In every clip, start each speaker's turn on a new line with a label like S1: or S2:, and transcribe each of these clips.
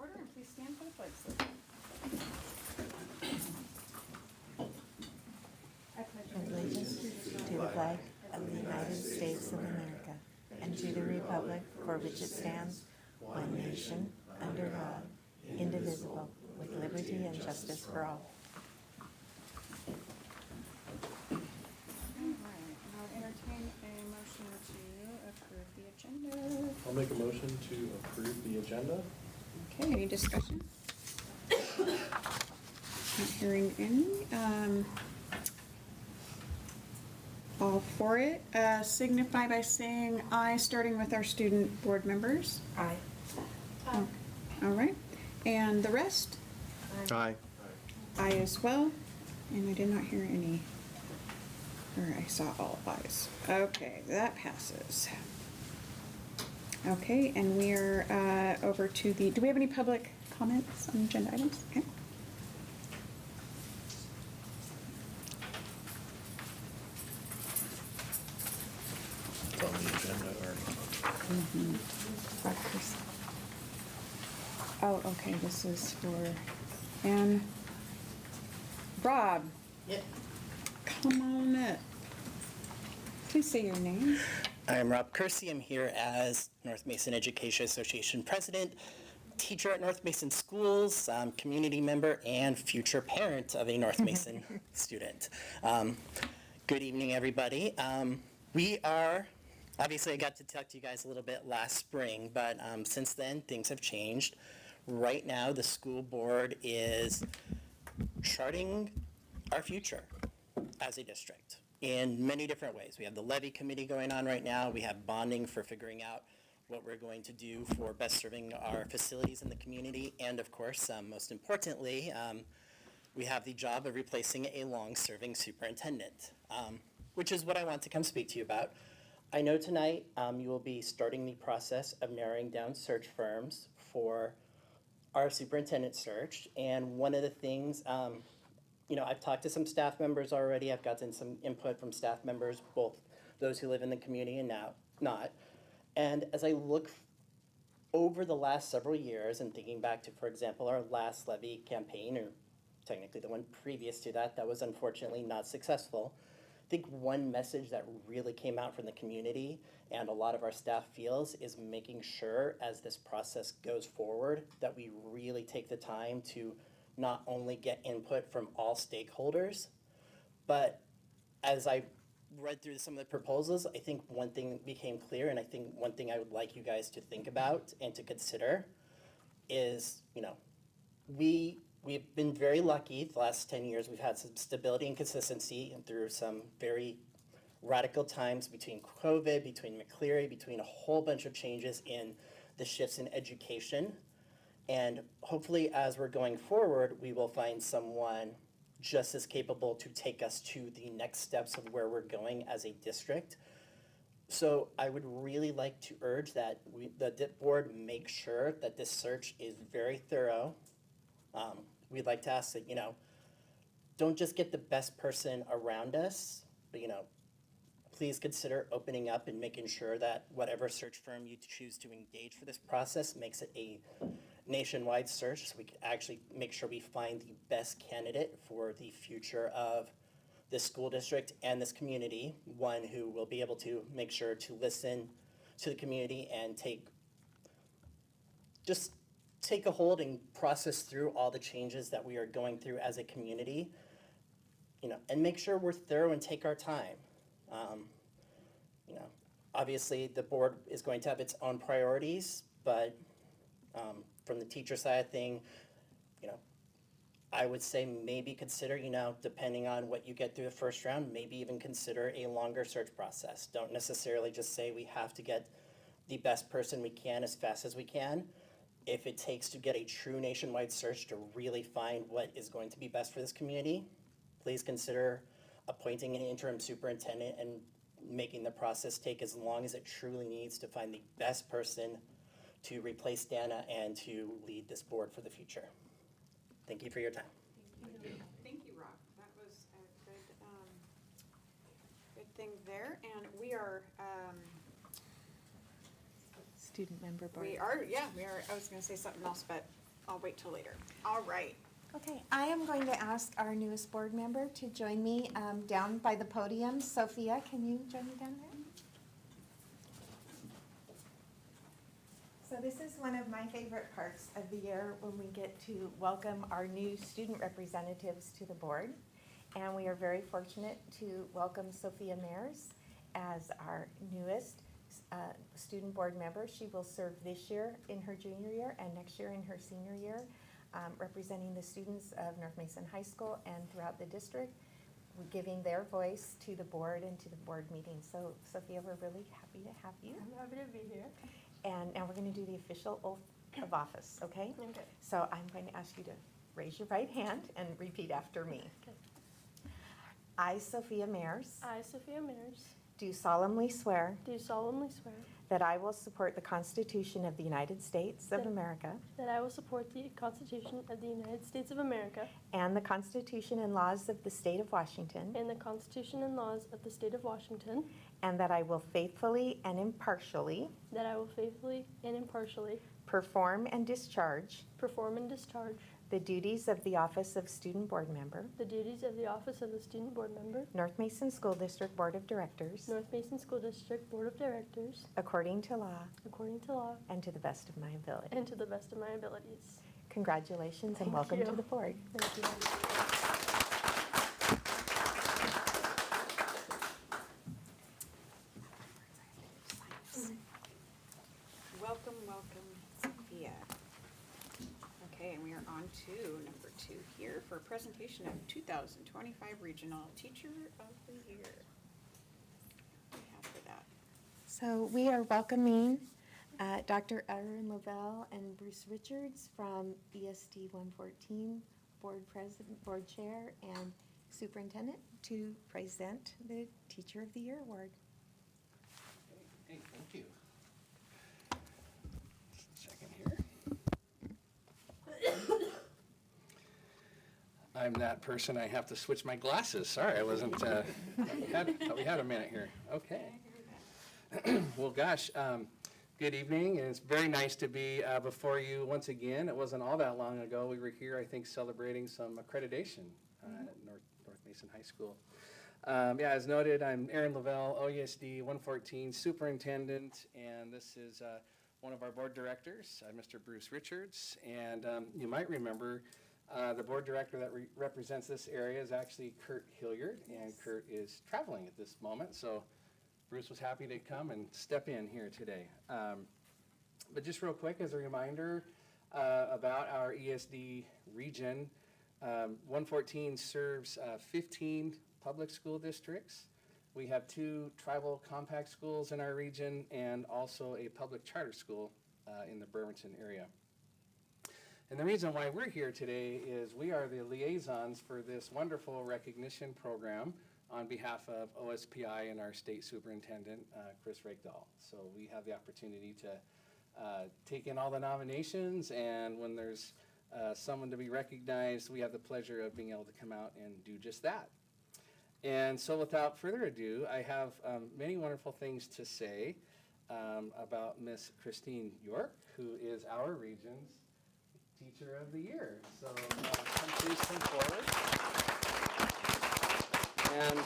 S1: order, and please stand for the pledge, sir. I pledge
S2: Allegiance to the flag of the United States of America and to the republic for which it stands, one nation, under God, indivisible, with liberty and justice for all.
S1: All right, I'll entertain a motion to approve the agenda.
S3: I'll make a motion to approve the agenda.
S1: Okay, any discussion? Not hearing any. All for it, signify by saying aye, starting with our student board members.
S2: Aye.
S1: All right, and the rest?
S3: Aye.
S1: Aye as well, and I did not hear any, or I saw all ayes. Okay, that passes. Okay, and we are over to the, do we have any public comments on agenda items? Okay.
S3: It's on the agenda already.
S1: Oh, okay, this is for, and Rob.
S4: Yep.
S1: Come on up. Please say your name.
S4: I'm Rob Kersey. I'm here as North Mason Education Association President, teacher at North Mason Schools, community member, and future parent of a North Mason student. Good evening, everybody. We are, obviously I got to talk to you guys a little bit last spring, but since then things have changed. Right now the school board is charting our future as a district in many different ways. We have the levy committee going on right now. We have bonding for figuring out what we're going to do for best serving our facilities in the community. And of course, most importantly, we have the job of replacing a long-serving superintendent, which is what I want to come speak to you about. I know tonight you will be starting the process of narrowing down search firms for our superintendent search. And one of the things, I've talked to some staff members already. I've gotten some input from staff members, both those who live in the community and now not. And as I look over the last several years and thinking back to, for example, our last levy campaign, or technically the one previous to that, that was unfortunately not successful. I think one message that really came out from the community and a lot of our staff feels is making sure as this process goes forward that we really take the time to not only get input from all stakeholders, but as I read through some of the proposals, I think one thing became clear, and I think one thing I would like you guys to think about and to consider is, we've been very lucky the last 10 years. We've had some stability and consistency and through some very radical times between COVID, between McCleary, between a whole bunch of changes in the shifts in education. And hopefully as we're going forward, we will find someone just as capable to take us to the next steps of where we're going as a district. So I would really like to urge that the board make sure that this search is very thorough. We'd like to ask that, don't just get the best person around us, but, please consider opening up and making sure that whatever search firm you choose to engage for this process makes it a nationwide search so we can actually make sure we find the best candidate for the future of this school district and this community, one who will be able to make sure to listen to the community and take a hold and process through all the changes that we are going through as a community, and make sure we're thorough and take our time. Obviously the board is going to have its own priorities, but from the teacher side of thing, I would say maybe consider, depending on what you get through the first round, maybe even consider a longer search process. Don't necessarily just say we have to get the best person we can as fast as we can. If it takes to get a true nationwide search to really find what is going to be best for this community, please consider appointing an interim superintendent and making the process take as long as it truly needs to find the best person to replace Dana and to lead this board for the future. Thank you for your time.
S1: Thank you, Rob. That was a good thing there. And we are
S2: Student member board.
S1: We are, I was going to say something else, but I'll wait till later. All right.
S2: Okay, I am going to ask our newest board member to join me down by the podium. Sophia, can you join me down there? So this is one of my favorite parts of the year when we get to welcome our new student representatives to the board. And we are very fortunate to welcome Sophia Mayers as our newest student board member. She will serve this year in her junior year and next year in her senior year, representing the students of North Mason High School and throughout the district, giving their voice to the board and to the board meetings. So Sophia, we're really happy to have you.
S5: I'm happy to be here.
S2: And now we're going to do the official oath of office, okay?
S5: Okay.
S2: So I'm going to ask you to raise your right hand and repeat after me.
S5: Okay.
S2: I, Sophia Mayers,
S5: I, Sophia Mayers,
S2: do solemnly swear
S5: do solemnly swear
S2: that I will support the Constitution of the United States of
S5: That-
S2: America
S5: that I will support the Constitution of the United States of America
S2: and the Constitution and laws of the State of Washington,
S5: and the Constitution and laws of the State of Washington,
S2: and that I will faithfully and impartially
S5: that I will faithfully and impartially
S2: perform and discharge
S5: perform and discharge
S2: the duties of the office of Student Board Member,
S5: the duties of the office of the Student Board Member,
S2: North Mason School District Board of Directors,
S5: North Mason School District Board of Directors,
S2: according to law
S5: according to law
S2: and to the best of my ability.
S5: and to the best of my abilities.
S2: Congratulations and
S5: Thank
S2: welcome
S5: you.
S2: to the board.
S5: Thank you.
S1: Welcome, welcome, Sophia. Okay, and we are on to number 2 here for a presentation of 2025 Regional Teacher of the Year. What do we have for that?
S2: So we are welcoming Dr. Erin Lavelle and Bruce Richards from ESD 114 Board President, Board Chair, and Superintendent to present the Teacher of the Year Award.
S3: Hey, thank you. Just a second here. I'm that person, I have to switch my glasses. Sorry, I wasn't, thought we had a minute here. Okay. Well, gosh, good evening, and it's very nice to be before you once again. It wasn't all that long ago. We were here, I think, celebrating some accreditation at North Mason High School. Yeah, as noted, I'm Erin Lavelle, OESD 114 Superintendent, and this is one of our board directors, Mr. Bruce Richards. And you might remember the board director that represents this area is actually Kurt Hilliard, and Kurt is traveling at this moment, so Bruce was happy to come and step in here today. But just real quick, as a reminder about our ESD region, 114 serves 15 public school districts. We have 2 tribal compact schools in our region and also a public charter school in the Bremerton area. And the reason why we're here today is we are the liaisons for this wonderful recognition program on behalf of OSPI and our state superintendent, Chris Rakedahl. So we have the opportunity to take in all the nominations, and when there's someone to be recognized, we have the pleasure of being able to come out and do just that. And so without further ado, I have many wonderful things to say about Miss Christine York, who is our region's Teacher of the Year. So please come forward. And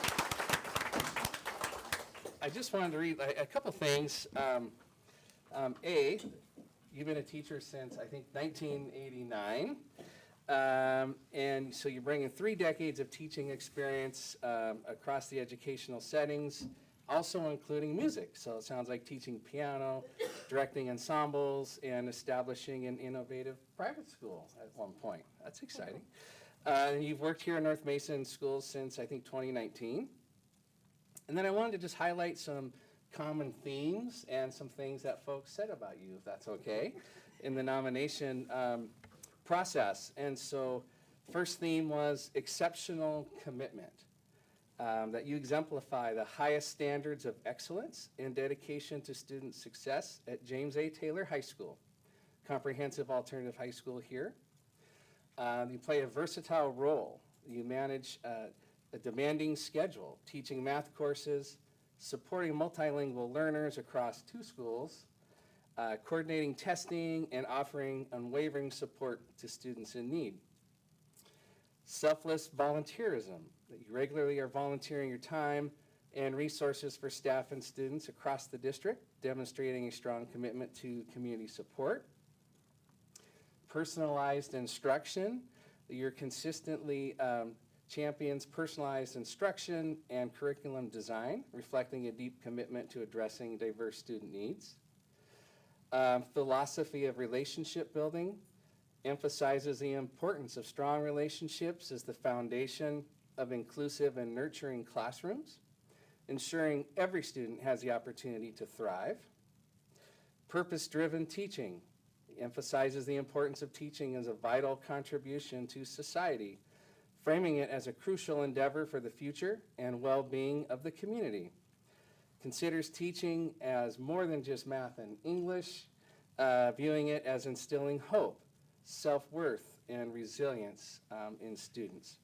S3: I just wanted to read a couple things. A, you've been a teacher since, I think, 1989. And so you're bringing 3 decades of teaching experience across the educational settings, also including music. So it sounds like teaching piano, directing ensembles, and establishing an innovative private school at one point. That's exciting. And you've worked here in North Mason Schools since, I think, 2019. And then I wanted to just highlight some common themes and some things that folks said about you, if that's okay, in the nomination process. And so first theme was exceptional commitment, that you exemplify the highest standards of excellence and dedication to student success at James A. Taylor High School, comprehensive alternative high school here. You play a versatile role. You manage a demanding schedule, teaching math courses, supporting multilingual learners across 2 schools, coordinating testing, and offering unwavering support to students in need. Selfless volunteerism, that you regularly are volunteering your time and resources for staff and students across the district, demonstrating a strong commitment to community support. Personalized instruction, that you're consistently champions personalized instruction and curriculum design, reflecting a deep commitment to addressing diverse student needs. Philosophy of relationship building emphasizes the importance of strong relationships as the foundation of inclusive and nurturing classrooms, ensuring every student has the opportunity to thrive. Purpose-driven teaching emphasizes the importance of teaching as a vital contribution to society, framing it as a crucial endeavor for the future and well-being of the community. Considers teaching as more than just math and English, viewing it as instilling hope, self-worth, and resilience in students.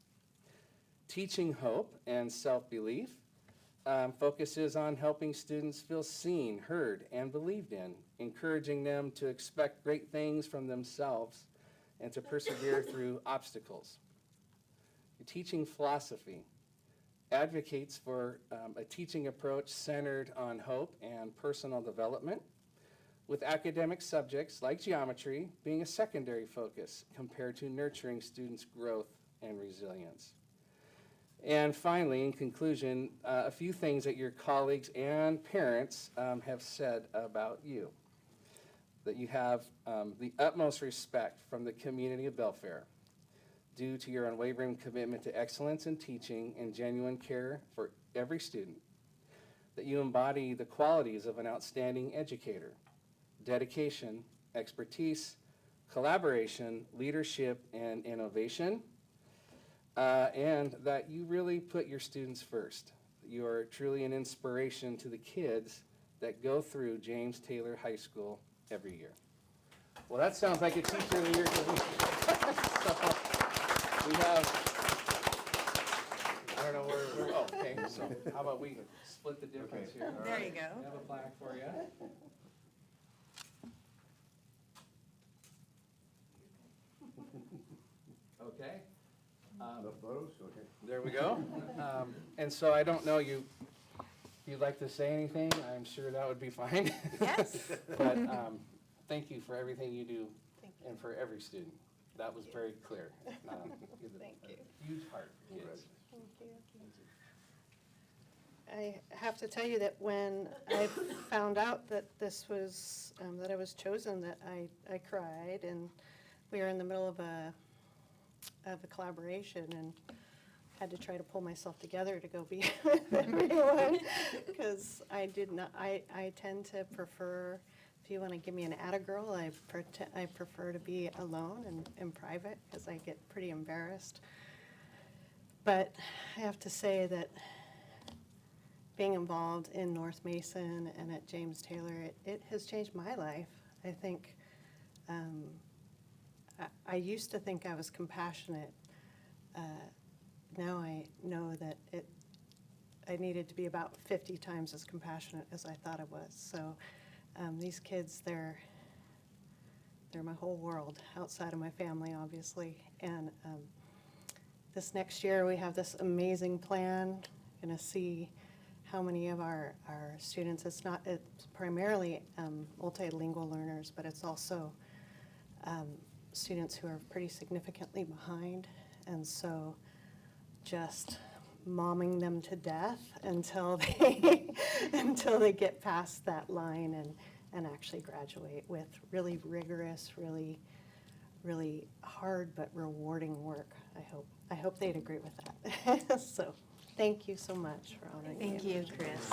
S3: Teaching hope and self-belief focuses on helping students feel seen, heard, and believed in, encouraging them to expect great things from themselves and to persevere through obstacles. Your teaching philosophy advocates for a teaching approach centered on hope and personal development, with academic subjects like geometry being a secondary focus compared to nurturing students' growth and resilience. And finally, in conclusion, a few things that your colleagues and parents have said about you. That you have the utmost respect from the community of Belfair due to your unwavering commitment to excellence in teaching and genuine care for every student. That you embody the qualities of an outstanding educator: dedication, expertise, collaboration, leadership, and innovation. And that you really put your students first. You are truly an inspiration to the kids that go through James Taylor High School every year. Well, that sounds like a teacher of the year to me. So, we have, I don't know where, oh, okay, so how about we split the difference here?
S2: There you go.
S3: I have a plaque for you. Okay.
S6: The photos, okay.
S3: There we go. And so I don't know, if you'd like to say anything, I'm sure that would be fine.
S2: Yes.
S3: But thank you for everything you do and for every student. That was very clear.
S1: Thank you.
S3: Huge heart for kids.
S5: Thank you. I have to tell you that when I found out that this was, that I was chosen, that I cried, and we were in the middle of a collaboration and had to try to pull myself together to go be with everyone, because I tend to prefer, if you want to give me an attagirl, I prefer to be alone and in private, because I get pretty embarrassed. But I have to say that being involved in North Mason and at James Taylor, it has changed my life. I think I used to think I was compassionate. Now I know that I needed to be about 50 times as compassionate as I thought I was. So these kids, they're my whole world outside of my family, obviously. And this next year we have this amazing plan. Going to see how many of our students, it's primarily multilingual learners, but it's also students who are pretty significantly behind. And so just momming them to death until they get past that line and actually graduate with really rigorous, really hard but rewarding work. I hope they'd agree with that. So thank you so much for honoring me.
S2: Thank you, Chris.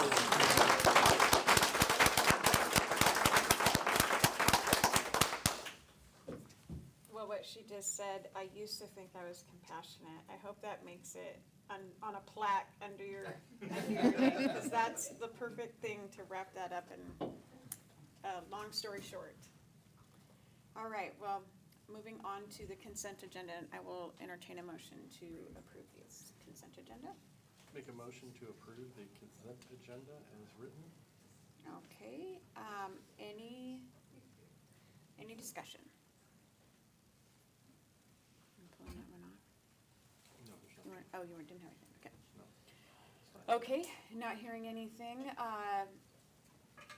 S1: Well, what she just said, I used to think I was compassionate. I hope that makes it on a plaque under your name, because that's the perfect thing to wrap that up in. Long story short. All right, well, moving on to the consent agenda, and I will entertain a motion to approve this consent agenda.
S7: Make a motion to approve the consent agenda as written.
S1: Okay, any Any discussion? I'm pulling that one off.
S7: No, there's
S1: You weren't, oh, you weren't, didn't have anything, okay.
S7: no.
S1: Okay, not hearing anything.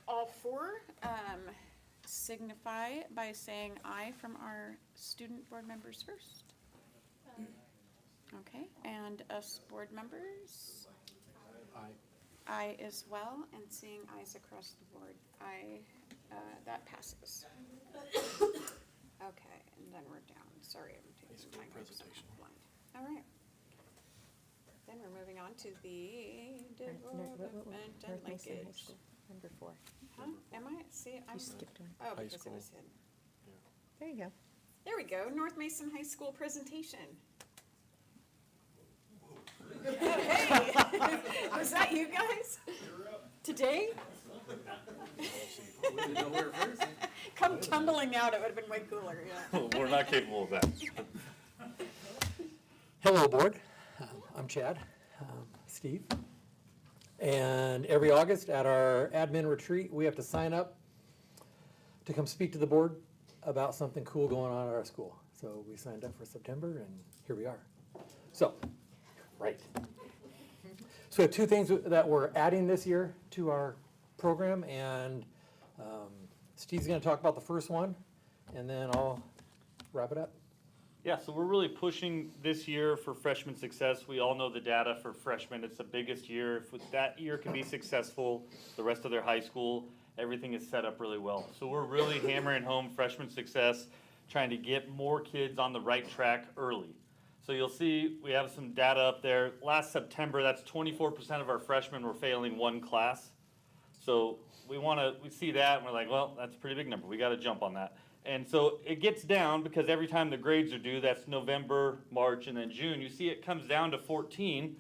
S1: All four signify by saying aye from our student board members first. Okay, and us board members?
S7: Aye.
S1: Aye as well, and seeing ayes across the board, aye, that passes. Okay, and then we're down, sorry, I'm taking some time. here 'cause I'm
S7: Presentation.
S1: blind. All right. Then we're moving on to the development and
S2: North Mason High
S1: linkage.
S2: School, number 4.
S1: Huh? Am I? See, I'm.
S2: You skipped one.
S1: Oh,
S7: High
S1: because it
S7: school.
S1: was hidden.
S2: There you go.
S1: There we go, North Mason High School presentation. Hey, was that you guys? Today?
S7: We didn't know where first.
S1: Come tumbling out, it would have been way cooler, yeah.
S8: We're not capable of that.
S9: Hello, Board. I'm Chad, Steve. And every August at our admin retreat, we have to sign up to come speak to the board about something cool going on at our school. So we signed up for September, and here we are. So, right. So we have two things that we're adding this year to our program, and Steve's going to talk about the first one, and then I'll wrap it up.
S8: Yeah, so we're really pushing this year for freshman success. We all know the data for freshmen, it's the biggest year. If that year can be successful, the rest of their high school, everything is set up really well. So we're really hammering home freshman success, trying to get more kids on the right track early. So you'll see we have some data up there. Last September, that's 24% of our freshmen were failing one class. So we see that and we're like, well, that's a pretty big number. We got to jump on that. And so it gets down because every time the grades are due, that's November, March, and then June, you see it comes down to 14.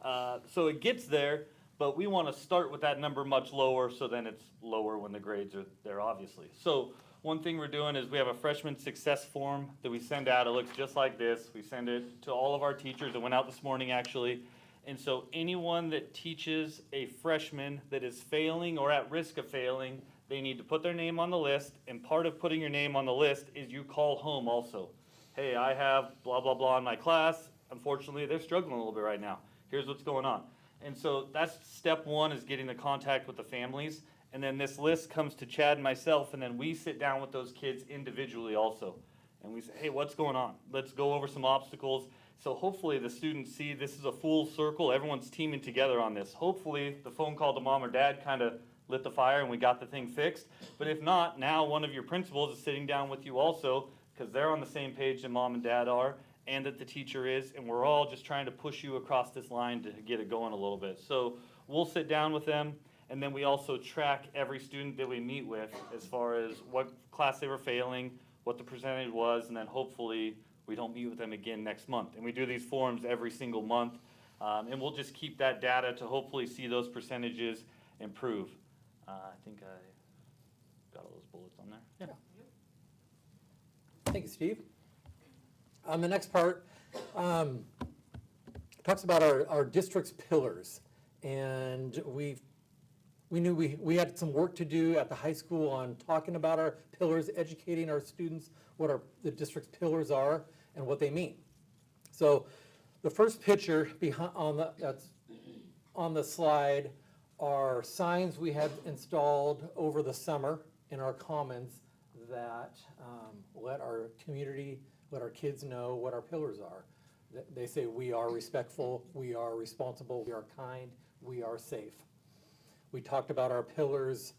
S8: So it gets there, but we want to start with that number much lower so then it's lower when the grades are there, obviously. So one thing we're doing is we have a freshman success form that we send out. It looks just like this. We send it to all of our teachers. It went out this morning, actually. And so anyone that teaches a freshman that is failing or at risk of failing, they need to put their name on the list, and part of putting your name on the list is you call home also. Hey, I have blah, blah, blah in my class. Unfortunately, they're struggling a little bit right now. Here's what's going on. And so that's step one, is getting the contact with the families. And then this list comes to Chad and myself, and then we sit down with those kids individually also. And we say, hey, what's going on? Let's go over some obstacles. So hopefully the students see this is a full circle. Everyone's teaming together on this. Hopefully the phone call to mom or dad kind of lit the fire and we got the thing fixed. But if not, now one of your principals is sitting down with you also, because they're on the same page that mom and dad are, and that the teacher is, and we're all just trying to push you across this line to get it going a little bit. So we'll sit down with them, and then we also track every student that we meet with as far as what class they were failing, what the percentage was, and then hopefully we don't meet with them again next month. And we do these forums every single month, and we'll just keep that data to hopefully see those percentages improve. I think I got all those bullets on there.
S9: Yeah. Thank you, Steve. The next part talks about our district's pillars. And we knew we had some work to do at the high school on talking about our pillars, educating our students what the district's pillars are and what they mean. So the first picture that's on the slide are signs we had installed over the summer in our commons that let our community, let our kids know what our pillars are. They say we are respectful, we are responsible, we are kind, we are safe. We talked about our pillars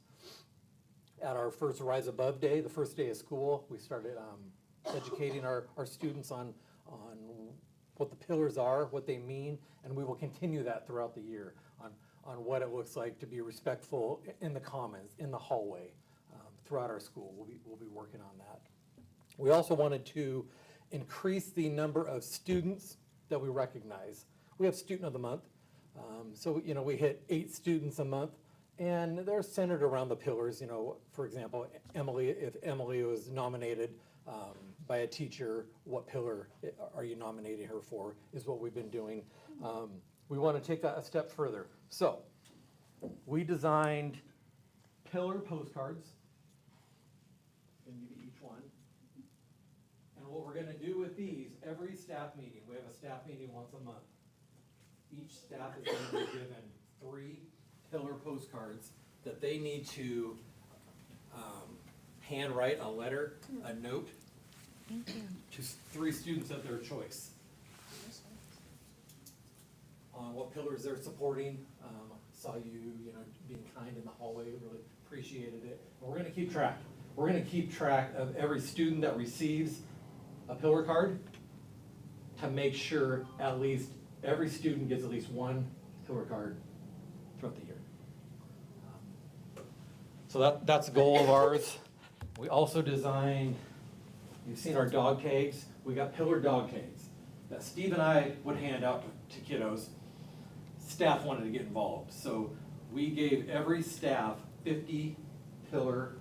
S9: at our first Rise Above Day, the first day of school. We started educating our students on what the pillars are, what they mean, and we will continue that throughout the year on what it looks like to be respectful in the commons, in the hallway, throughout our school. We'll be working on that. We also wanted to increase the number of students that we recognize. We have Student of the Month, so we hit 8 students a month, and they're centered around the pillars. For example, if Emily was nominated by a teacher, what pillar are you nominating her for, is what we've been doing. We want to take that a step further. So we designed pillar postcards. And you get each one. what we're gonna do with these, every staff meeting, we have a staff meeting once a month. Each staff is gonna be given 3 pillar postcards that they need to handwrite a letter, a note to 3 students of their choice on what pillars they're supporting. Saw you, being kind in the hallway, really appreciated it. And we're gonna keep track. We're gonna keep track of every student that receives a pillar card to make sure at least every student gets at least 1 pillar card throughout the year. So that's a goal of ours. We also designed, you've seen our dog tags. We got pillar dog tags that Steve and I would hand out to kiddos. Staff wanted to get involved, so we gave every staff 50 pillar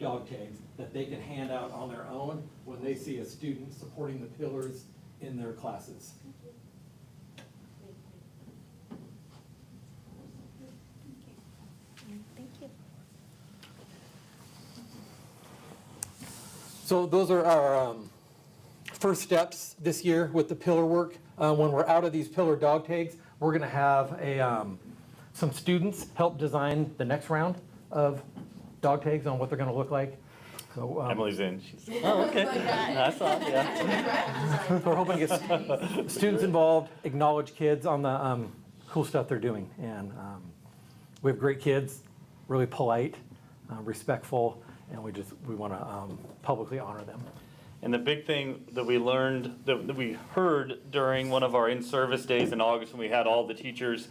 S9: dog tags that they can hand out on their own when they see a student supporting the pillars in their classes.
S2: Thank you.
S9: So those are our first steps this year with the pillar work. When we're out of these pillar dog tags, we're gonna have some students help design the next round of dog tags on what they're gonna look like. So,
S8: Emily's in. She's, oh, okay. I saw, yeah.
S9: so we're hoping to get students involved, acknowledge kids on the cool stuff they're doing. And we have great kids, really polite, respectful, and we want to publicly honor them.
S8: And the big thing that we learned, that we heard during one of our in-service days in August when we had all the teachers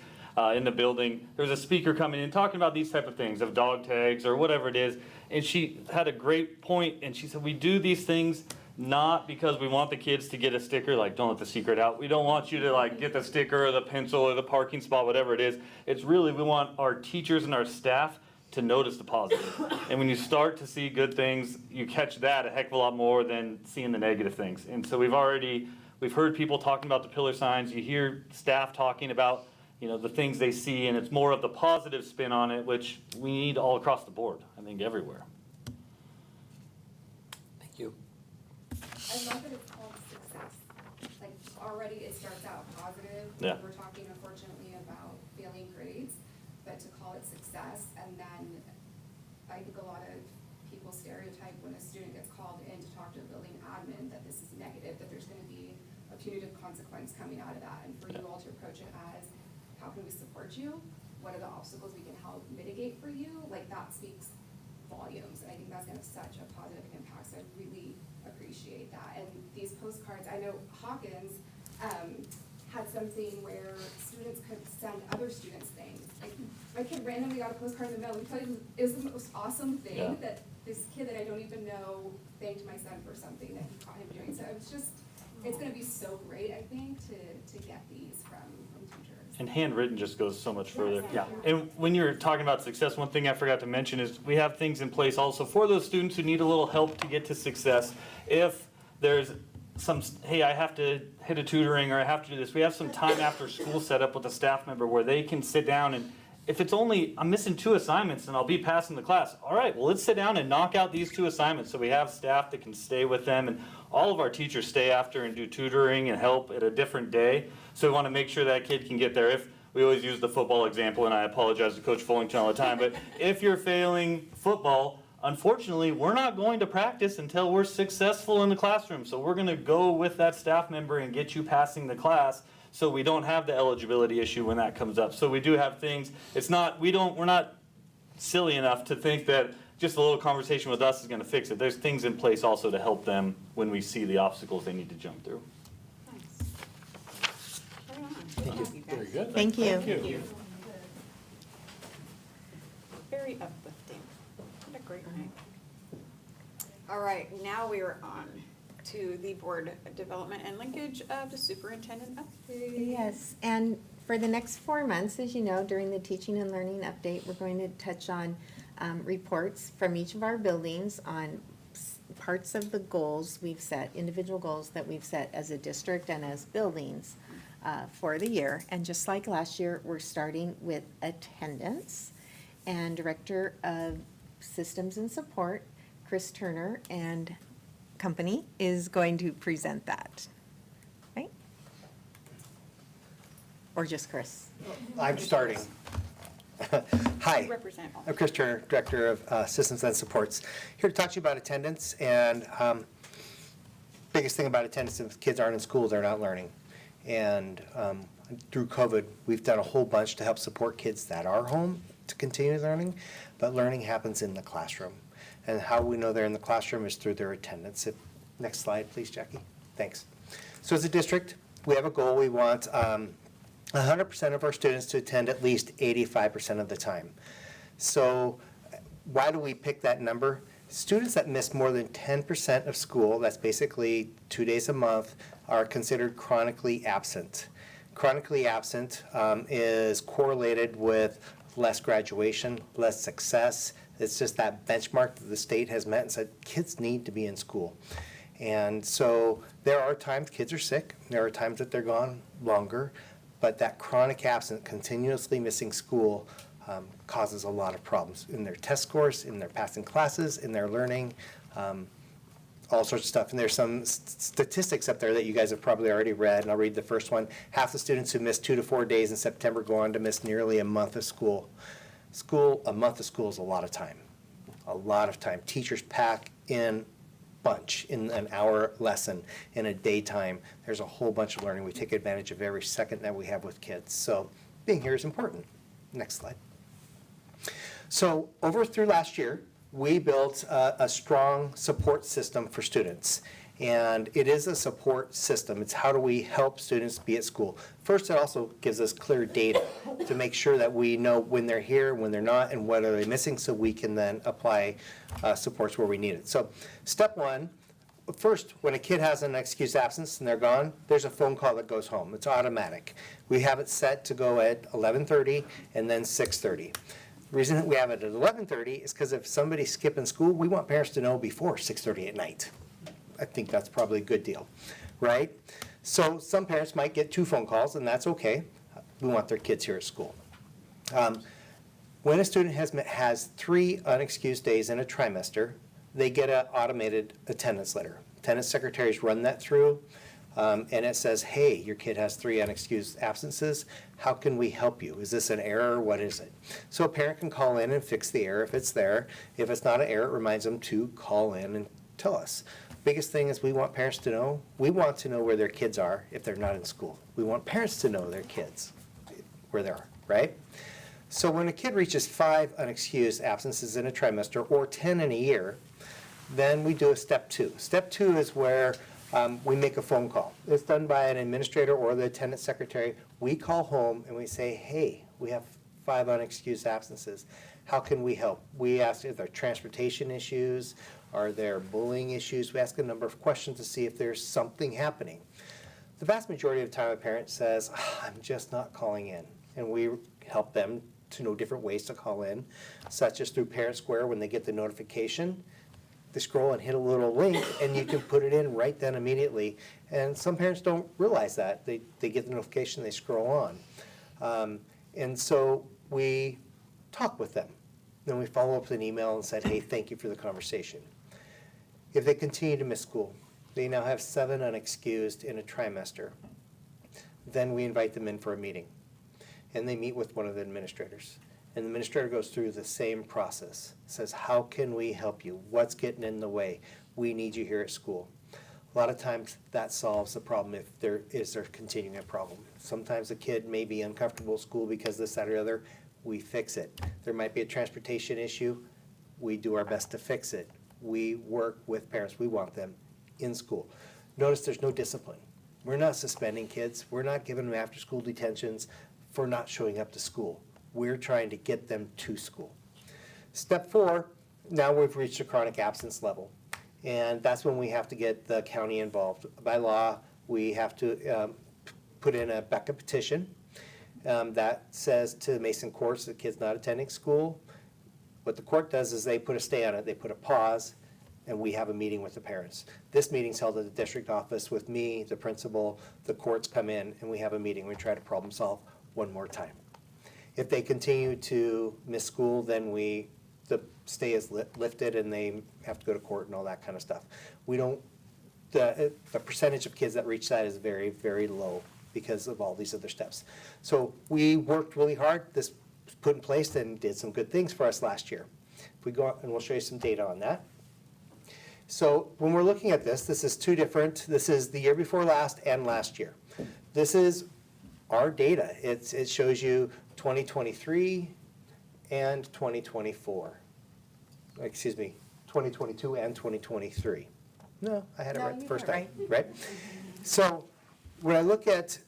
S8: in the building, there was a speaker coming in talking about these type of things, of dog tags or whatever it is. And she had a great point, and she said, we do these things not because we want the kids to get a sticker, like don't let the secret out. We don't want you to like get the sticker or the pencil or the parking spot, whatever it is. It's really, we want our teachers and our staff to notice the positive. And when you start to see good things, you catch that a heck of a lot more than seeing the negative things. And so we've heard people talking about the pillar signs. You hear staff talking about, the things they see, and it's more of the positive spin on it, which we need all across the board, I think everywhere.
S9: Thank you.
S10: I love that it's called success. Like, already it starts out positive.
S8: Yeah.
S10: We're talking unfortunately about failing grades, but to call it success, and then I think a lot of people stereotype when a student gets called in to talk to a building admin that this is negative, that there's gonna be a punitive consequence coming out of that. And for you all to approach it as, how can we support you? What are the obstacles we can help mitigate for you? Like, that speaks volumes, and I think that's gonna have such a positive impact, so I really appreciate that. And these postcards, I know Hawkins had something where students could send other students things. Like, my kid randomly got a postcard in the mail. We tell you, it was the most awesome thing,
S8: Yeah.
S10: that this kid that I don't even know thanked my son for something that he caught him doing. So it's gonna be so great, I think, to get these from teachers.
S8: And handwritten just goes so much further.
S9: Yeah.
S8: And when you're talking about success, one thing I forgot to mention is we have things in place also for those students who need a little help to get to success. If there's hey, I have to hit a tutoring or I have to do this, we have some time after school set up with a staff member where they can sit down, and if it's only, I'm missing 2 assignments and I'll be passing the class. All right, well, let's sit down and knock out these 2 assignments. So we have staff that can stay with them, and all of our teachers stay after and do tutoring and help at a different day. So we want to make sure that kid can get there. If we always use the football example, and I apologize to Coach Fullington all the time, but if you're failing football, unfortunately, we're not going to practice until we're successful in the classroom. So we're going to go with that staff member and get you passing the class, so we don't have the eligibility issue when that comes up. So we do have things. We're not silly enough to think that just a little conversation with us is going to fix it. There's things in place also to help them when we see the obstacles they need to jump through.
S1: Nice. Right on.
S9: Thank you.
S1: Good job, guys.
S7: Very good.
S2: Thank you.
S8: Thank you.
S1: Very uplifting. What a great night. All right, now we are on to the board development and linkage of the superintendent update.
S2: Yes, and for the next 4 months, as you know, during the teaching and learning update, we're going to touch on reports from each of our buildings on parts of the goals we've set, individual goals that we've set as a district and as buildings for the year. And just like last year, we're starting with attendance. And Director of Systems and Support, Chris Turner, and company is going to present that, right? Or just Chris?
S11: I'm starting. Hi,
S1: You represent all.
S11: I'm Chris Turner, Director of Systems and Supports. Here to talk to you about attendance, and biggest thing about attendance, if kids aren't in school, they're not learning. And through COVID, we've done a whole bunch to help support kids that are home to continue learning, but learning happens in the classroom. And how we know they're in the classroom is through their attendance. Next slide, please, Jackie. Thanks. So as a district, we have a goal. We want 100% of our students to attend at least 85% of the time. So why do we pick that number? Students that miss more than 10% of school, that's basically 2 days a month, are considered chronically absent. Chronically absent is correlated with less graduation, less success. It's just that benchmark that the state has met and said kids need to be in school. And so there are times kids are sick, there are times that they're gone longer, but that chronic absent, continuously missing school causes a lot of problems in their test scores, in their passing classes, in their learning, all sorts of stuff. And there's some statistics up there that you guys have probably already read, and I'll read the first one. Half the students who miss 2 to 4 days in September go on to miss nearly a month of school. A month of school is a lot of time. A lot of time. Teachers pack in bunch in an hour lesson in a daytime. There's a whole bunch of learning. We take advantage of every second that we have with kids. So being here is important. Next slide. So through last year, we built a strong support system for students. And it is a support system. It's how do we help students be at school. First, it also gives us clear data to make sure that we know when they're here, when they're not, and what are they missing, so we can then apply supports where we need it. So step one, first, when a kid has an excused absence and they're gone, there's a phone call that goes home. It's automatic. We have it set to go at 11:30 and then 6:30. The reason that we have it at 11:30 is because if somebody's skipping school, we want parents to know before 6:30 at night. I think that's probably a good deal, right? So some parents might get 2 phone calls, and that's okay. We want their kids here at school. When a student has 3 unexcused days in a trimester, they get an automated attendance letter. Attendance secretaries run that through, and it says, hey, your kid has 3 unexcused absences. How can we help you? Is this an error? What is it? So a parent can call in and fix the error if it's there. If it's not an error, it reminds them to call in and tell us. Biggest thing is we want parents to know. We want to know where their kids are if they're not in school. We want parents to know their kids where they are, right? So when a kid reaches 5 unexcused absences in a trimester or 10 in a year, then we do a step 2. Step 2 is where we make a phone call. It's done by an administrator or the attendance secretary. We call home and we say, hey, we have 5 unexcused absences. How can we help? We ask if there are transportation issues, are there bullying issues? We ask a number of questions to see if there's something happening. The vast majority of the time a parent says, I'm just not calling in. And we help them to know different ways to call in, such as through Parent Square when they get the notification. They scroll and hit a little link and you can put it in right then immediately. And some parents don't realize that. They get the notification, they scroll on. And so we talk with them. Then we follow up with an email and said, hey, thank you for the conversation. If they continue to miss school, they now have 7 unexcused in a trimester, then we invite them in for a meeting. And they meet with one of the administrators. And the administrator goes through the same process. Says, how can we help you? What's getting in the way? We need you here at school. A lot of times that solves the problem if there is continuing a problem. Sometimes a kid may be uncomfortable at school because this, that, or the other. We fix it. There might be a transportation issue. We do our best to fix it. We work with parents. We want them in school. Notice there's no discipline. We're not suspending kids. We're not giving them after-school detentions for not showing up to school. We're trying to get them to school. Step 4, now we've reached a chronic absence level. And that's when we have to get the county involved. By law, we have to put in a backup petition that says to Mason courts the kid's not attending school. What the court does is they put a stay on it, they put a pause, and we have a meeting with the parents. This meeting's held at the district office with me, the principal, the courts come in, and we have a meeting. We try to problem solve one more time. If they continue to miss school, then we the stay is lifted and they have to go to court and all that kind of stuff. We don't, the percentage of kids that reach that is very, very low because of all these other steps. So we worked really hard. This was put in place and did some good things for us last year. If we go on, and we'll show you some data on that. So when we're looking at this, this is two different, this is the year before last and last year. This is our data. It shows you 2023 and 2024. Excuse me, 2022 and 2023. No, I had it
S2: No,
S11: right the
S2: you
S11: first
S2: got
S11: time,
S2: it
S11: right? So when I look at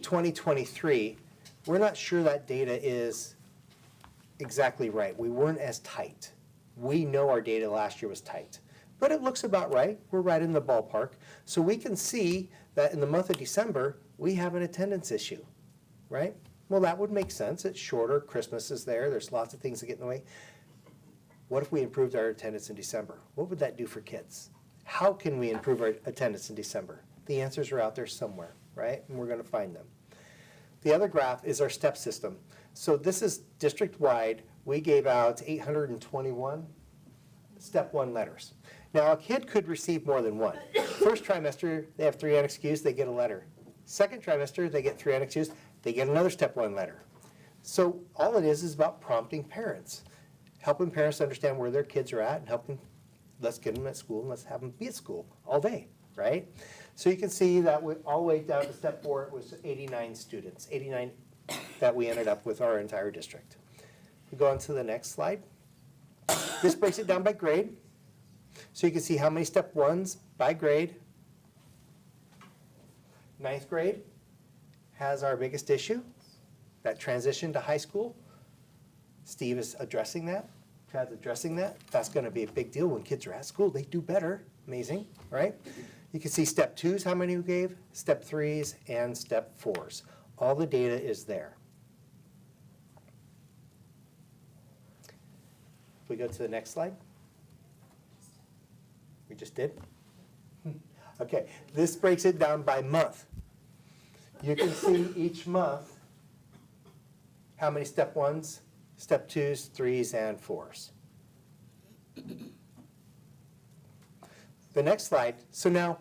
S11: 2023, we're not sure that data is exactly right. We weren't as tight. We know our data last year was tight, but it looks about right. We're right in the ballpark. So we can see that in the month of December, we have an attendance issue, right? Well, that would make sense. It's shorter. Christmas is there. There's lots of things that get in the way. What if we improved our attendance in December? What would that do for kids? How can we improve our attendance in December? The answers are out there somewhere, right? And we're going to find them. The other graph is our STEP system. So this is district-wide. We gave out 821 Step 1 letters. Now, a kid could receive more than one. First trimester, they have 3 unexcused, they get a letter. Second trimester, they get 3 unexcused, they get another Step 1 letter. So all it is about prompting parents, helping parents understand where their kids are at and helping, let's get them at school and let's have them be at school all day, right? So you can see that all the way down to Step 4, it was 89 students, 89 that we ended up with our entire district. We go on to the next slide. This breaks it down by grade. So you can see how many Step 1s by grade. 9th grade has our biggest issue, that transition to high school. Steve is addressing that. Chad's addressing that. That's going to be a big deal when kids are at school. They do better. Amazing, right? You can see Step 2s, how many we gave, Step 3s, and Step 4s. All the data is there. If we go to the next slide. We just did? Okay, this breaks it down by month. You can see each month how many Step 1s, Step 2s, 3s, and 4s. The next slide. So now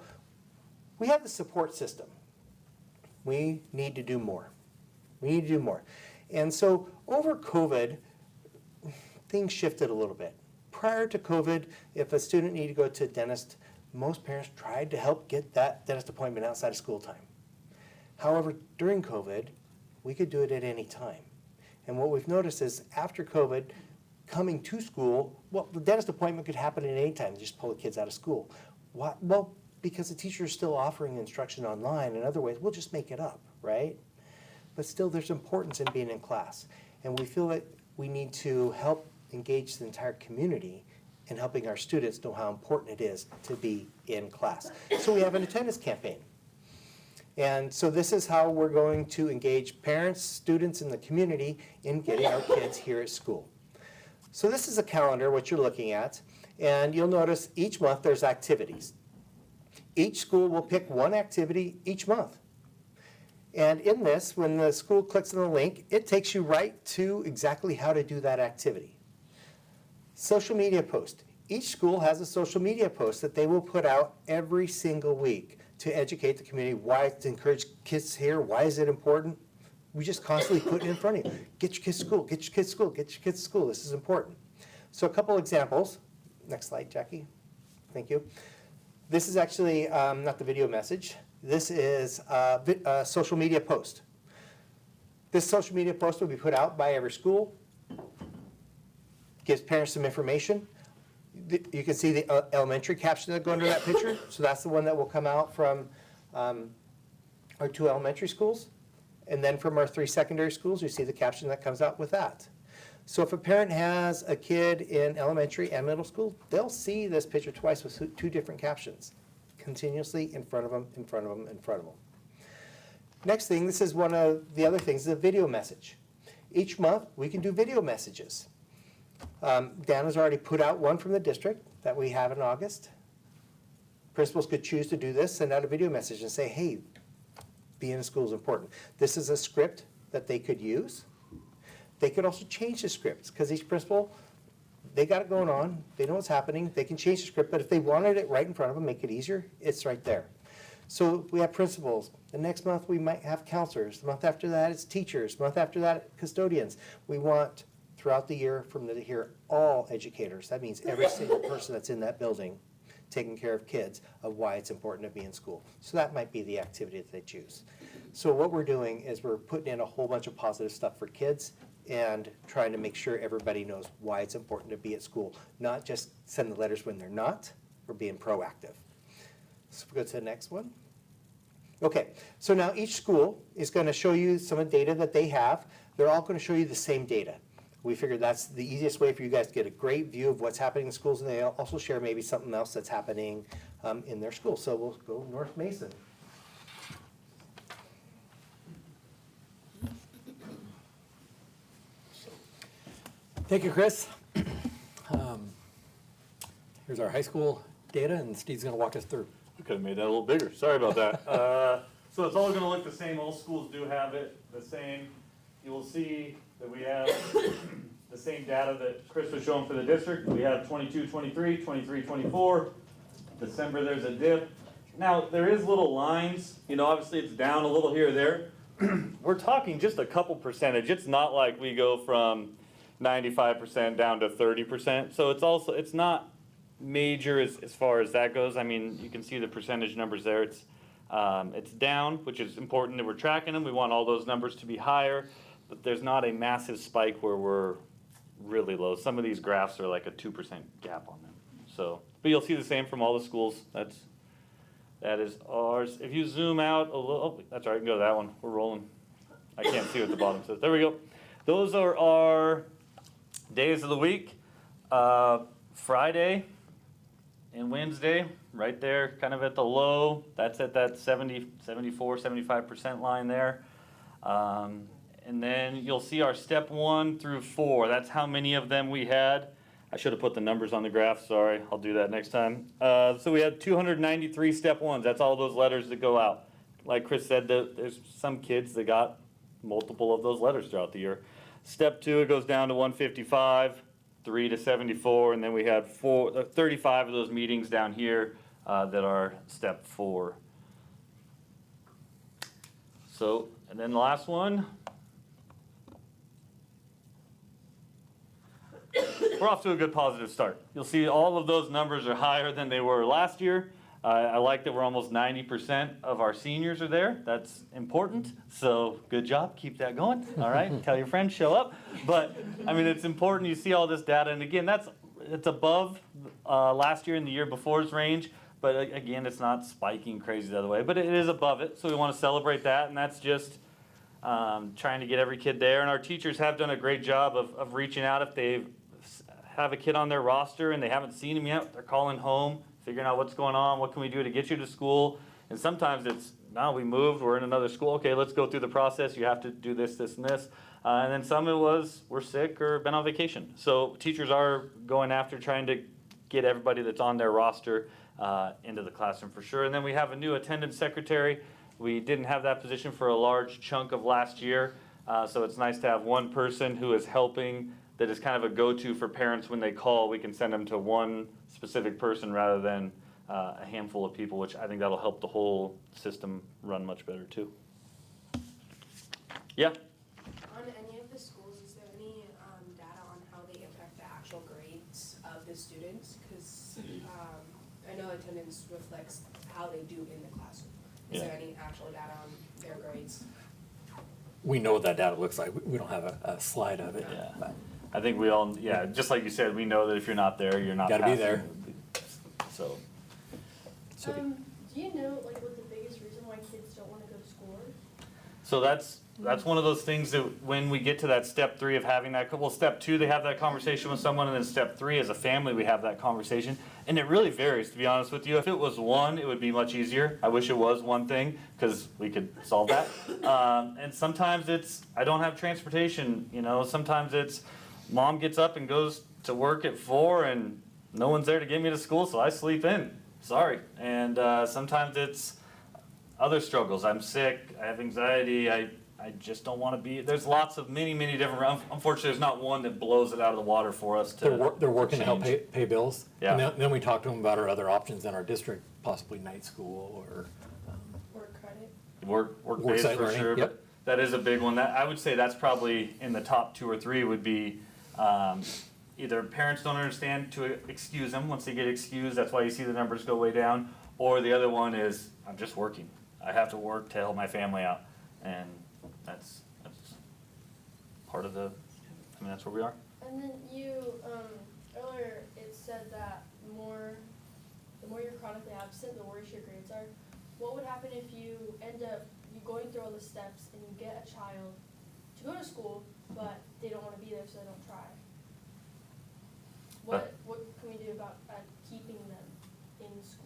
S11: we have the support system. We need to do more. We need to do more. And so over COVID, things shifted a little bit. Prior to COVID, if a student needed to go to a dentist, most parents tried to help get that dentist appointment outside of school time. However, during COVID, we could do it at any time. And what we've noticed is after COVID, coming to school, well, the dentist appointment could happen at any time. Just pull the kids out of school. Why? Well, because the teacher is still offering instruction online and other ways. We'll just make it up, right? But still, there's importance in being in class. And we feel that we need to help engage the entire community in helping our students know how important it is to be in class. So we have an attendance campaign. And so this is how we're going to engage parents, students, and the community in getting our kids here at school. So this is a calendar, what you're looking at, and you'll notice each month there's activities. Each school will pick one activity each month. And in this, when the school clicks on the link, it takes you right to exactly how to do that activity. Social media post. Each school has a social media post that they will put out every single week to educate the community, why to encourage kids here, why is it important. We just constantly put it in front of you. Get your kids to school, get your kids to school, get your kids to school. This is important. So a couple examples. Next slide, Jackie. Thank you. This is actually not the video message. This is a social media post. This social media post will be put out by every school. Gives parents some information. You can see the elementary caption that go under that picture. So that's the one that will come out from our 2 elementary schools. And then from our 3 secondary schools, you see the caption that comes out with that. So if a parent has a kid in elementary and middle school, they'll see this picture twice with 2 different captions, continuously in front of them, in front of them, in front of them. Next thing, this is one of the other things, is a video message. Each month, we can do video messages. Dan has already put out one from the district that we have in August. Principals could choose to do this, send out a video message and say, hey, being in school is important. This is a script that they could use. They could also change the scripts because each principal, they got it going on, they know what's happening, they can change the script, but if they wanted it right in front of them, make it easier, it's right there. So we have principals. The next month, we might have counselors. The month after that, it's teachers. The month after that, custodians. We want, throughout the year, from them to hear all educators. That means every single person that's in that building taking care of kids, of why it's important to be in school. So that might be the activity that they choose. So what we're doing is we're putting in a whole bunch of positive stuff for kids and trying to make sure everybody knows why it's important to be at school, not just send the letters when they're not. We're being proactive. So we go to the next one. Okay, so now each school is going to show you some of the data that they have. They're all going to show you the same data. We figured that's the easiest way for you guys to get a great view of what's happening in schools, and they also share maybe something else that's happening in their school. So we'll go North Mason.
S9: Thank you, Chris. Here's our high school data, and Steve's going to walk us through.
S8: We could have made that a little bigger, sorry about that. So it's all gonna look the same, all schools do have it the same. You will see that we have the same data that Chris was showing for the district. We have 22, 23, 23, 24. December, there's a dip. Now, there is little lines, you know, obviously it's down a little here or there. We're talking just a couple percentage. It's not like we go from 95% down to 30%. So it's not major as far as that goes. I mean, you can see the percentage numbers there. It's down, which is important that we're tracking them. We want all those numbers to be higher, but there's not a massive spike where we're really low. Some of these graphs are like a 2% gap on them. So, but you'll see the same from all the schools. That is ours. If you zoom out a little, oh, that's all right, you can go to that one. We're rolling. I can't see what the bottom says. There we go. Those are our days of the week. Friday and Wednesday, right there, kind of at the low. That's at that 70, 74, 75% line there. And then you'll see our step 1 through 4. That's how many of them we had. I should have put the numbers on the graph, sorry. I'll do that next time. So we had 293 step 1s. That's all those letters that go out. Like Chris said, there's some kids that got multiple of those letters throughout the year. Step 2, it goes down to 155. 3 to 74, and then we had 35 of those meetings down here that are step 4. So, and then the last one. We're off to a good positive start. You'll see all of those numbers are higher than they were last year. I like that we're almost 90% of our seniors are there. That's important. So good job. Keep that going. All right. Tell your friends, show up. But I mean, it's important. You see all this data. And again, it's above last year and the year before's range. But again, it's not spiking crazy the other way. But it is above it. So we want to celebrate that. And that's just trying to get every kid there. And our teachers have done a great job of reaching out. If they have a kid on their roster and they haven't seen him yet, they're calling home, figuring out what's going on, what can we do to get you to school. And sometimes it's, now we moved, we're in another school, okay, let's go through the process, you have to do this, this, and this. And then some it was, we're sick or been on vacation. So teachers are going after trying to get everybody that's on their roster into the classroom for sure. And then we have a new attendance secretary. We didn't have that position for a large chunk of last year. So it's nice to have one person who is helping, that is kind of a go-to for parents when they call. We can send them to one specific person rather than a handful of people, which I think that'll help the whole system run much better too. Yeah?
S12: On any of the schools, is there any data on how they impact the actual grades of the students? Because I know attendance reflects how they do in the classroom. Is there any actual data on their grades?
S9: We know what that data looks like. We don't have a slide of it.
S8: Yeah.
S9: But
S8: I think we all, just like you said, we know that if you're not there, you're not
S9: Gotta be
S8: passing.
S9: there.
S8: So.
S9: So
S12: Do you know like what the biggest reason why kids don't want to go to school is?
S8: So that's one of those things that when we get to that step 3 of having that, well, step 2, they have that conversation with someone, and then step 3, as a family, we have that conversation. And it really varies, to be honest with you. If it was one, it would be much easier. I wish it was one thing, because we could solve that. And sometimes it's, I don't have transportation, sometimes it's, mom gets up and goes to work at 4 and no one's there to get me to school, so I sleep in. Sorry. And sometimes it's other struggles. I'm sick, I have anxiety, I I just don't want to be, there's lots of many different, unfortunately, there's not one that blows it out of the water for us to.
S9: They're working to help
S8: change.
S9: pay bills.
S8: Yeah.
S9: And then we talked to them about our other options in our district, possibly night school or,
S12: Work credit?
S8: Work-based
S9: Worksite
S8: for
S9: learning,
S8: sure,
S9: yep.
S8: but that is a big one. That, I would say that's probably in the top 2 or 3 would be, either parents don't understand to excuse them. Once they get excused, that's why you see the numbers go way down. Or the other one is, I'm just working. I have to work to help my family out. And that's part of the, I mean, that's where we are.
S13: And then you, earlier it said that the more you're chronically absent, the worse your grades are. What would happen if you end up going through all the steps and you get a child to go to school, but they don't want to be there, so they don't try? What can we do about keeping them in school?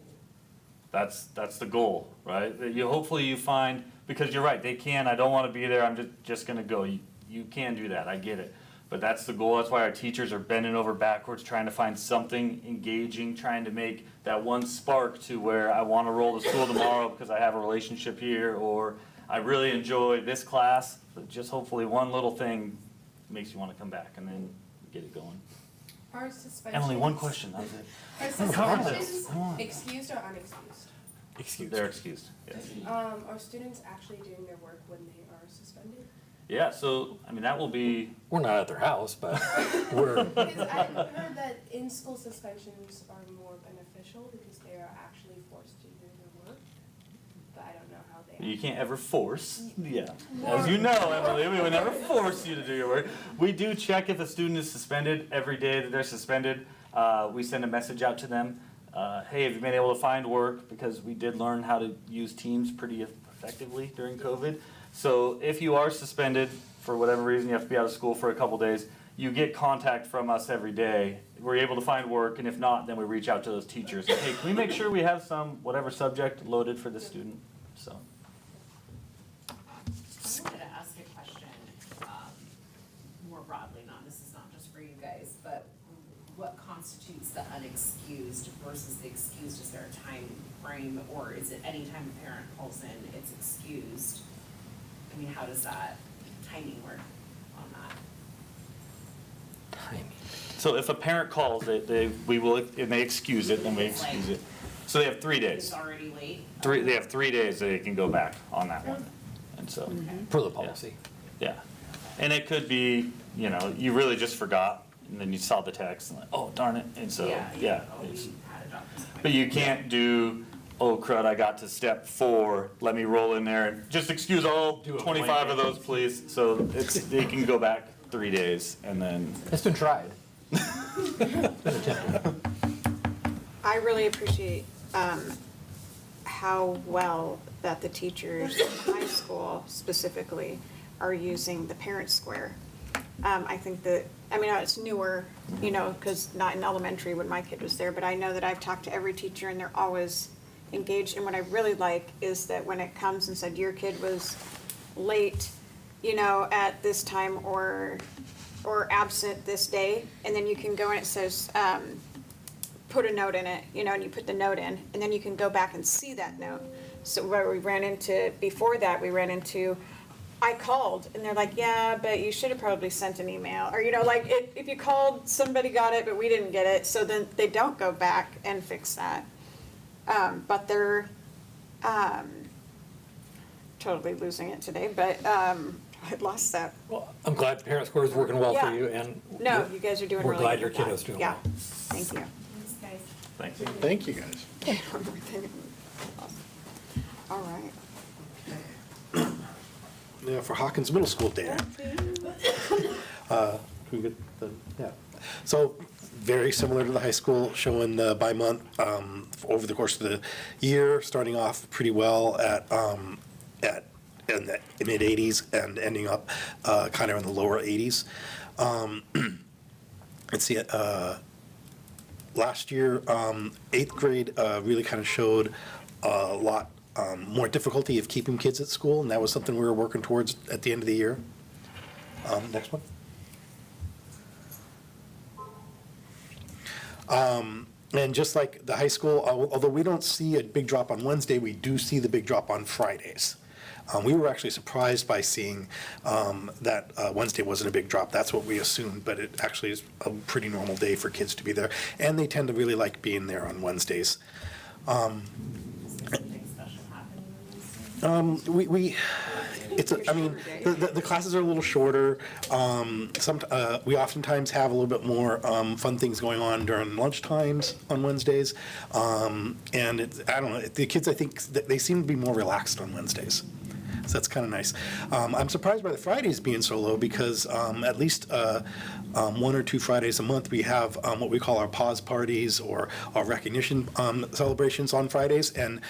S8: That's the goal, right? That you, hopefully you find, because you're right, they can, I don't want to be there, I'm just gonna go. You can do that, I get it. But that's the goal, that's why our teachers are bending over backwards, trying to find something engaging, trying to make that one spark to where I want to roll to school tomorrow because I have a relationship here, or I really enjoy this class. But just hopefully one little thing makes you want to come back and then get it going.
S12: Are suspensions?
S8: Emily, one question, that was it.
S12: Are
S8: Cover
S12: suspensions
S8: this. Come on.
S12: excused or unexcused?
S9: excuse.
S8: They're excused, yes.
S12: Are students actually doing their work when they are suspended?
S8: Yeah, so, I mean, that will be,
S9: We're not at their house, but we're,
S12: Because I heard that in-school suspensions are more beneficial because they are actually forced to do their work, but I don't know how they.
S8: you can't ever force, yeah. As you know, Emily, we would never force you to do your work. We do check if a student is suspended every day that they're suspended. We send a message out to them. Hey, have you been able to find work? Because we did learn how to use Teams pretty effectively during COVID. So if you are suspended for whatever reason, you have to be out of school for a couple days, you get contact from us every day. We're able to find work, and if not, then we reach out to those teachers. Hey, can we make sure we have some whatever subject loaded for this student? So.
S14: I wanted to ask a question, more broadly, this is not just for you guys, but what constitutes the unexcused versus the excused? Is there a time frame, or is it anytime a parent calls in, it's excused? I mean, how does that timing work on that?
S8: So if a parent calls, we will, and they excuse it, then we excuse it. So they have 3 days.
S14: It's already late?
S8: They have 3 days they can go back on that one. And so,
S9: per the policy.
S8: yeah. And it could be, you really just forgot, and then you saw the text, and like, oh, darn it, and so, yeah.
S14: Oh, we had a doctor's appointment.
S8: But you can't do, oh crud, I got to step 4, let me roll in there, and just excuse all 25 of those, please. So they can go back 3 days, and then.
S9: It's been tried.
S1: I really appreciate how well that the teachers in high school specifically are using the parent square. I think that, it's newer, because not in elementary when my kid was there, but I know that I've talked to every teacher and they're always engaged. And what I really like is that when it comes and said your kid was late, at this time or absent this day, and then you can go and it says, put a note in it, and you put the note in, and then you can go back and see that note. So where we ran into, before that, I called, and they're like, yeah, but you should have probably sent an email, or, if you called, somebody got it, but we didn't get it, so then they don't go back and fix that. But they're, totally losing it today, but, I lost that.
S9: Well, I'm glad Parent Square is working well for
S1: Yeah.
S9: you, and.
S1: No, you guys are doing
S9: We're
S1: really
S9: glad
S1: good
S9: your
S1: with that.
S9: kiddo's doing
S1: Yeah,
S9: well.
S1: thank you.
S8: Thank you.
S6: Thank you, guys.
S1: All right.
S6: Now for Hawkins Middle School data. Can we get the, yeah. So very similar to the high school, showing the by month over the course of the year, starting off pretty well at in the mid-80s and ending up kind of in the lower 80s. Let's see, last year, 8th grade really kind of showed a lot more difficulty of keeping kids at school, and that was something we were working towards at the end of the year. Next one. And just like the high school, although we don't see a big drop on Wednesday, we do see the big drop on Fridays. We were actually surprised by seeing that Wednesday wasn't a big drop. That's what we assumed, but it actually is a pretty normal day for kids to be there. And they tend to really like being there on Wednesdays.
S14: Something special happening on Wednesday?
S6: The classes are a little shorter. We oftentimes have a little bit more fun things going on during lunch times on Wednesdays. And I don't know, the kids, I think, they seem to be more relaxed on Wednesdays. So that's kind of nice. I'm surprised by the Fridays being so low because at least 1 or 2 Fridays a month we have what we call our pause parties or our recognition celebrations on Fridays. And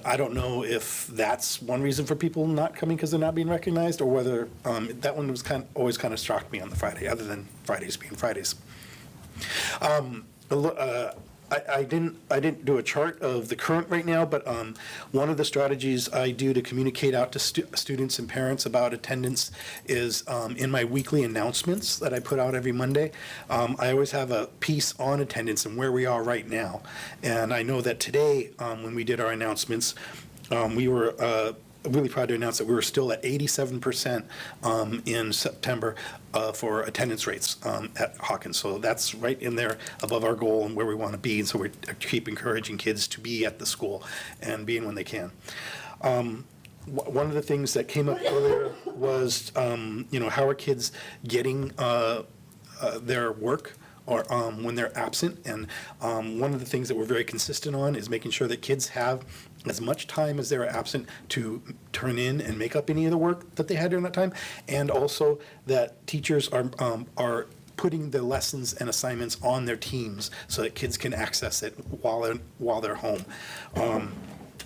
S6: I don't know if that's one reason for people not coming because they're not being recognized, or whether that one was always kind of struck me on the Friday, other than Fridays being Fridays. I didn't do a chart of the current right now, but one of the strategies I do to communicate out to students and parents about attendance is in my weekly announcements that I put out every Monday. I always have a piece on attendance and where we are right now. And I know that today, when we did our announcements, we were really proud to announce that we were still at 87% in September for attendance rates at Hawkins. So that's right in there above our goal and where we want to be. And so we keep encouraging kids to be at the school and be in when they can. One of the things that came up earlier was, how are kids getting their work or when they're absent? And one of the things that we're very consistent on is making sure that kids have as much time as they're absent to turn in and make up any of the work that they had during that time, and also that teachers are putting the lessons and assignments on their teams so that kids can access it while they're home.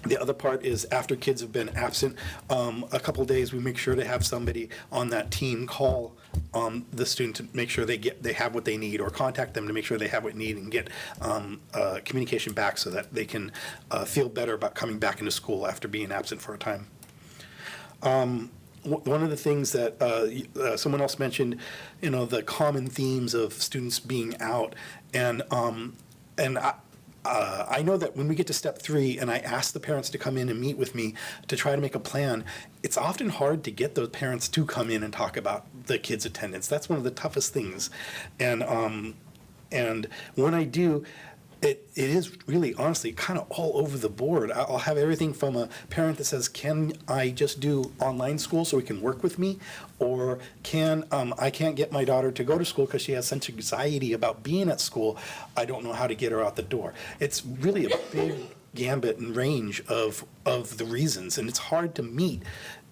S6: The other part is after kids have been absent a couple of days, we make sure to have somebody on that team call the student to make sure they have what they need, or contact them to make sure they have what they need and get communication back so that they can feel better about coming back into school after being absent for a time. One of the things that someone else mentioned, the common themes of students being out, and I know that when we get to step 3 and I ask the parents to come in and meet with me to try to make a plan, it's often hard to get those parents to come in and talk about the kids' attendance. That's one of the toughest things. And when I do, it is really, honestly, kind of all over the board. I'll have everything from a parent that says, can I just do online school so he can work with me? Or I can't get my daughter to go to school because she has such anxiety about being at school, I don't know how to get her out the door. It's really a big gambit and range of the reasons, and it's hard to meet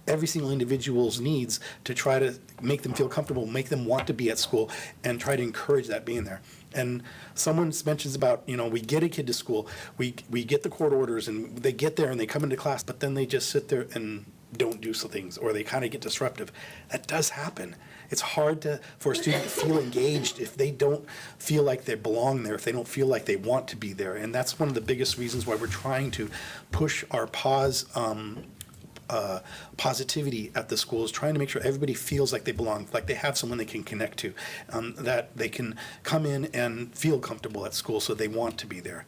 S6: every single individual's needs to try to make them feel comfortable, make them want to be at school, and try to encourage that being there. And someone mentions about, we get a kid to school, we get the court orders, and they get there and they come into class, but then they just sit there and don't do some things, or they kind of get disruptive. That does happen. It's hard for a student to feel engaged if they don't feel like they belong there, if they don't feel like they want to be there. And that's one of the biggest reasons why we're trying to push our positivity at the schools, trying to make sure everybody feels like they belong, like they have someone they can connect to, that they can come in and feel comfortable at school so they want to be there.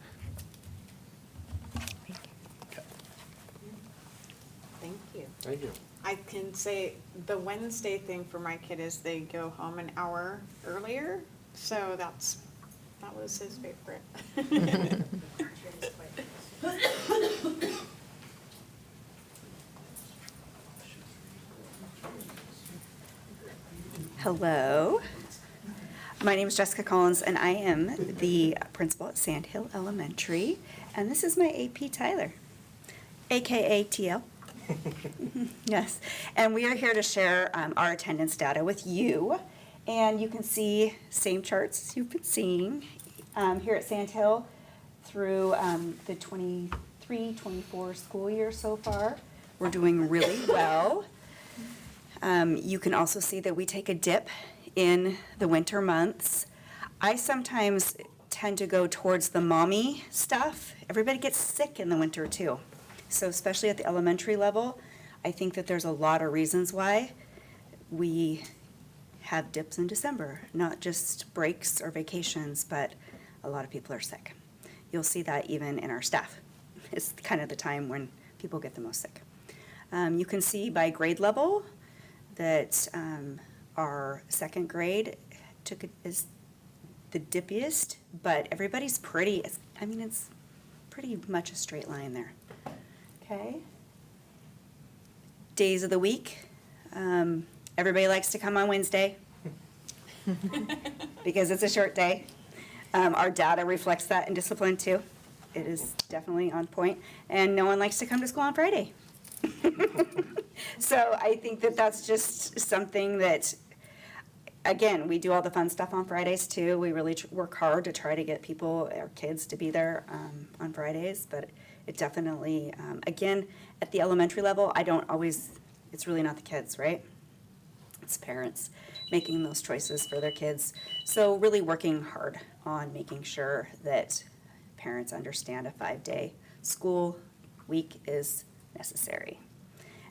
S1: Thank you.
S7: Thank you.
S1: I can say the Wednesday thing for my kid is they go home an hour earlier, so that was his favorite.
S15: Hello. My name is Jessica Collins, and I am the principal at Sandhill Elementary, and this is my AP Tyler, AKA TL. Yes, and we are here to share our attendance data with you, and you can see same charts you've been seeing here at Sandhill through the 23-24 school year so far. We're doing really well. You can also see that we take a dip in the winter months. I sometimes tend to go towards the mommy stuff. Everybody gets sick in the winter too. So especially at the elementary level, I think that there's a lot of reasons why we have dips in December, not just breaks or vacations, but a lot of people are sick. You'll see that even in our staff. It's kind of the time when people get the most sick. You can see by grade level that our second grade is the dippiest, but everybody's pretty, it's pretty much a straight line there. Okay. Days of the week. Everybody likes to come on Wednesday because it's a short day. Our data reflects that in discipline too. It is definitely on point. And no one likes to come to school on Friday. So I think that that's just something that, again, we do all the fun stuff on Fridays too. We really work hard to try to get our kids to be there on Fridays, but it definitely, again, at the elementary level, it's really not the kids, right? It's parents making those choices for their kids. So really working hard on making sure that parents understand a 5-day school week is necessary.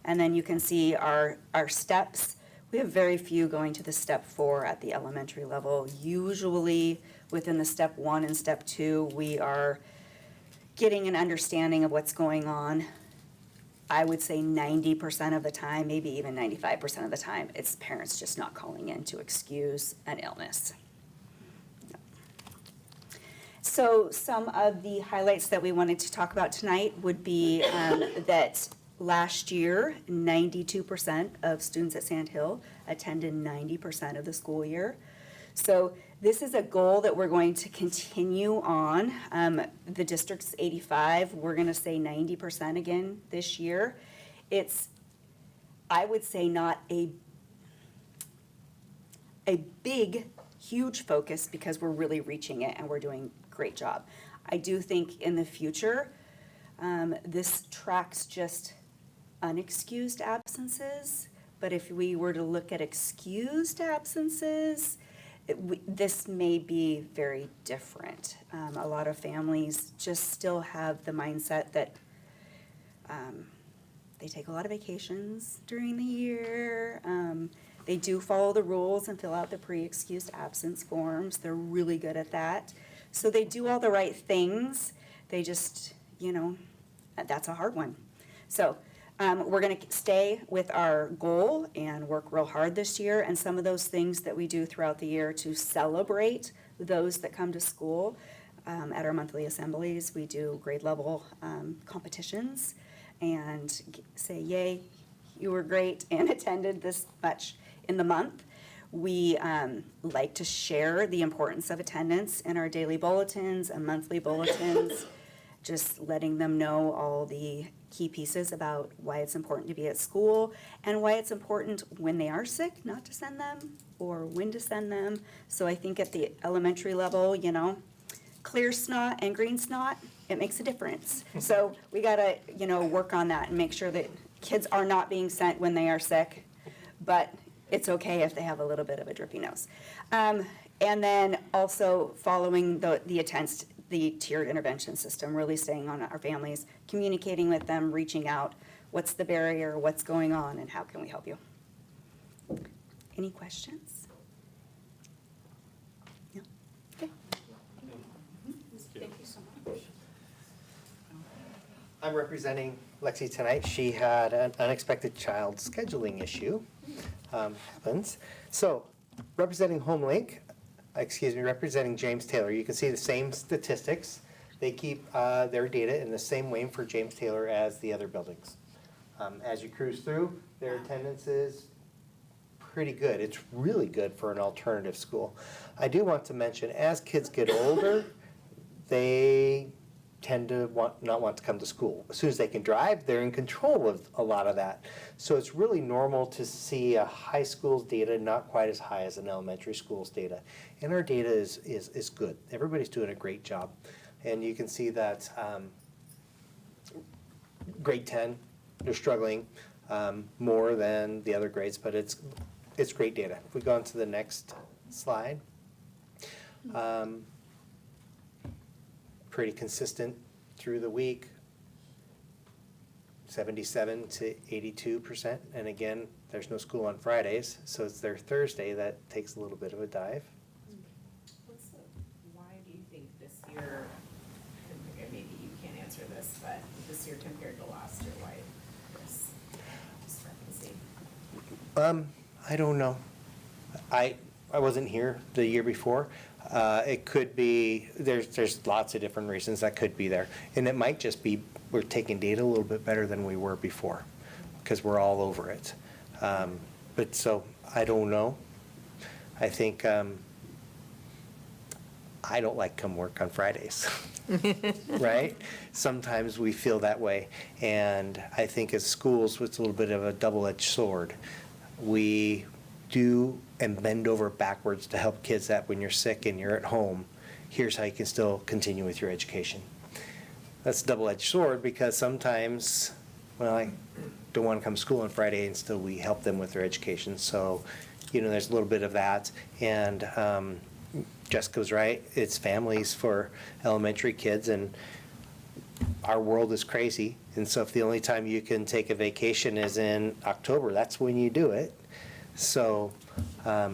S15: And then you can see our steps. We have very few going to the step 4 at the elementary level. Usually within the step 1 and step 2, we are getting an understanding of what's going on. I would say 90% of the time, maybe even 95% of the time, it's parents just not calling in to excuse an illness. So some of the highlights that we wanted to talk about tonight would be that last year, 92% of students at Sand Hill attended 90% of the school year. So this is a goal that we're going to continue on. The district's 85, we're gonna say 90% again this year. It's, I would say, not a big, huge focus because we're really reaching it and we're doing a great job. I do think in the future, this tracks just unexcused absences, but if we were to look at excused absences, this may be very different. A lot of families just still have the mindset that they take a lot of vacations during the year. They do follow the rules and fill out the pre-excused absence forms. They're really good at that. So they do all the right things. They just, that's a hard one. So we're going to stay with our goal and work real hard this year, and some of those things that we do throughout the year to celebrate those that come to school. At our monthly assemblies, we do grade level competitions and say, yay, you were great and attended this much in the month. We like to share the importance of attendance in our daily bulletins and monthly bulletins, just letting them know all the key pieces about why it's important to be at school and why it's important when they are sick not to send them or when to send them. So I think at the elementary level, clear snot and green snot, it makes a difference. So we gotta, work on that and make sure that kids are not being sent when they are sick, but it's okay if they have a little bit of a drippy nose. And then also following the tiered intervention system, really staying on our families, communicating with them, reaching out, what's the barrier, what's going on, and how can we help you? Any questions? No? Okay.
S1: Thank you so much.
S11: I'm representing Lexi tonight. She had an unexpected child scheduling issue. Happens. So, representing James Taylor, you can see the same statistics. They keep their data in the same way for James Taylor as the other buildings. As you cruise through, their attendance is pretty good. It's really good for an alternative school. I do want to mention, as kids get older, they tend to not want to come to school. As soon as they can drive, they're in control of a lot of that. So it's really normal to see a high school's data not quite as high as an elementary school's data. And our data is good. Everybody's doing a great job. And you can see that grade 10, they're struggling more than the other grades, but it's great data. If we go on to the next slide. Pretty consistent through the week, 77 to 82%. And again, there's no school on Fridays, so it's their Thursday that takes a little bit of a dive.
S14: Why do you think this year, maybe you can't answer this, but this year compared to last year, why this?
S11: I don't know. I wasn't here the year before. It could be, there's lots of different reasons that could be there. And it might just be we're taking data a little bit better than we were before because we're all over it. But so I don't know. I think I don't like come work on Fridays, right? Sometimes we feel that way. And I think as schools, it's a little bit of a double-edged sword. We do and bend over backwards to help kids that when you're sick and you're at home, here's how you can still continue with your education. That's a double-edged sword because sometimes, well, I don't want to come to school on Friday and still we help them with their education. So, you know, there's a little bit of that. And Jessica's right, it's families for elementary kids and our world is crazy. And so if the only time you can take a vacation is in October, that's when you do it. So I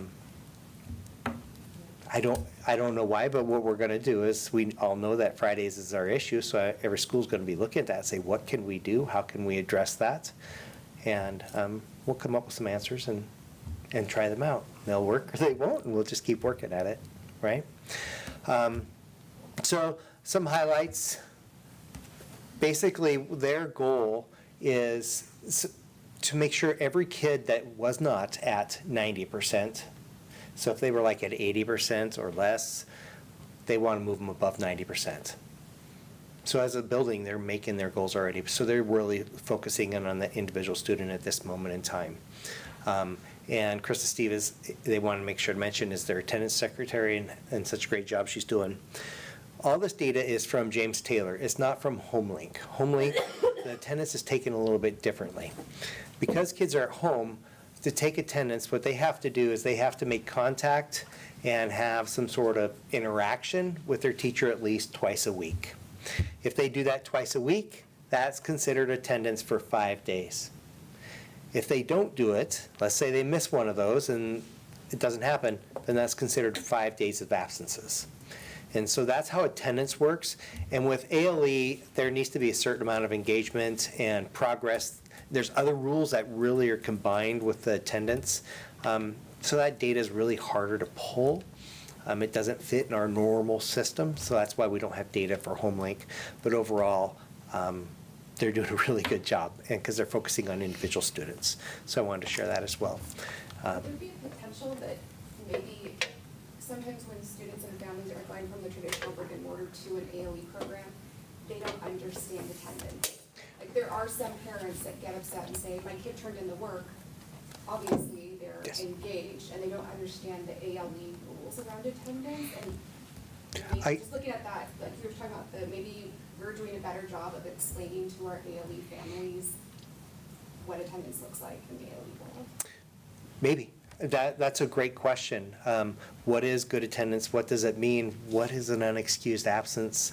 S11: don't know why, but what we're going to do is we all know that Fridays is our issue. So every school's going to be looking at that and say, what can we do? How can we address that? And we'll come up with some answers and try them out. They'll work or they won't, and we'll just keep working at it, right? So some highlights. Basically, their goal is to make sure every kid that was not at 90%, so if they were like at 80% or less, they want to move them above 90%. So as a building, they're making their goals already. So they're really focusing in on the individual student at this moment in time. And Krista Stevens, they want to make sure to mention, is their attendance secretary and such a great job she's doing. All this data is from James Taylor. It's not from HomeLink. HomeLink, the attendance is taken a little bit differently. Because kids are at home, to take attendance, what they have to do is they have to make contact and have some sort of interaction with their teacher at least twice a week. If they do that twice a week, that's considered attendance for 5 days. If they don't do it, let's say they miss one of those and it doesn't happen, then that's considered 5 days of absences. And so that's how attendance works. And with ALE, there needs to be a certain amount of engagement and progress. There's other rules that really are combined with the attendance. So that data is really harder to pull. It doesn't fit in our normal system, so that's why we don't have data for HomeLink. But overall, they're doing a really good job, and because they're focusing on individual students. So I wanted to share that as well.
S10: Would there be a potential that maybe sometimes when students and families are going from the traditional brick and mortar to an ALE program, they don't understand attendance? Like there are some parents that get upset and say, my kid turned in the work. Obviously, they're engaged and they don't understand the ALE rules around attendance. And maybe just looking at that, like you were talking about, maybe we're doing a better job of explaining to our ALE families what attendance looks like in the ALE world.
S11: Maybe. That's a great question. What is good attendance? What does it mean? What is an unexcused absence?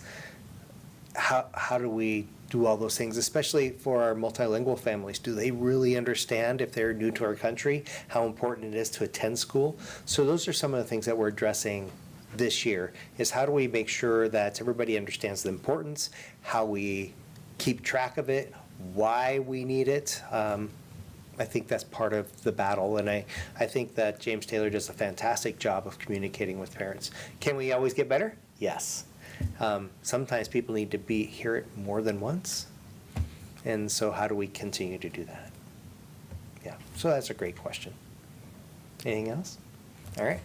S11: How do we do all those things, especially for our multilingual families? Do they really understand, if they're new to our country, how important it is to attend school? So those are some of the things that we're addressing this year, is how do we make sure that everybody understands the importance, how we keep track of it, why we need it. I think that's part of the battle, and I think that James Taylor does a fantastic job of communicating with parents. Can we always get better? Yes. Sometimes people need to hear it more than once, and so how do we continue to do that? Yeah, so that's a great question. Anything else? All right,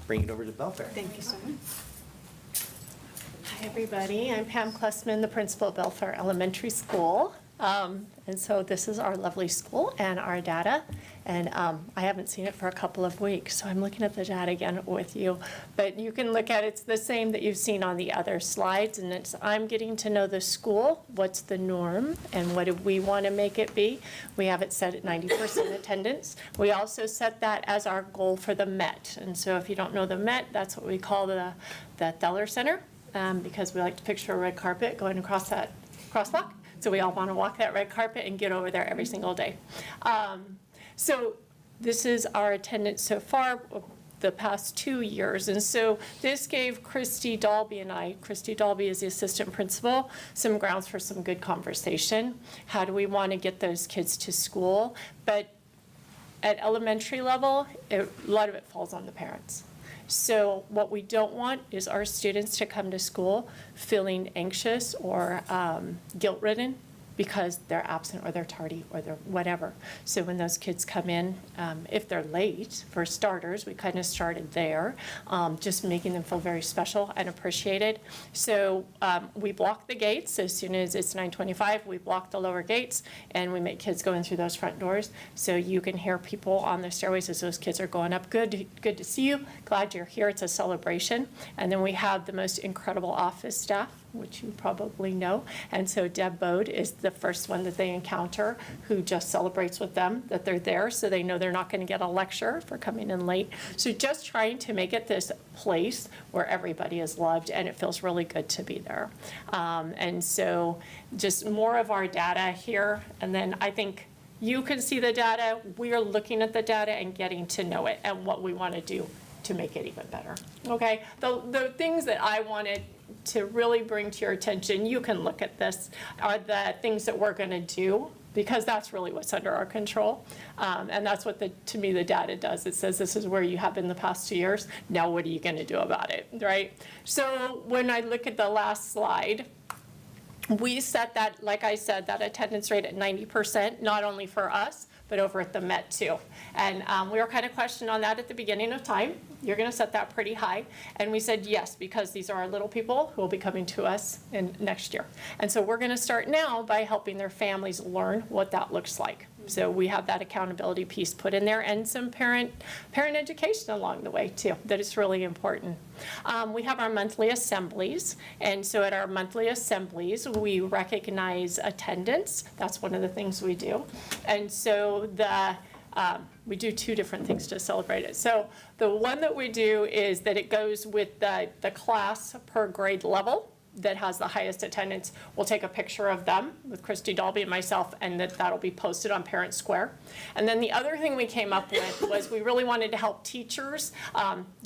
S11: bring it over to Belfair.
S1: Thank you so much.
S5: Hi, everybody. I'm Pam Klessman, the principal of Belfair Elementary School. And so this is our lovely school and our data. And I haven't seen it for a couple of weeks, so I'm looking at the data again with you. But you can look at it, it's the same that you've seen on the other slides. And it's, I'm getting to know the school, what's the norm, and what do we want to make it be. We have it set at 90% attendance. We also set that as our goal for the MET. And so if you don't know the MET, that's what we call the Theller Center, because we like to picture a red carpet going across that crosswalk. So we all want to walk that red carpet and get over there every single day. So this is our attendance so far the past 2 years. And so this gave Christy Dalby and I, Christy Dalby is the assistant principal, some grounds for some good conversation. How do we want to get those kids to school? But
S16: at elementary level, a lot of it falls on the parents. So what we don't want is our students to come to school feeling anxious or guilt-ridden because they're absent or they're tardy or they're whatever. So when those kids come in, if they're late, for starters, we kind of started there, just making them feel very special and appreciated. So we block the gates as soon as it's 9:25. We block the lower gates and we make kids go in through those front doors. So you can hear people on the stairways as those kids are going up. Good to see you. Glad you're here. It's a celebration. And then we have the most incredible office staff, which you probably know. And so Deb Bode is the first one that they encounter who just celebrates with them that they're there, so they know they're not going to get a lecture for coming in late. So just trying to make it this place where everybody is loved and it feels really good to be there. And so just more of our data here. And then I think you can see the data. We are looking at the data and getting to know it and what we want to do to make it even better. Okay, the things that I wanted to really bring to your attention, you can look at this, are the things that we're going to do, because that's really what's under our control. And that's what, to me, the data does. It says this is where you have been the past 2 years. Now what are you going to do about it, right? So when I look at the last slide, we set that, like I said, that attendance rate at 90%, not only for us, but over at the Met too. And we were kind of questioned on that at the beginning of time. You're going to set that pretty high. And we said yes, because these are our little people who will be coming to us in next year. And so we're going to start now by helping their families learn what that looks like. So we have that accountability piece put in there and some parent education along the way too, that is really important. We have our monthly assemblies. And so at our monthly assemblies, we recognize attendance. That's one of the things we do. And so we do two different things to celebrate it. So the one that we do is that it goes with the class per grade level that has the highest attendance. We'll take a picture of them with Christy Dalby and myself, and that'll be posted on Parent Square. And then the other thing we came up with was we really wanted to help teachers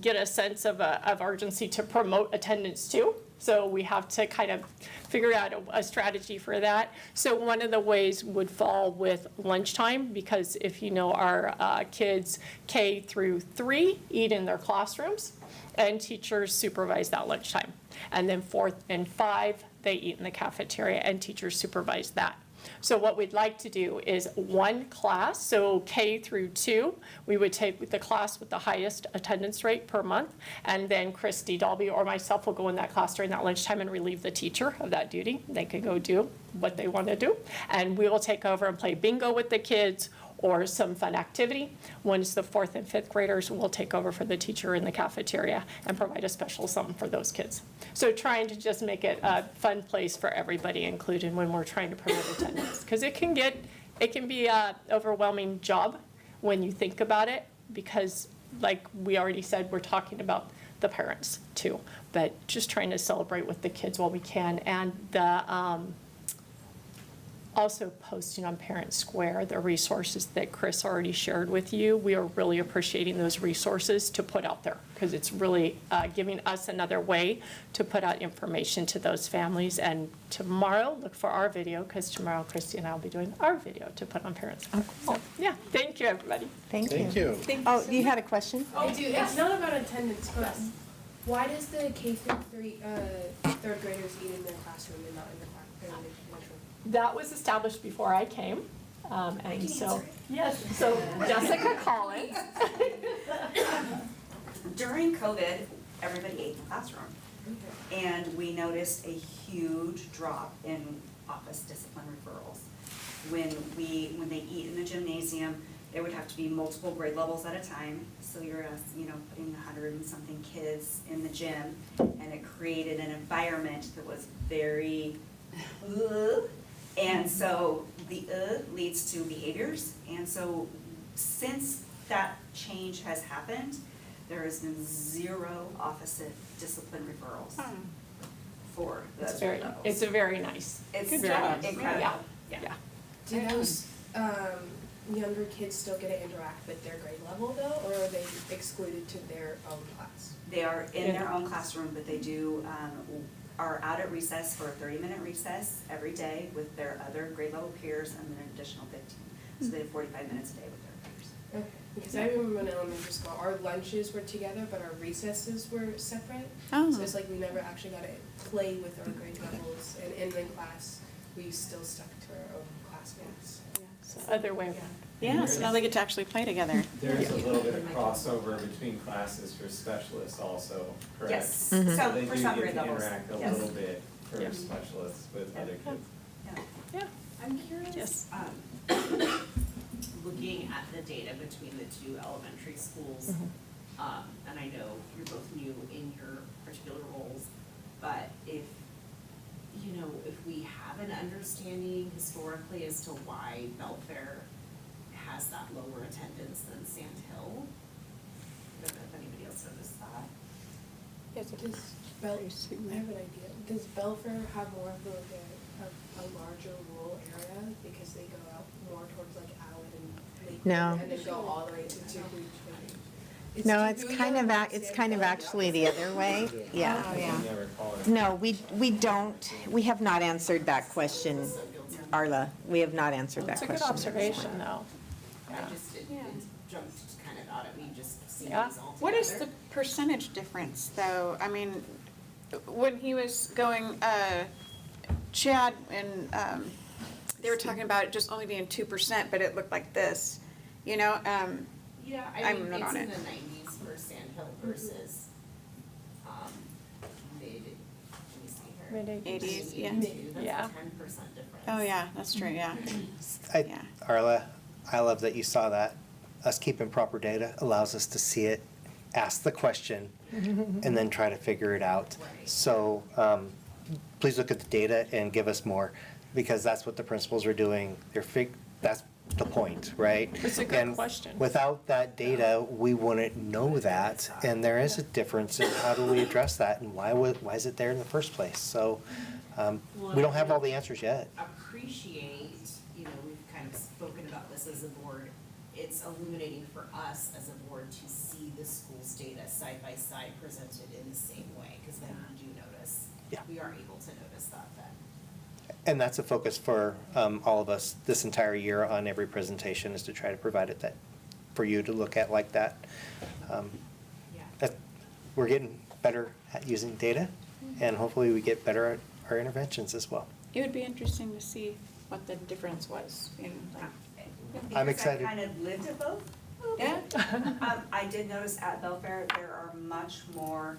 S16: get a sense of urgency to promote attendance too. So we have to kind of figure out a strategy for that. So one of the ways would fall with lunchtime, because if you know, our kids K through 3 eat in their classrooms, and teachers supervise that lunchtime. And then 4 and 5, they eat in the cafeteria, and teachers supervise that. So what we'd like to do is one class, so K through 2, we would take the class with the highest attendance rate per month, and then Christy Dalby or myself will go in that class during that lunchtime and relieve the teacher of that duty. They can go do what they want to do, and we will take over and play bingo with the kids or some fun activity. Once the 4th and 5th graders will take over for the teacher in the cafeteria and provide a special something for those kids. So trying to just make it a fun place for everybody included when we're trying to promote attendance. Because it can be an overwhelming job when you think about it, because like we already said, we're talking about the parents too, but just trying to celebrate with the kids while we can. And also posting on Parent Square the resources that Chris already shared with you. We are really appreciating those resources to put out there, because it's really giving us another way to put out information to those families. And tomorrow, look for our video, because tomorrow Christy and I will be doing our video to put on Parent Square. So, yeah, thank you, everybody.
S2: Thank you.
S6: Thank you.
S2: Oh, you had a question?
S12: Oh, dude, it's not about attendance, but why does the K through 3 third graders eat in their classroom and not in the lunchroom?
S16: That was established before I came. And so, yes, so Jessica Collins.
S15: During COVID, everybody ate in the classroom. And we noticed a huge drop in office discipline referrals. When they eat in the gymnasium, there would have to be multiple grade levels at a time. So you're putting 100 and something kids in the gym, and it created an environment that was very and so the leads to behaviors. And so since that change has happened, there has been 0 office discipline referrals for those grade levels.
S16: It's a very nice.
S15: It's
S16: very
S15: incredible.
S16: Yeah.
S12: Do those younger kids still get to interact with their grade level though, or are they excluded to their own class?
S15: They are in their own classroom, but they do are out at recess for a 30-minute recess every day with their other grade level peers, and then an additional 15. So they have 45 minutes a day with their peers.
S12: Okay. Because I remember in elementary school, our lunches were together, but our recesses were separate.
S1: Oh.
S12: So it's like we never actually got to play with our grade levels, and in the class, we still stuck to our own classmates.
S16: So other way around.
S1: Yeah, so now they get to actually play together.
S7: There's a little bit of crossover between classes for specialists also, correct?
S15: Yes,
S2: Mhm.
S15: so
S7: They
S15: for
S7: do
S15: some
S7: get
S15: grade
S7: to
S15: levels,
S7: interact a
S15: yes.
S7: little bit for
S16: Yes.
S7: specialists with other kids.
S16: Yeah.
S14: I'm curious,
S16: Yes.
S14: Looking at the data between the two elementary schools, and I know you're both new in your particular roles, but if, you know, if we have an understanding historically as to why Belfair has that lower attendance than Sand Hill, I don't know if anybody else noticed that.
S12: I have an idea. Does Belfair have more of like a larger rural area because they go out more towards like Allen and Lakewood
S2: No.
S12: and then go all the way to Tucumcari?
S2: No, it's kind of actually the other way, yeah.
S12: Oh, yeah.
S7: We never call it.
S2: No, we have not answered that question, Arla. We have not answered that
S16: It's a
S2: question.
S16: good observation, though.
S14: I just, it jumped kind of out at me just seeing
S16: Yeah.
S14: these all together.
S1: What is the percentage difference, though? I mean, when he was going, Chad and, they were talking about it just only being 2%, but it looked like this, you know?
S14: Yeah, I
S1: I'm
S14: mean,
S1: not
S14: it's
S1: on
S14: in
S1: it.
S14: the 90s for Sand Hill versus, mid, let me see here.
S16: Mid-80s.
S1: 80s, yeah.
S14: 82, that's
S16: Yeah.
S14: a 10% difference.
S1: Oh, yeah, that's true, yeah.
S11: I,
S1: Yeah.
S11: Arla, I love that you saw that. Us keeping proper data allows us to see it, ask the question, and then try to figure it out.
S14: Right.
S11: So please look at the data and give us more, because that's what the principals are doing. That's the point, right?
S16: It's a good
S11: And
S16: question.
S11: without that data, we wouldn't know that, and there is a difference in how do we address that, and why is it there in the first place? So we don't have all the answers yet.
S14: Appreciate, you know, we've kind of spoken about this as a board. It's illuminating for us as a board to see the school's data side by side presented in the same way, because then we do notice.
S11: Yeah.
S14: We are able to notice that then.
S11: And that's a focus for all of us this entire year on every presentation, is to try to provide it that, for you to look at like that.
S14: Yeah.
S11: We're getting better at using data, and hopefully we get better at our interventions as well.
S1: It would be interesting to see what the difference was in, like,
S11: I'm excited.
S15: Because I kind of lived at both.
S1: yeah?
S15: I did notice at Belfair, there are much more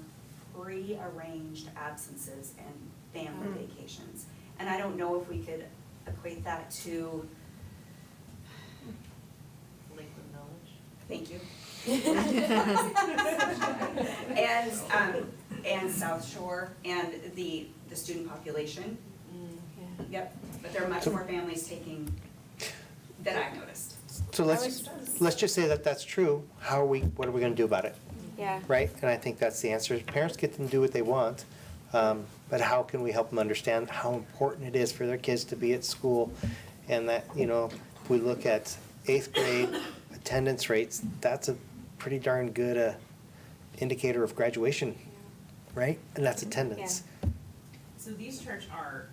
S15: pre-arranged absences and family vacations. And I don't know if we could equate that to,
S14: Lakewood Village.
S15: thank you. And South Shore and the student population. Yep, but there are much more families taking, that I've noticed.
S11: So let's just say that that's true. What are we gonna do about it,
S1: Yeah.
S11: right? And I think that's the answer. Parents get them to do what they want, but how can we help them understand how important it is for their kids to be at school? And that, you know, if we look at 8th grade attendance rates, that's a pretty darn good indicator of graduation, right? And that's attendance.
S14: So these charts are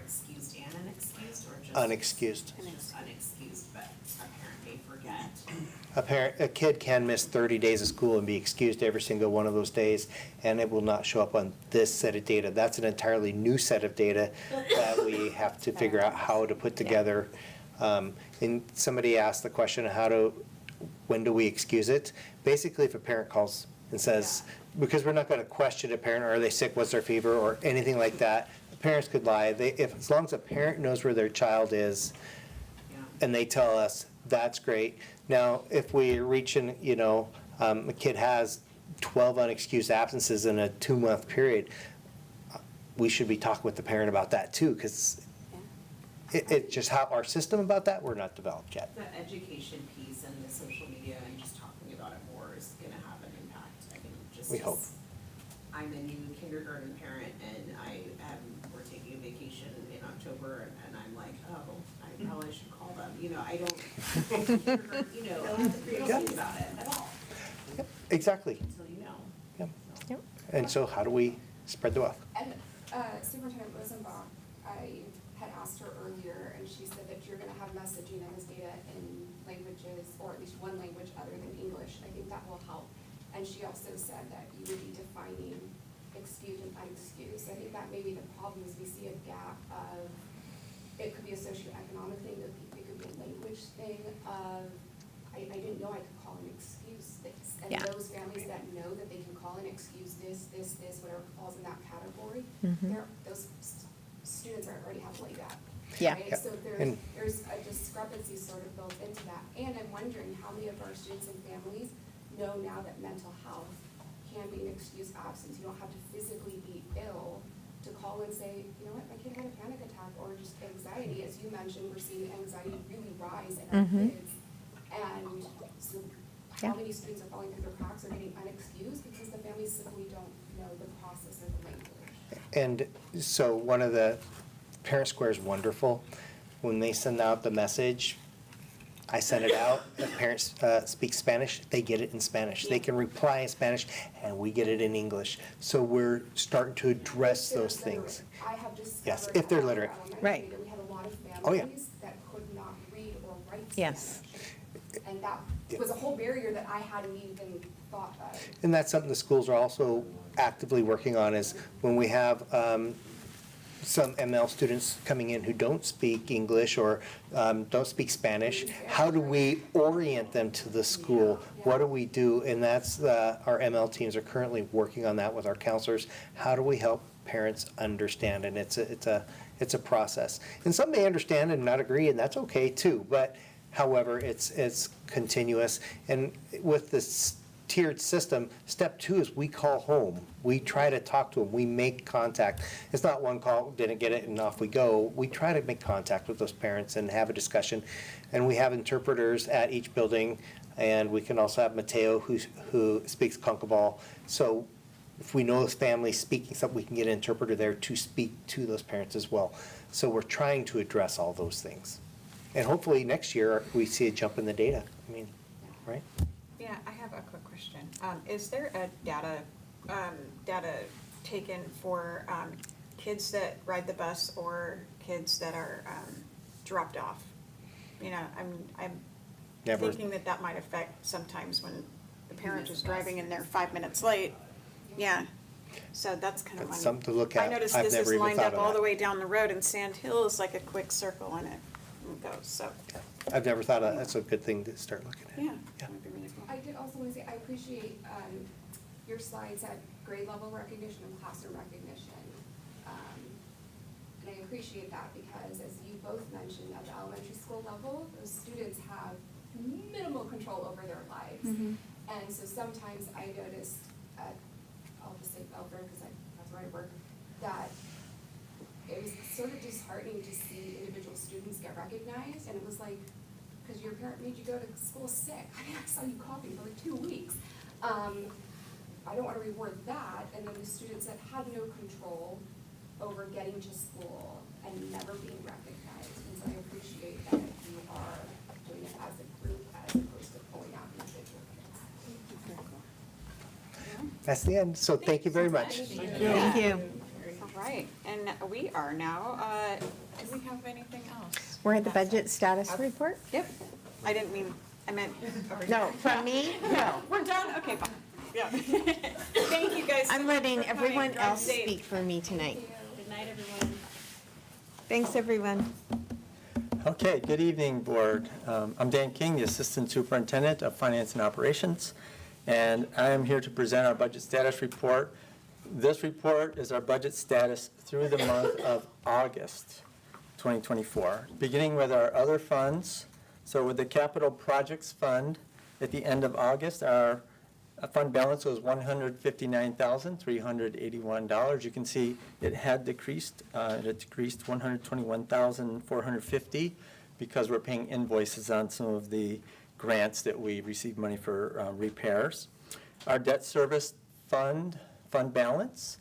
S14: excused and unexcused, or just?
S11: Unexcused.
S14: Just unexcused, but a parent may forget.
S11: A kid can miss 30 days of school and be excused every single one of those days, and it will not show up on this set of data. That's an entirely new set of data that we have to figure out how to put together. And somebody asked the question, when do we excuse it? Basically, if a parent calls and says, because we're not going to question a parent, are they sick, what's their fever, or anything like that. Parents could lie. As long as a parent knows where their child is, and they tell us, that's great. Now, if we reach a kid has 12 unexcused absences in a 2-month period, we should be talking with the parent about that too, because it's just how our system about that, we're not developed yet.
S14: The education piece and the social media and just talking about it more is gonna have an impact, I think, just
S11: We hope.
S14: as I'm a new kindergarten parent and we're taking a vacation in October and I'm like, oh, I probably should call them, I don't, you don't think about it at all
S11: Yep, exactly.
S14: until you know.
S11: Yep. And so how do we spread the wealth?
S10: And Superintendent Rosenbach, I had asked her earlier, and she said that you're gonna have messaging on this data in languages, or at least one language other than English. I think that will help. And she also said that you would be defining excused and unexcused. I think that may be the problem is we see a gap of, it could be a socioeconomic thing, it could be a language thing of, I didn't know I could call an excuse this. And
S2: Yeah.
S10: those families that know that they can call an excuse this, whatever falls in that category,
S2: Mhm.
S10: those students already have leg up.
S2: Yeah.
S10: Right?
S11: Yep.
S10: So
S11: And-
S10: there's a discrepancy sort of built into that. And I'm wondering how many of our students and families know now that mental health can be an excused absence. You don't have to physically be ill to call and say, you know what, my kid had a panic attack or just anxiety. As you mentioned, we're seeing anxiety really rise in our
S2: Mhm.
S10: kids. And so
S2: Yeah.
S10: how many students are falling through the cracks or getting unexcused because the families simply don't know the process or the language.
S11: And so one of the, Parent Square is wonderful. When they send out the message, I send it out. If parents speak Spanish, they get it in Spanish. They can reply in Spanish, and we get it in English. So we're starting to address those things.
S10: I have discovered.
S11: Yes, if they're
S10: at our
S11: literate.
S10: elementary
S2: Right.
S10: That we had a lot of
S11: Oh, yeah.
S10: families that could not read or write
S2: Yes.
S10: Spanish. And that was a whole barrier that I hadn't even thought of.
S11: And that's something the schools are also actively working on, is when we have some ML students coming in who don't speak English or don't speak Spanish, how do we orient them to the school? What do we do? And that's, our ML teams are currently working on that with our counselors. How do we help parents understand? And it's a process. And some may understand and not agree, and that's okay too. But however, it's continuous. And with this tiered system, step 2 is we call home. We try to talk to them. We make contact. It's not one call, didn't get it, and off we go. We try to make contact with those parents and have a discussion. And we have interpreters at each building, and we can also have Mateo who speaks Concabal. So if we know this family speaking something, we can get an interpreter there to speak to those parents as well. So we're trying to address all those things. And hopefully next year, we see a jump in the data. I mean, right?
S1: Yeah, I have a quick question. Is there a data taken for kids that ride the bus or kids that are dropped off? You know, I'm
S11: Never.
S1: thinking that might affect sometimes when the parent is driving and they're 5 minutes late. Yeah, so that's kind of
S11: That's
S1: funny.
S11: something to look
S1: I
S11: at.
S1: noticed
S11: I've
S1: this is
S11: never even
S1: lined
S11: thought
S1: up
S11: of
S1: all
S11: that.
S1: the way down the road, and Sand Hill is like a quick circle and it goes, so,
S11: I've never thought of, that's a good thing to start looking at.
S1: yeah,
S11: Yeah.
S1: that would be really cool.
S10: I did also want to say, I appreciate your slides at grade level recognition and classroom recognition. And I appreciate that because as you both mentioned, at the elementary school level, those students have minimal control over their lives. And so sometimes I noticed at, I'll just say Belford because that's where I work, that it was sort of disheartening to see individual students get recognized, and it was like, because your parent made you go to school sick. I mean, I saw you coughing for like 2 weeks. I don't want to reward that, and then the students that had no control over getting to school and never being recognized. And so I appreciate that you are doing it as a group as opposed to pulling out individual kids.
S11: That's the end. So thank you very much.
S2: Thank you.
S1: All right, and we are now, do we have anything else?
S2: We're at the budget status report?
S1: Yep, I didn't mean, I meant over here.
S2: No, from me? No.
S1: We're done? Okay, fine. Yeah. Thank you guys so
S2: I'm
S1: much
S2: letting
S1: for coming.
S2: everyone
S1: Drive
S2: else
S1: safe.
S2: speak for me tonight.
S1: Good night, everyone.
S2: Thanks, everyone.
S17: Okay, good evening, Board. I'm Dan King, the Assistant Superintendent of Finance and Operations, and I am here to present our budget status report. This report is our budget status through the month of August 2024, beginning with our other funds. So with the Capital Projects Fund, at the end of August, our fund balance was $159,381. You can see it had decreased. It decreased $121,450 because we're paying invoices on some of the grants that we received money for repairs. Our debt service fund balance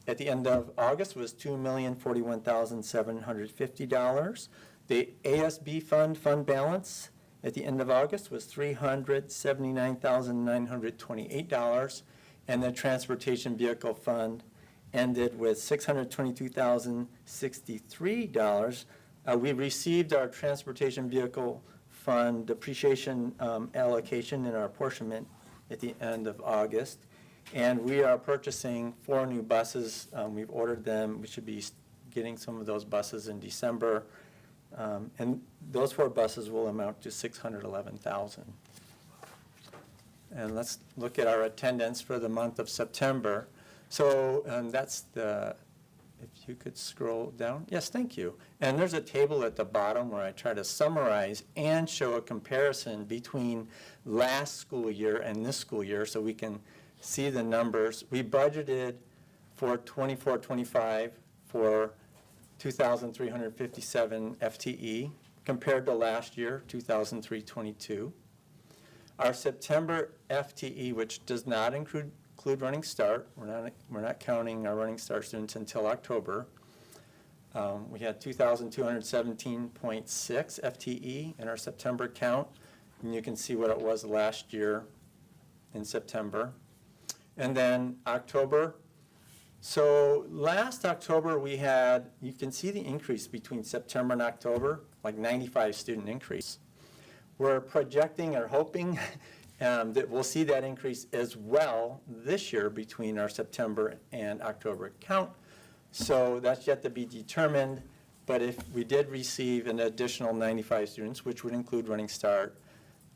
S17: at the end of August was $2,041,750. The ASB fund balance at the end of August was $379,928, and the transportation vehicle fund ended with $622,063. We received our transportation vehicle fund depreciation allocation and our apportionment at the end of August. And we are purchasing 4 new buses. We've ordered them. We should be getting some of those buses in December. And those 4 buses will amount to $611,000. And let's look at our attendance for the month of September. So that's the, if you could scroll down. Yes, thank you. And there's a table at the bottom where I try to summarize and show a comparison between last school year and this school year so we can see the numbers. We budgeted for 24-25 for 2,357 FTE compared to last year, 2003-22. Our September FTE, which does not include running start, we're not counting our running start students until October. We had 2,217.6 FTE in our September count, and you can see what it was last year in September. And then October. So last October we had, you can see the increase between September and October, like 95 student increase. We're projecting or hoping that we'll see that increase as well this year between our September and October count. So that's yet to be determined, but if we did receive an additional 95 students, which would include running start,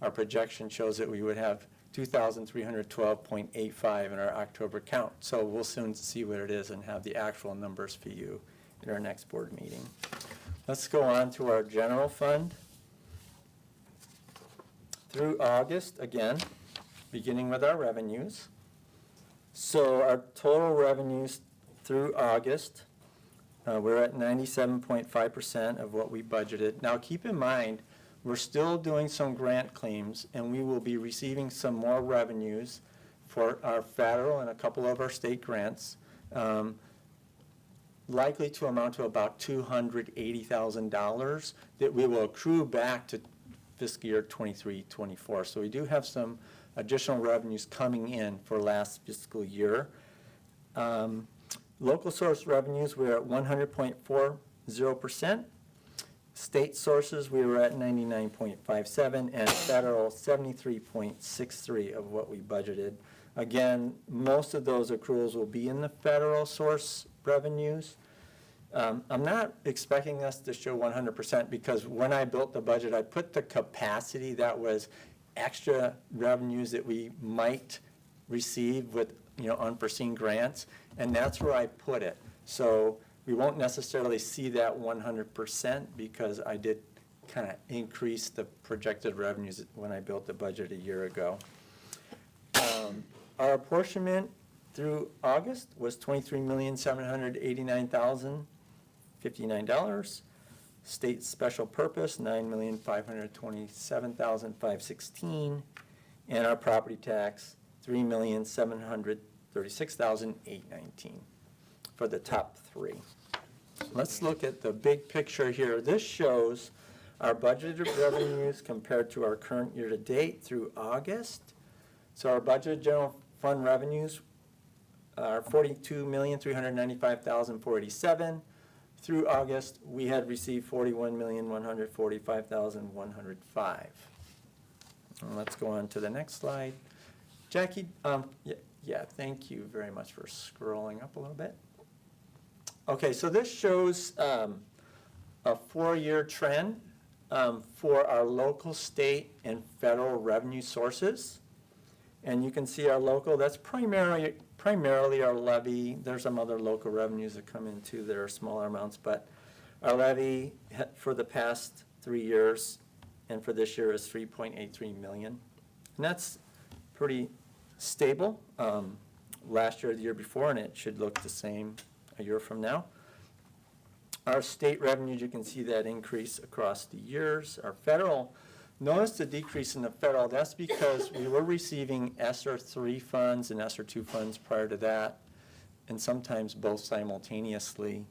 S17: our projection shows that we would have 2,312.85 in our October count. So we'll soon see what it is and have the actual numbers for you at our next board meeting. Let's go on to our general fund. Through August, again, beginning with our revenues. So our total revenues through August, we're at 97.5% of what we budgeted. Now keep in mind, we're still doing some grant claims, and we will be receiving some more revenues for our federal and a couple of our state grants, likely to amount to about $280,000 that we will accrue back to fiscal year 23-24. So we do have some additional revenues coming in for last fiscal year. Local source revenues, we're at 100.40%. State sources, we were at 99.57, and federal 73.63 of what we budgeted. Again, most of those accruals will be in the federal source revenues. I'm not expecting us to show 100% because when I built the budget, I put the capacity that was extra revenues that we might receive with unforeseen grants, and that's where I put it. So we won't necessarily see that 100% because I did kind of increase the projected revenues when I built the budget a year ago. Our apportionment through August was $23,789,059. State special purpose, $9,527,516. And our property tax, $3,736,819 for the top 3. Let's look at the big picture here. This shows our budgeted revenues compared to our current year-to-date through August. So our budgeted general fund revenues are $42,395,487. Through August, we had received $41,145,105. Let's go on to the next slide. Jackie, yeah, thank you very much for scrolling up a little bit. Okay, so this shows a 4-year trend for our local, state, and federal revenue sources. And you can see our local, that's primarily our levy. There's some other local revenues that come in too that are smaller amounts, but our levy for the past 3 years and for this year is $3.83 million. And that's pretty stable. Last year, the year before, and it should look the same a year from now. Our state revenues, you can see that increase across the years. Our federal, notice the decrease in the federal. That's because we were receiving ESSER 3 funds and ESSER 2 funds prior to that, and sometimes both simultaneously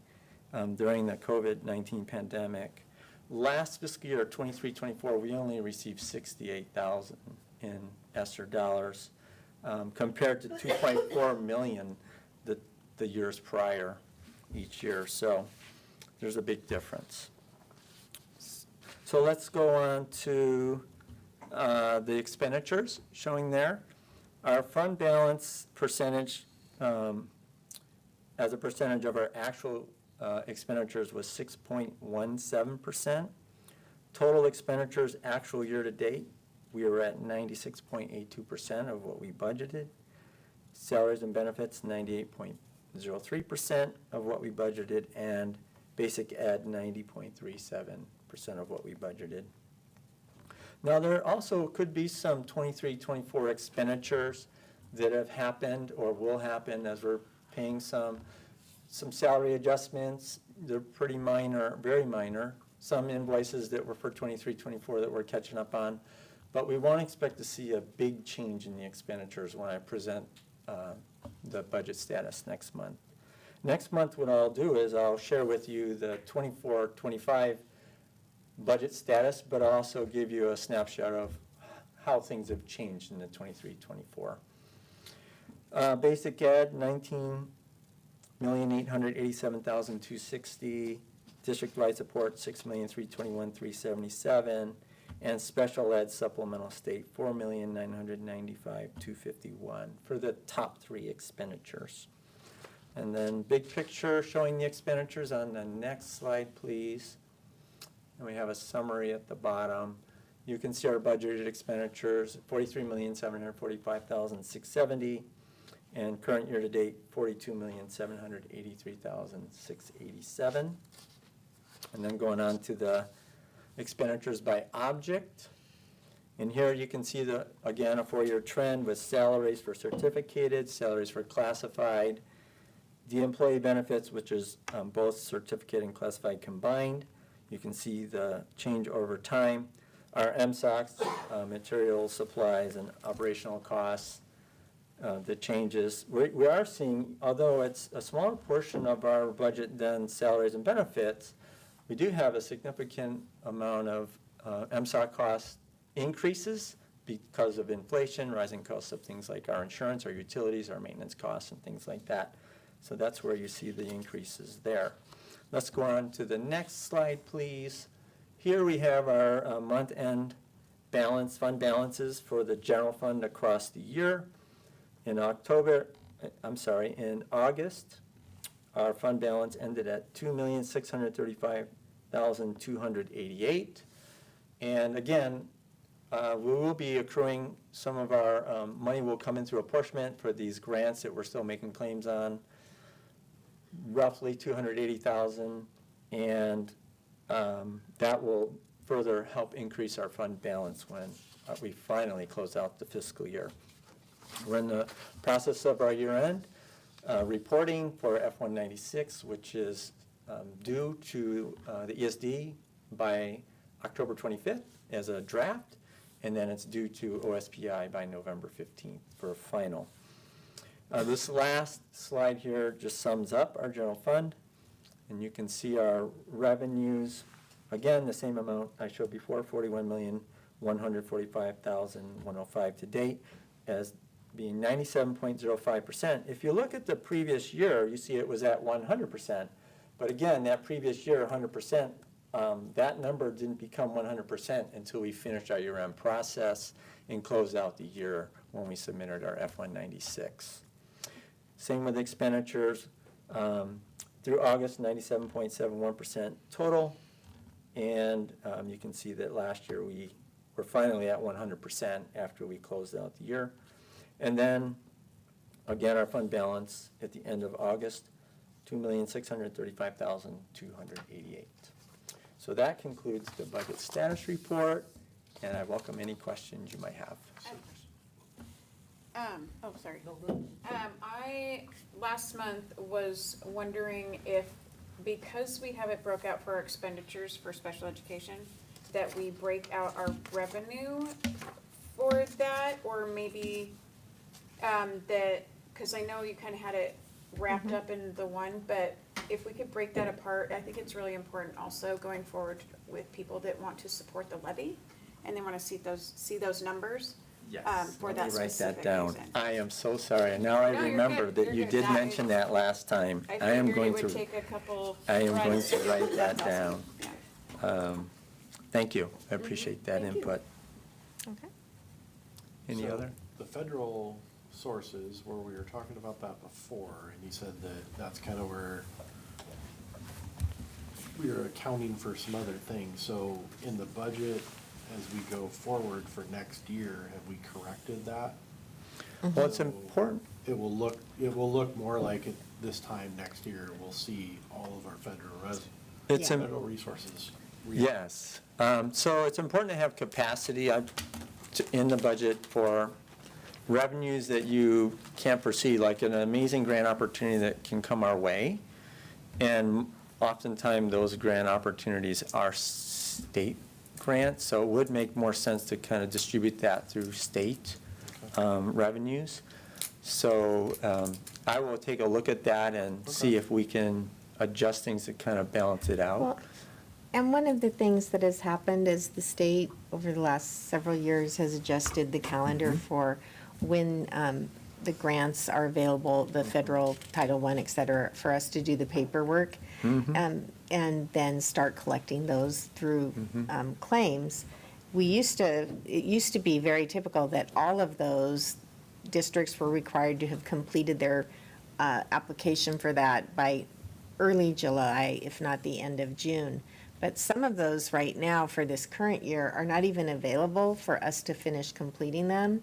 S17: during the COVID-19 pandemic. Last fiscal year, 23-24, we only received $68,000 in ESSER dollars compared to $2.4 million the years prior each year. So there's a big difference. So let's go on to the expenditures showing there. Our fund balance percentage, as a percentage of our actual expenditures was 6.17%. Total expenditures actual year to date, we were at 96.82% of what we budgeted. Salaries and benefits, 98.03% of what we budgeted, and basic ed, 90.37% of what we budgeted. Now, there also could be some 23-24 expenditures that have happened or will happen as we're paying some salary adjustments. They're pretty minor, very minor. Some invoices that were for 23-24 that we're catching up on. But we won't expect to see a big change in the expenditures when I present the budget status next month. Next month, what I'll do is I'll share with you the 24-25 budget status, but I'll also give you a snapshot of how things have changed in the 23-24. Basic ed, 19,887,260. District-wide support, 6,321,377. And special ed supplemental state, 4,995,251 for the top three expenditures. And then big picture showing the expenditures on the next slide, please. And we have a summary at the bottom. You can see our budgeted expenditures, 43,745,670, and current year to date, 42,783,687. And then going on to the expenditures by object. And here you can see again, a 4-year trend with salaries for certificated, salaries for classified, the employee benefits, which is both certificate and classified combined. You can see the change over time. Our MSOCs, materials, supplies, and operational costs, the changes. We are seeing, although it's a smaller portion of our budget than salaries and benefits, we do have a significant amount of MSOC cost increases because of inflation, rising costs of things like our insurance, our utilities, our maintenance costs, and things like that. So that's where you see the increases there. Let's go on to the next slide, please. Here we have our month-end balance, fund balances for the general fund across the year. In August, our fund balance ended at $2,635,288. And again, we will be accruing some of our money will come in through apportionment for these grants that we're still making claims on, roughly $280,000, and that will further help increase our fund balance when we finally close out the fiscal year. We're in the process of our year-end reporting for F196, which is due to the ESD by October 25th as a draft, and then it's due to OSPI by November 15th for a final. This last slide here just sums up our general fund, and you can see our revenues. Again, the same amount I showed before, $41,145,105 to date, as being 97.05%. If you look at the previous year, you see it was at 100%. But again, that previous year, 100%, that number didn't become 100% until we finished our year-end process and closed out the year when we submitted our F196. Same with expenditures. Through August, 97.71% total. And you can see that last year we were finally at 100% after we closed out the year. And then, again, our fund balance at the end of August, $2,635,288. So that concludes the budget status report, and I welcome any questions you might have.
S1: I, last month, was wondering if, because we have it broke out for our expenditures for special education, that we break out our revenue for that, or maybe that, because I know you kind of had it wrapped up in the one, but if we could break that apart, I think it's really important also going forward with people that want to support the levy and they want to see those numbers.
S17: Yes.
S1: For that
S17: Let me write
S1: specific
S17: that down.
S1: reason.
S17: I am so sorry. Now I
S1: No, you're
S17: remember
S1: good.
S17: that
S1: You're
S17: you
S1: good.
S17: did
S1: That
S17: mention
S1: is-
S17: that last time.
S1: I figured it would take a couple.
S17: I am going
S1: runs.
S17: to write that
S1: That's
S17: down.
S1: awesome. Yeah.
S17: Thank you. I appreciate that
S15: Thank you.
S17: input.
S15: Okay.
S17: Any
S6: So,
S17: other?
S6: The federal sources, where we were talking about that before, and you said that that's kind of where we are accounting for some other things. So in the budget, as we go forward for next year, have we corrected that?
S17: Well, it's
S6: So
S17: important.
S6: It will look more like it this time next year, we'll see all of our
S17: It's im-
S6: federal resources.
S17: Yes. So it's important to have capacity in the budget for revenues that you can't foresee, like an amazing grant opportunity that can come our way. And oftentimes, those grant opportunities are state grants, so it would make more sense to kind of distribute that through state revenues. So I will take a look at that and see if we can adjust things to kind of balance it out.
S2: Well, and one of the things that has happened is the state, over the last several years, has adjusted the calendar for when the grants are available, the federal Title I, et cetera, for us to do the paperwork, and then start collecting those through claims. It used to be very typical that all of those districts were required to have completed their application for that by early July, if not the end of June. But some of those right now for this current year are not even available for us to finish completing them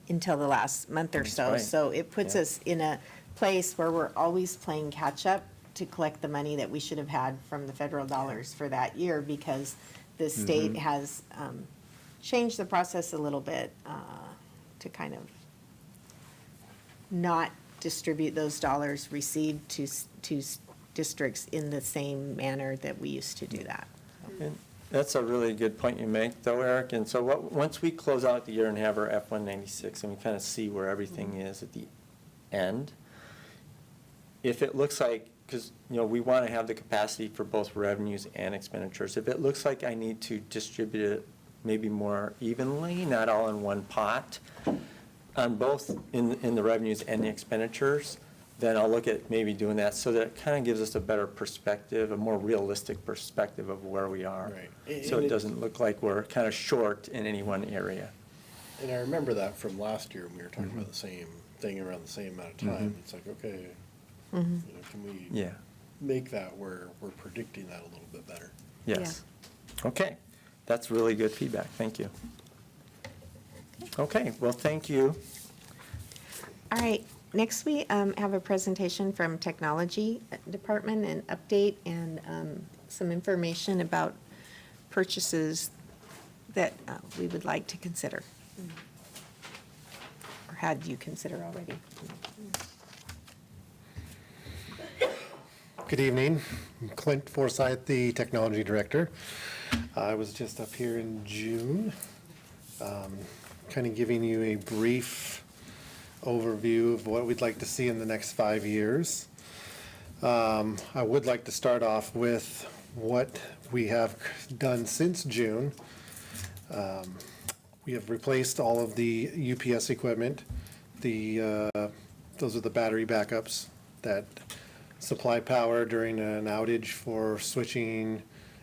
S2: until the last month or so.
S17: right.
S2: So it puts us in a place where we're always playing catch-up to collect the money that we should have had from the federal dollars for that year, because the state has changed the process a little bit to kind of not distribute those dollars received to districts in the same manner that we used to do that.
S17: And that's a really good point you make, though, Eric. And so once we close out the year and have our F-196 and we kind of see where everything is at the end, if it looks like, because, we want to have the capacity for both revenues and expenditures. If it looks like I need to distribute it maybe more evenly, not all in one pot, on both in the revenues and the expenditures, then I'll look at maybe doing that, so that it kind of gives us a better perspective, a more realistic perspective of where we are.
S6: Right.
S17: So it doesn't look like we're kind of short in any one area.
S6: And I remember that from last year, when we were talking about the same thing around the same amount of time. It's like, okay, can we
S17: Yeah,
S6: make that where we're predicting that a little bit better?
S17: yes. Okay, that's really good feedback, thank you. Okay, well, thank you.
S2: All right, next we have a presentation from Technology Department, an update and some information about purchases that we would like to consider. Or had you consider already?
S6: Good evening. I'm Clint Forsythe, the Technology Director. I was just up here in June, kind of giving you a brief overview of what we'd like to see in the next 5 years. I would like to start off with what we have done since June. We have replaced all of the UPS equipment. Those are the battery backups that supply power during an outage for switching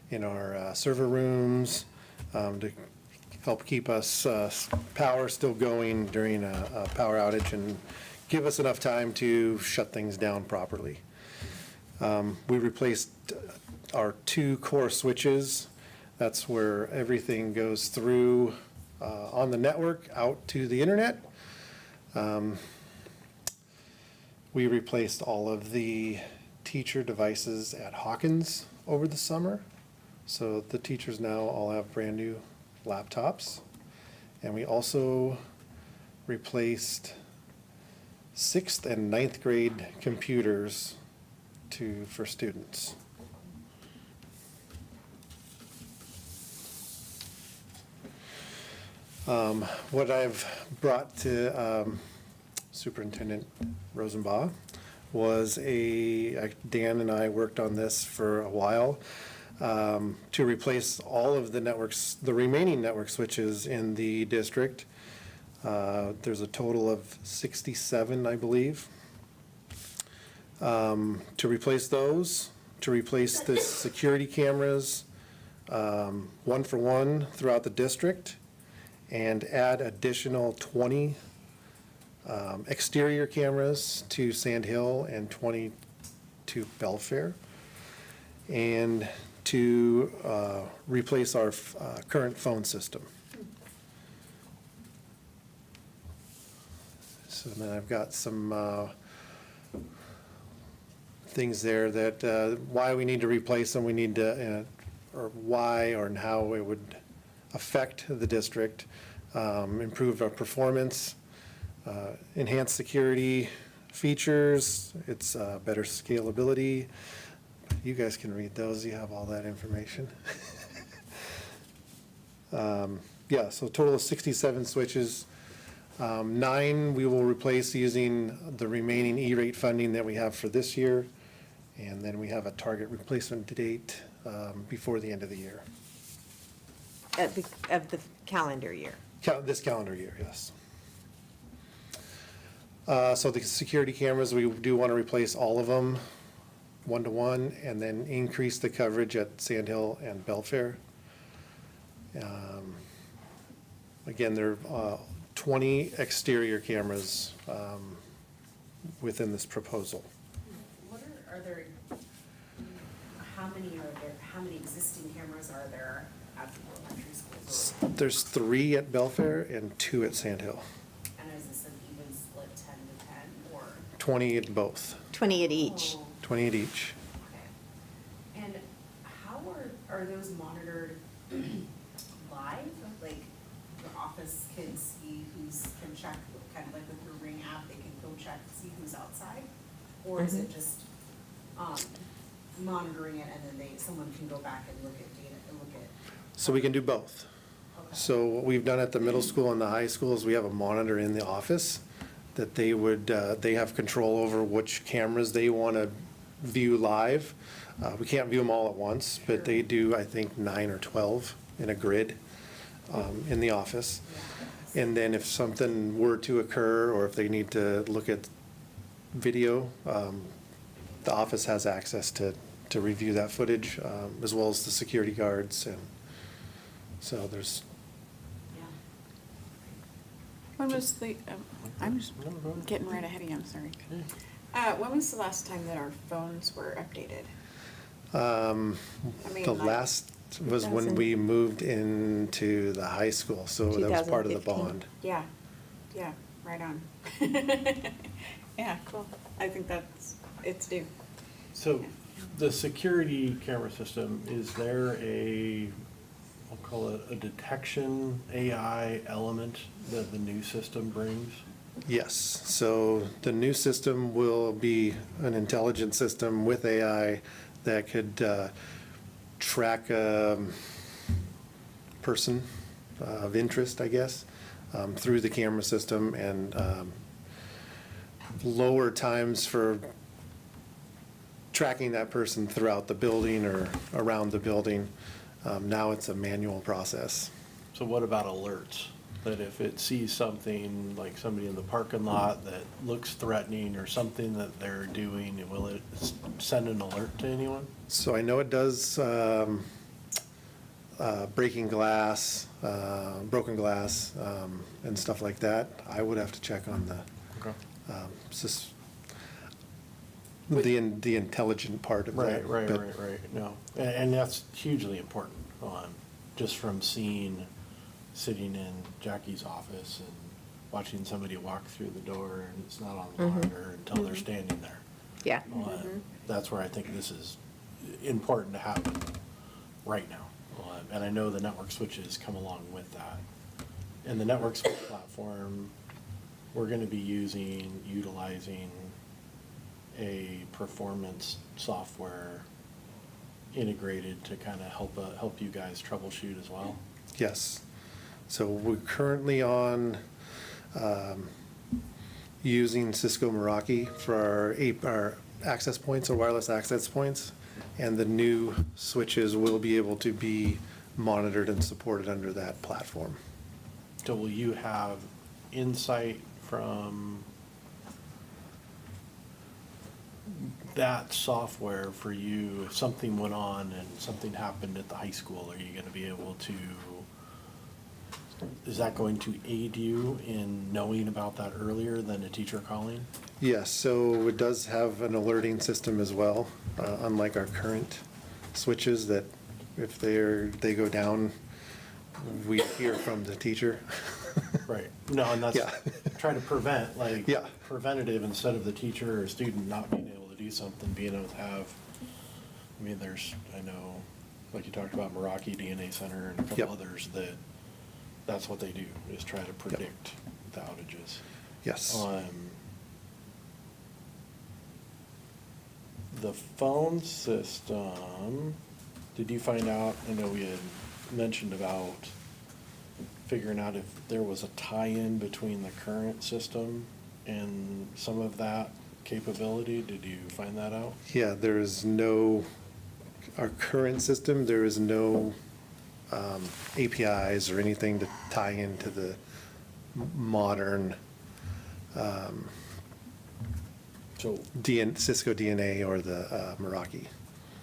S6: in our server rooms, to help keep us power still going during a power outage and give us enough time to shut things down properly. We replaced our 2 core switches. That's where everything goes through on the network out to the internet. We replaced all of the teacher devices at Hawkins over the summer. So the teachers now all have brand new laptops. And we also replaced 6th and 9th grade computers for students. What I've brought to Superintendent Rosenbaugh was Dan and I worked on this for a while, to replace all of the networks, the remaining network switches in the district. There's a total of 67, I believe. To replace those, to replace the security cameras, 1-for-1 throughout the district and add additional 20 exterior cameras to Sand Hill and 20 to Belfair. And to replace our current phone system. So then I've got some things there that why we need to replace them, we need to, or why or how it would affect the district, improve our performance, enhance security features, it's better scalability. You guys can read those, you have all that information. Yeah, so a total of 67 switches. 9 we will replace using the remaining E-rate funding that we have for this year. And then we have a target replacement date before the end of the year.
S2: Of the calendar year.
S6: This calendar year, yes. So the security cameras, we do want to replace all of them 1-to-1 and then increase the coverage at Sand Hill and Belfair. Again, there are 20 exterior cameras within this proposal.
S14: What are there, how many existing cameras are there at the elementary schools?
S6: There's 3 at Belfair and 2 at Sand Hill.
S14: And is this an even split 10 to 10 or?
S6: 20 at both.
S2: 20 at each.
S6: 20 at each.
S14: Okay. And how are those monitored live? Like the office can see can check, kind of like with your Ring app, they can go check, see who's outside? Or is it just monitoring it and then someone can go back and look at data and look at?
S6: So we can do both. So what we've done at the middle school and the high school is we have a monitor in the office that they would, they have control over which cameras they want to view live. We can't view them all at once, but they do, I think, 9 or 12 in a grid in the office. And then if something were to occur or if they need to look at video, the office has access to review that footage, as well as the security guards. And so there's.
S1: When was the, I'm just getting right ahead of you, I'm sorry. When was the last time that our phones were updated?
S6: The last was when we moved into the high school, so that was part of the bond.
S1: Yeah, right on. Yeah, cool. I think it's due.
S18: So the security camera system, is there I'll call it a detection AI element that the new system brings?
S6: Yes, so the new system will be an intelligent system with AI that could track a person of interest, I guess, through the camera system and lower times for tracking that person throughout the building or around the building. Now it's a manual process.
S18: So what about alerts? That if it sees something, like somebody in the parking lot that looks threatening or something that they're doing, will it send an alert to anyone?
S6: So I know it does breaking glass, broken glass, and stuff like that. I would have to check on the intelligent part of that.
S18: Right. No, and that's hugely important. Just from sitting in Jackie's office and watching somebody walk through the door and it's not on the monitor until they're standing there.
S2: Yeah.
S18: That's where I think this is important to happen right now. And I know the network switches come along with that. And the network switch platform, we're going to be utilizing a performance software integrated to kind of help you guys troubleshoot as well.
S6: Yes. So we're currently on using Cisco Meraki for our access points or wireless access points, and the new switches will be able to be monitored and supported under that platform.
S18: So will you have insight from that software for you, if something went on and something happened at the high school, are you gonna be able to, is that going to aid you in knowing about that earlier than a teacher calling?
S6: Yes, so it does have an alerting system as well, unlike our current switches that if they go down, we hear from the teacher.
S18: Right, no, and that's,
S6: Yeah.
S18: trying to prevent, like,
S6: Yeah.
S18: preventative instead of the teacher or student not being able to do something, being able to have, I mean, there's, I know, like you talked about Meraki DNA Center and a
S6: Yep.
S18: couple others that, that's what they do, is try to predict the outages.
S6: Yes.
S18: The phone system, did you find out, I know we had mentioned about figuring out if there was a tie-in between the current system and some of that capability, did you find that out?
S6: Yeah, there is no, our current system, there is no APIs or anything to tie into the modern
S18: So,
S6: Cisco DNA or the Meraki.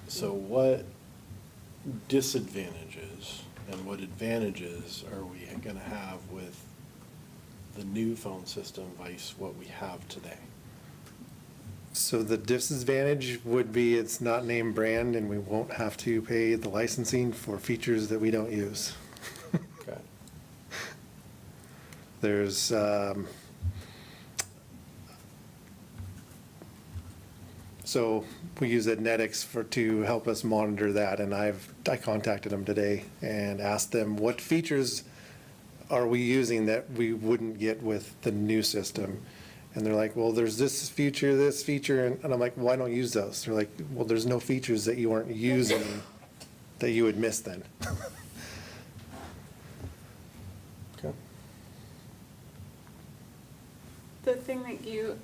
S18: so what disadvantages and what advantages are we gonna have with the new phone system vice what we have today?
S6: So the disadvantage would be it's not name brand and we won't have to pay the licensing for features that we don't use.
S18: Okay.
S6: There's, so we use Adnetics to help us monitor that, and I contacted them today and asked them what features are we using that we wouldn't get with the new system? And they're like, well, there's this feature, and I'm like, why don't use those? They're like, well, there's no features that you weren't using that you would miss then.
S18: Okay.
S1: The thing that you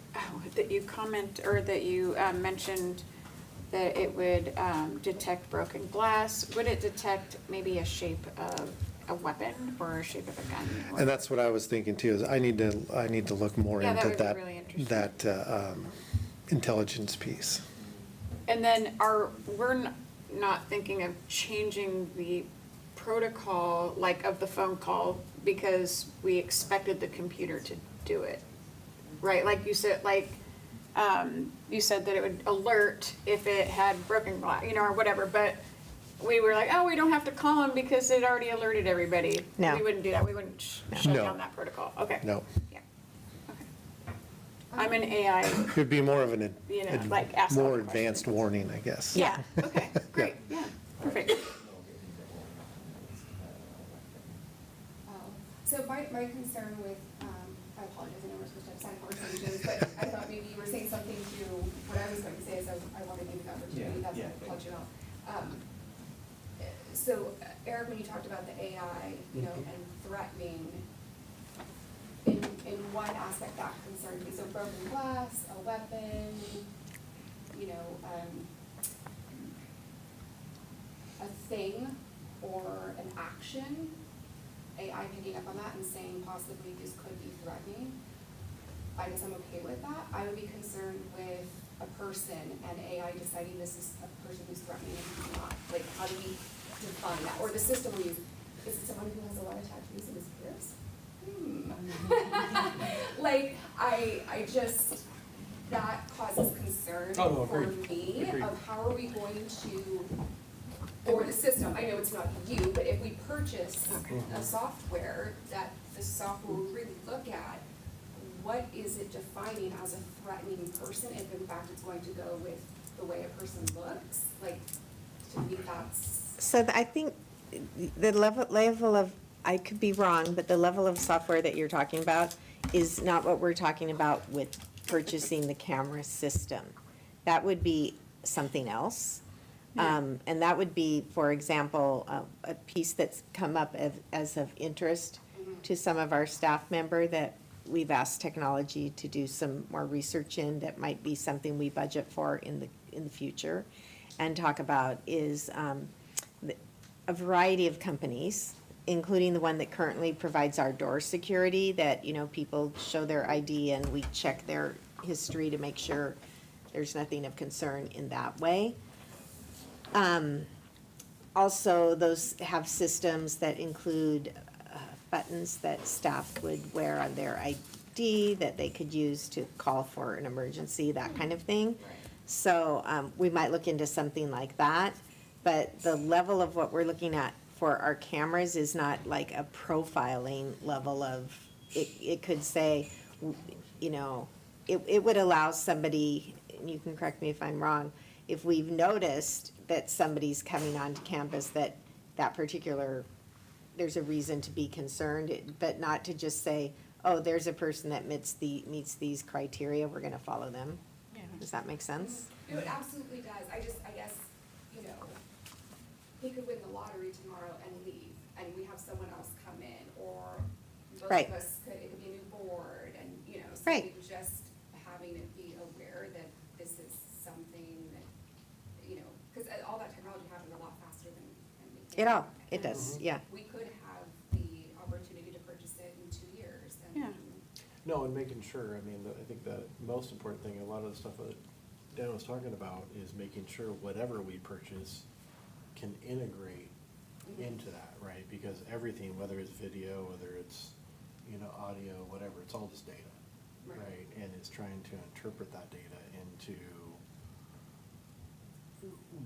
S1: comment, or that you mentioned, that it would detect broken glass, would it detect maybe a shape of a weapon or a shape of a gun?
S6: And that's what I was thinking too, is I need to look more
S1: Yeah, that
S6: into
S1: would be really interesting.
S6: that intelligence piece.
S1: And then we're not thinking of changing the protocol, like of the phone call, because we expected the computer to do it, right? Like you said, you said that it would alert if it had broken glass, or whatever, but we were like, oh, we don't have to call them because it already alerted everybody.
S2: No.
S1: We wouldn't do that, we wouldn't shut
S6: No.
S1: down that protocol, okay.
S6: No,
S1: Yeah, okay. I'm an AI,
S6: it would be more of an,
S1: like ask all
S6: more
S1: the questions.
S6: advanced warning, I guess.
S1: Yeah, okay, great, yeah, perfect.
S10: So my concern with, I apologize, I know we're supposed to have side conversations, but I thought maybe you were saying something to what I was going to say, so I wanted to give you the opportunity, that's why I called you out. So Eric, when you talked about the AI, and threatening, in what aspect that concerned me, so broken glass, a weapon, a thing or an action, AI picking up on that and saying possibly this could be threatening, I guess I'm okay with that. I would be concerned with a person and AI deciding this is a person who's threatening and who's not. Like, how do we define that? Or the system we use, is it someone who has a lot of tattoos and is fierce? Like, I just, that causes concern for me of how are we going to, or the system, I know it's not you, but if we purchase a software, that the software will really look at what is it defining as a threatening person, if in fact it's going to go with the way a person looks, like, to me that's.
S2: So I think the level of, I could be wrong, but the level of software that you're talking about is not what we're talking about with purchasing the camera system. That would be something else. And that would be, for example, a piece that's come up as of interest to some of our staff member that we've asked technology to do some more research in, that might be something we budget for in the future and talk about, is a variety of companies, including the one that currently provides our door security, that, people show their ID and we check their history to make sure there's nothing of concern in that way. Also, those have systems that include buttons that staff would wear on their ID that they could use to call for an emergency, that kind of thing. So we might look into something like that, but the level of what we're looking at for our cameras is not like a profiling level of, it could say, you know, it would allow somebody, and you can correct me if I'm wrong, if we've noticed that somebody's coming onto campus that particular, there's a reason to be concerned, but not to just say, oh, there's a person that meets these criteria, we're gonna follow them.
S1: Yeah.
S2: Does that make sense?
S10: No, it absolutely does. I guess, you know, he could win the lottery tomorrow and leave, and we have someone else come in, or both
S2: Right.
S10: of us it could be a new board, and, you know, so
S2: Right.
S10: just having it be aware that this is something that, you know, because all that technology happened a lot faster than we think.
S2: It does, yeah.
S10: We could have the opportunity to purchase it in 2 years, and.
S1: Yeah.
S18: No, and making sure, I mean, I think the most important thing, a lot of the stuff that Dan was talking about is making sure whatever we purchase can integrate into that, right? Because everything, whether it's video, whether it's, you know, audio, whatever, it's all just data, right? And it's trying to interpret that data into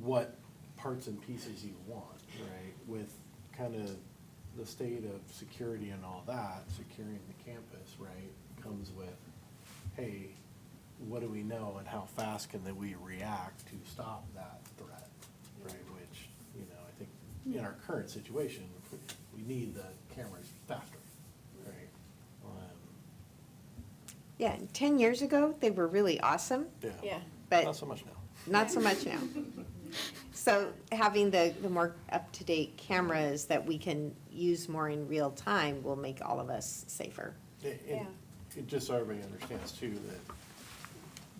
S18: what parts and pieces you want, right? With kind of the state of security and all that, securing the campus, right, comes with, hey, what do we know and how fast can we react to stop that threat, right? Which, you know, I think in our current situation, we need the cameras faster, right?
S2: Yeah, and 10 years ago, they were really awesome.
S1: Yeah.
S2: But
S18: Not so much now.
S2: not so much now. So having the more up-to-date cameras that we can use more in real time will make all of us safer.
S18: And just so everybody understands too, that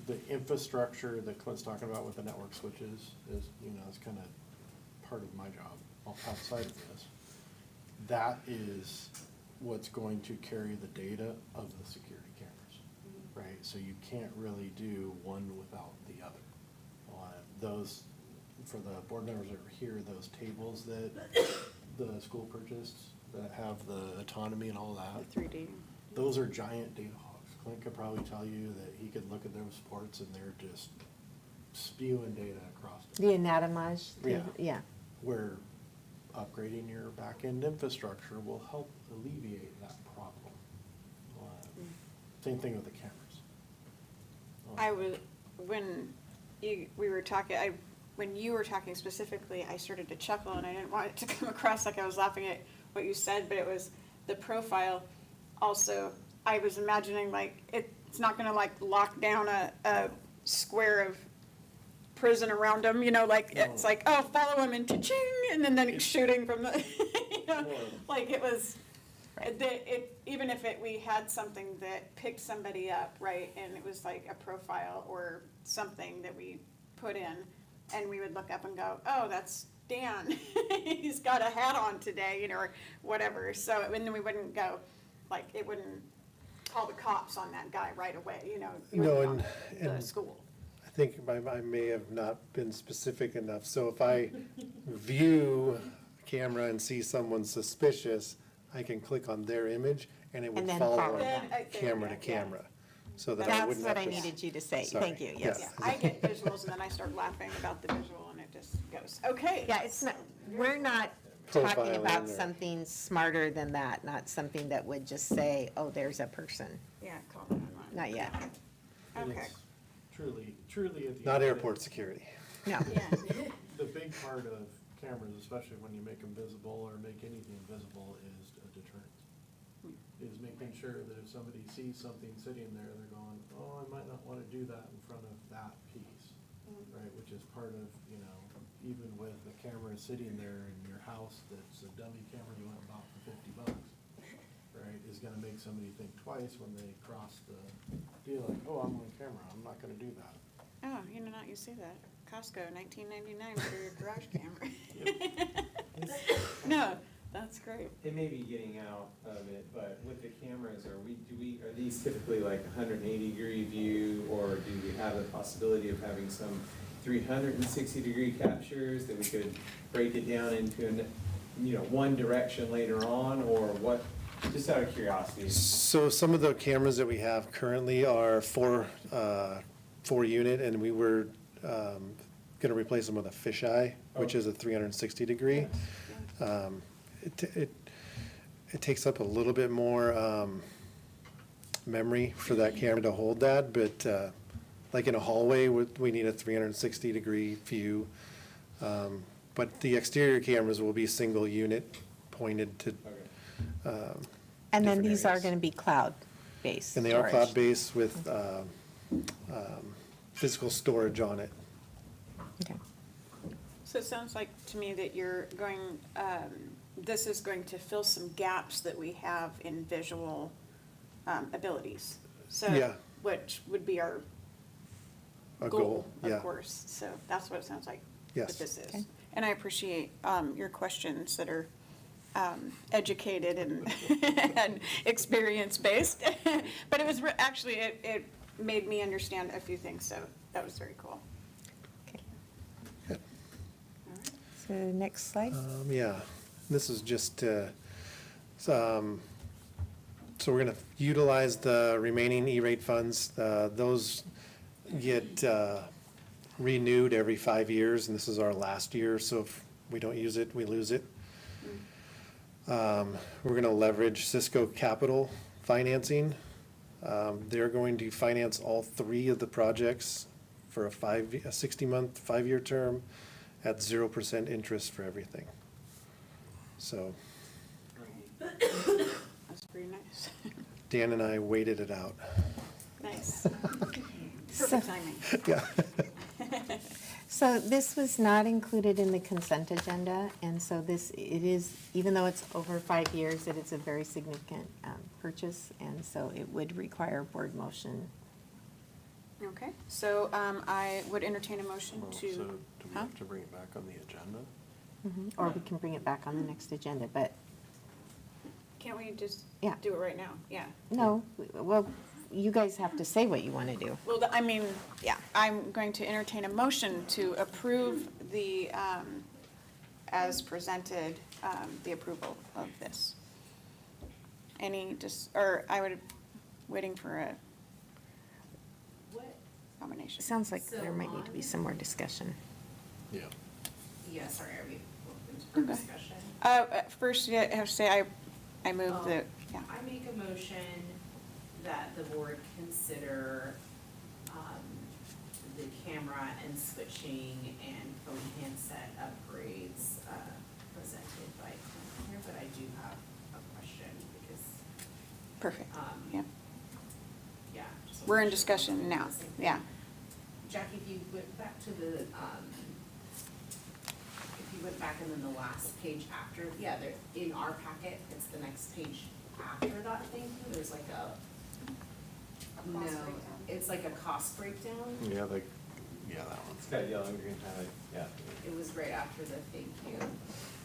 S18: the infrastructure that Clint's talking about with the network switches is, you know, is kind of part of my job outside of this. That is what's going to carry the data of the security cameras, right? So you can't really do one without the other. Those, for the board members that are here, those tables that the school purchased that have the autonomy and all that.
S1: The 3D.
S18: Those are giant data hogs. Clint could probably tell you that he could look at those ports and they're just spewing data across it.
S2: The anatomage, yeah.
S18: Where upgrading your back-end infrastructure will help alleviate that problem. Same thing with the cameras.
S1: We were talking, when you were talking specifically, I started to chuckle, and I didn't want it to come across like I was laughing at what you said, but it was the profile. Also, I was imagining like it's not gonna like lock down a square of prison around them, you know, like it's like, oh, follow him and cha-ching, and then it's shooting from the, you know, like it was. Even if we had something that picked somebody up, right, and it was like a profile or something that we put in, and we would look up and go, oh, that's Dan. He's got a hat on today, you know, or whatever. So, and then we wouldn't go, like, it wouldn't call the cops on that guy right away, you know. You
S6: No,
S1: would call
S6: and
S1: the school.
S6: I think I may have not been specific enough. So if I view a camera and see someone suspicious, I can click on their image and it would
S2: And then
S6: follow
S2: follow
S6: them
S2: them.
S6: camera to camera. So that I
S2: That's
S6: wouldn't
S2: what
S6: have
S2: I
S6: to.
S2: needed you to say.
S6: Sorry.
S2: Thank you, yes.
S6: Yeah.
S1: I get visuals, and then I start laughing about the visual, and it just goes, okay.
S2: Yeah, it's not, we're not talking
S6: Profiling
S2: about
S6: or-
S2: something smarter than that, not something that would just say, oh, there's a person.
S1: Yeah, call 911.
S2: Not yet.
S18: And
S1: Okay.
S18: it's truly at the
S6: Not
S18: end of
S6: airport
S18: it,
S6: security.
S2: No.
S1: Yeah.
S18: the big part of cameras, especially when you make them visible or make anything visible, is a deterrent. Is making sure that if somebody sees something sitting there, they're going, oh, I might not want to do that in front of that piece, right? Which is part of, you know, even with the camera sitting there in your house that's a dummy camera you went and bought for $50, right, is gonna make somebody think twice when they cross the deal, like, oh, I'm on camera, I'm not gonna do that.
S1: Oh, you know, not you see that. Costco, $19.99 for your garage camera. No, That's great.
S7: It may be getting out of it, but with the cameras, are these typically like 180-degree view, or do we have the possibility of having some 360-degree captures that we could break it down into one direction later on, or what? Just out of curiosity.
S6: So some of the cameras that we have currently are four unit, and we were gonna replace them with a fisheye, which is a 360 degree. It takes up a little bit more memory for that camera to hold that, but like in a hallway, we need a 360 degree view. But the exterior cameras will be single unit pointed to.
S2: And then
S6: different
S2: these are
S6: areas.
S2: going to be cloud-based.
S6: And they are
S2: storage.
S6: cloud-based with physical storage on it.
S2: Okay.
S1: So it sounds like to me that you're going, this is going to fill some gaps that we have in visual abilities. So,
S6: Yeah.
S1: which would be our
S6: A
S1: goal,
S6: yeah.
S1: of course. So that's what it sounds like
S6: Yes.
S1: that this is.
S2: Okay.
S1: And I appreciate your questions that are educated and, and experience-based. But it was, actually, it made me understand a few things, so that was very cool.
S2: Okay.
S6: Good.
S2: So next slide.
S6: Yeah, this is just, so we're gonna utilize the remaining E-rate funds. Those get renewed every 5 years, and this is our last year, so if we don't use it, we lose it. We're gonna leverage Cisco Capital Financing. They're going to finance all 3 of the projects for a 60-month, 5-year term at 0% interest for everything. So
S1: That's pretty nice.
S6: Dan and I waited it out.
S1: Nice. Perfect timing.
S6: Yeah.
S2: So this was not included in the consent agenda, and so it is, even though it's over 5 years, it is a very significant purchase, and so it would require board motion.
S1: Okay, so I would entertain a motion
S18: Well,
S1: to.
S18: so do we
S1: Huh?
S18: have to bring it back on the agenda?
S2: Or we can bring it back on the next agenda, but
S1: Can't we just
S2: Yeah.
S1: do it right now? Yeah.
S2: no, well, you guys have to say what you want to do.
S1: Well, I mean, yeah, I'm going to entertain a motion to approve the, as presented, the approval of this. Or I would, waiting for a nomination.
S2: Sounds like
S14: So
S2: there might need to be some more discussion.
S18: Yeah.
S14: Yeah, sorry, are we open for
S1: Okay.
S14: discussion?
S1: First, I have to say, I moved the, yeah.
S14: I make a motion that the board consider, the camera and switching and phone handset upgrades, presented by Clint here, but I do have a question because,
S1: Perfect,
S14: yeah.
S1: yeah.
S14: just
S1: We're in
S14: wanna make sure we're
S1: discussion
S14: doing
S1: now,
S14: the same
S1: yeah.
S14: thing. Jackie, if you went back to the, and then the last page after, yeah, there, in our packet, it's the next page after that, thank you, there's like no, it's like a cost breakdown.
S18: Yeah, that one.
S7: It's got yellow and green highlight, yeah.
S14: It was right after the thank you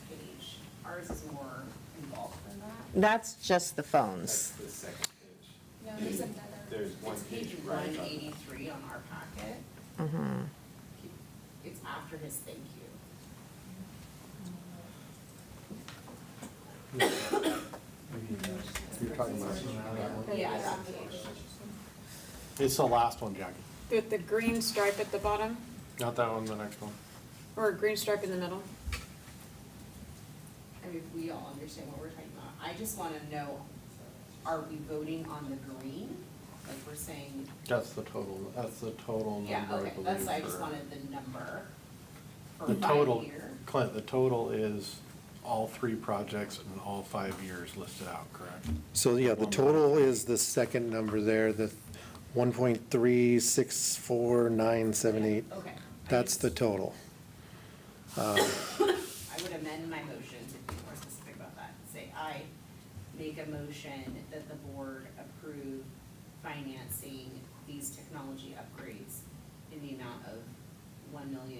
S14: page. Ours is more involved than that.
S2: That's just the
S7: That's
S2: phones.
S7: the second page.
S10: No, there's another.
S7: There's one
S14: It's page
S7: right
S14: one
S7: above it.
S14: 83 on our packet.
S2: Mm-hmm.
S14: It's after his thank you.
S18: You're talking about that one?
S14: Yeah, that page.
S18: It's the last one, Jackie.
S1: With the green stripe at the bottom,
S18: Not that one, the next one.
S1: or a green stripe in the middle?
S14: I mean, we all understand what we're talking about. I just wanna know, are we voting on the green? Like we're saying,
S18: That's the total
S14: yeah,
S18: number, I
S14: okay,
S18: believe.
S14: that's, I just
S18: for-
S14: wanted the number for
S18: The
S14: 5
S18: total,
S14: year.
S18: Clint, the total is all 3 projects and all 5 years listed out, correct?
S6: So, yeah, the total is the second number there, the 1.364978.
S14: Okay.
S6: That's the total.
S14: I would amend my motion to be more specific about that. Say, I make a motion that the board approve financing these technology upgrades in the amount of $1,364,978.36.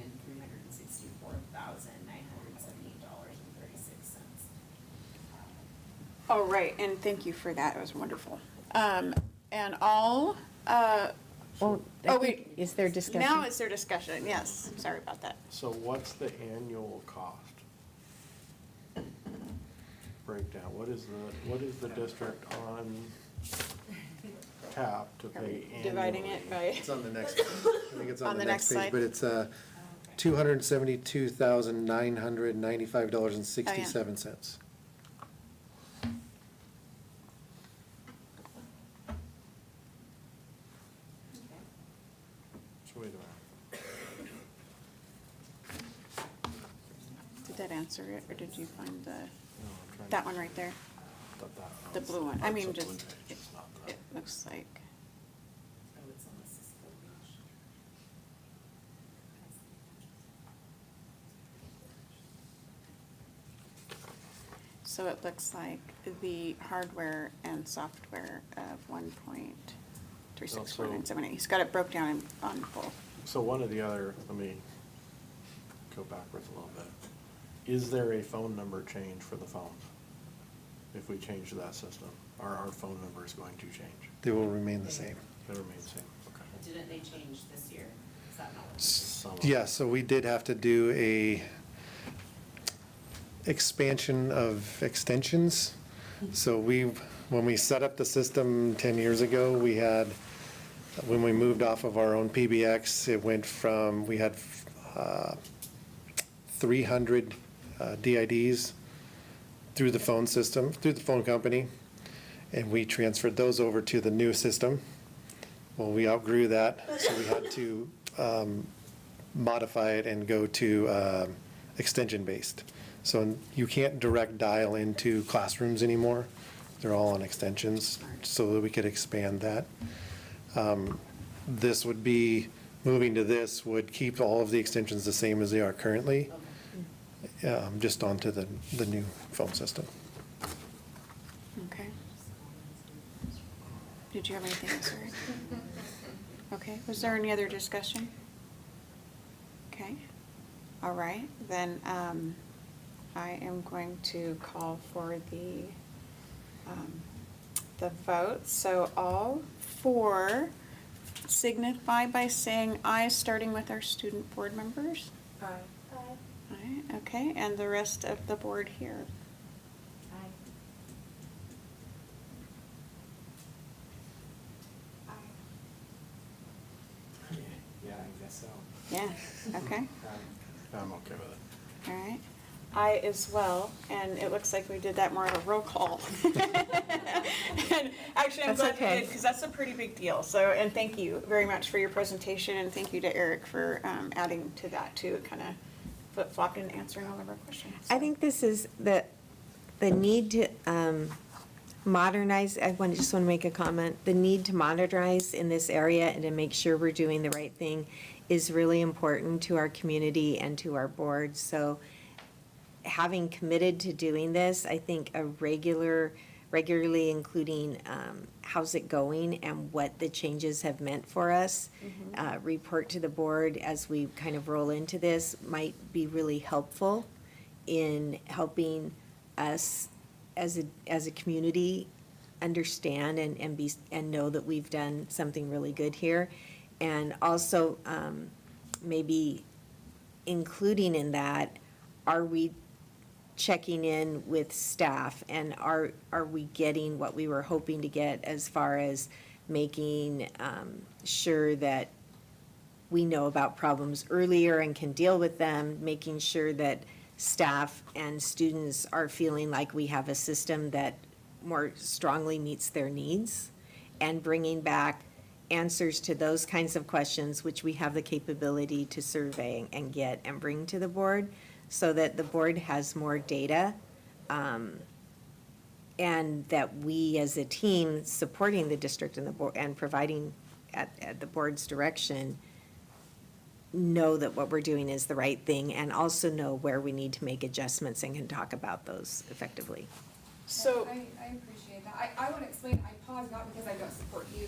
S1: Oh, right, and thank you for that, it was wonderful. And all,
S2: Well,
S1: oh, wait.
S2: Is there discussion?
S1: Now is there discussion, yes, sorry about that.
S18: So what's the annual cost? Breakdown, what is the district on tap to pay annually?
S1: Dividing it by,
S6: It's on the next, I think it's
S1: On
S6: on
S1: the
S6: the next
S1: next
S6: page,
S1: slide.
S6: but it's $272,995.67.
S18: So wait a minute.
S1: did that answer it, or did you find the,
S18: No, I'm trying to-
S1: that one right there?
S18: that-
S1: The blue one, I
S18: that's
S1: mean,
S18: the
S1: just,
S18: blue page, it's not the-
S1: it looks like,
S14: Oh, it's on the Cisco page.
S1: so it looks like the hardware and software of 1.364978. He's got it broke down on both.
S18: So one of the other, let me go backwards a little bit. Is there a phone number change for the phones? If we change that system, are our phone numbers going to change?
S6: They will remain the same.
S18: They remain the same, okay.
S14: Didn't they change this year? Is that not what?
S18: Some of
S6: Yeah, so we did have to do a expansion of extensions. So when we set up the system 10 years ago, we had, when we moved off of our own PBX, it went from, we had 300 DIDs through the phone system, through the phone company, and we transferred those over to the new system. Well, we outgrew that, so we had to modify it and go to extension-based. So you can't direct dial into classrooms anymore. They're all on extensions, so that we could expand that. This would be, moving to this would keep all of the extensions the same as they are currently, just onto the new phone system.
S1: Okay. Did you have anything else, Eric? Okay, was there any other discussion? Okay, all right, then I am going to call for the vote. So all four signify by saying aye, starting with our student board members.
S12: Aye.
S1: Aye, okay, and the rest of the board here.
S7: Yeah, I guess so.
S1: Yeah, okay,
S18: I'm okay with it.
S1: all right. I as well, and it looks like we did that more of a roll call. And actually, I'm
S2: That's
S1: glad you
S2: okay.
S1: did, because that's a pretty big deal. So, and thank you very much for your presentation, and thank you to Eric for adding to that too, kind of flip-flopped and answering all of our questions.
S2: I think this is the need to modernize, just want to make a comment, the need to modernize in this area and to make sure we're doing the right thing is really important to our community and to our board. So having committed to doing this, I think a regularly including how's it going and what the changes have meant for us, report to the board as we kind of roll into this might be really helpful in helping us as a community understand and know that we've done something really good here. And also maybe including in that, are we checking in with staff and are we getting what we were hoping to get as far as making sure that we know about problems earlier and can deal with them, making sure that staff and students are feeling like we have a system that more strongly meets their needs, and bringing back answers to those kinds of questions, which we have the capability to survey and get and bring to the board, so that the board has more data, and that we as a team supporting the district and the board and providing at the board's direction know that what we're doing is the right thing, and also know where we need to make adjustments and can talk about those effectively.
S1: So,
S10: I appreciate that. I want to explain, I pause not because I don't support you,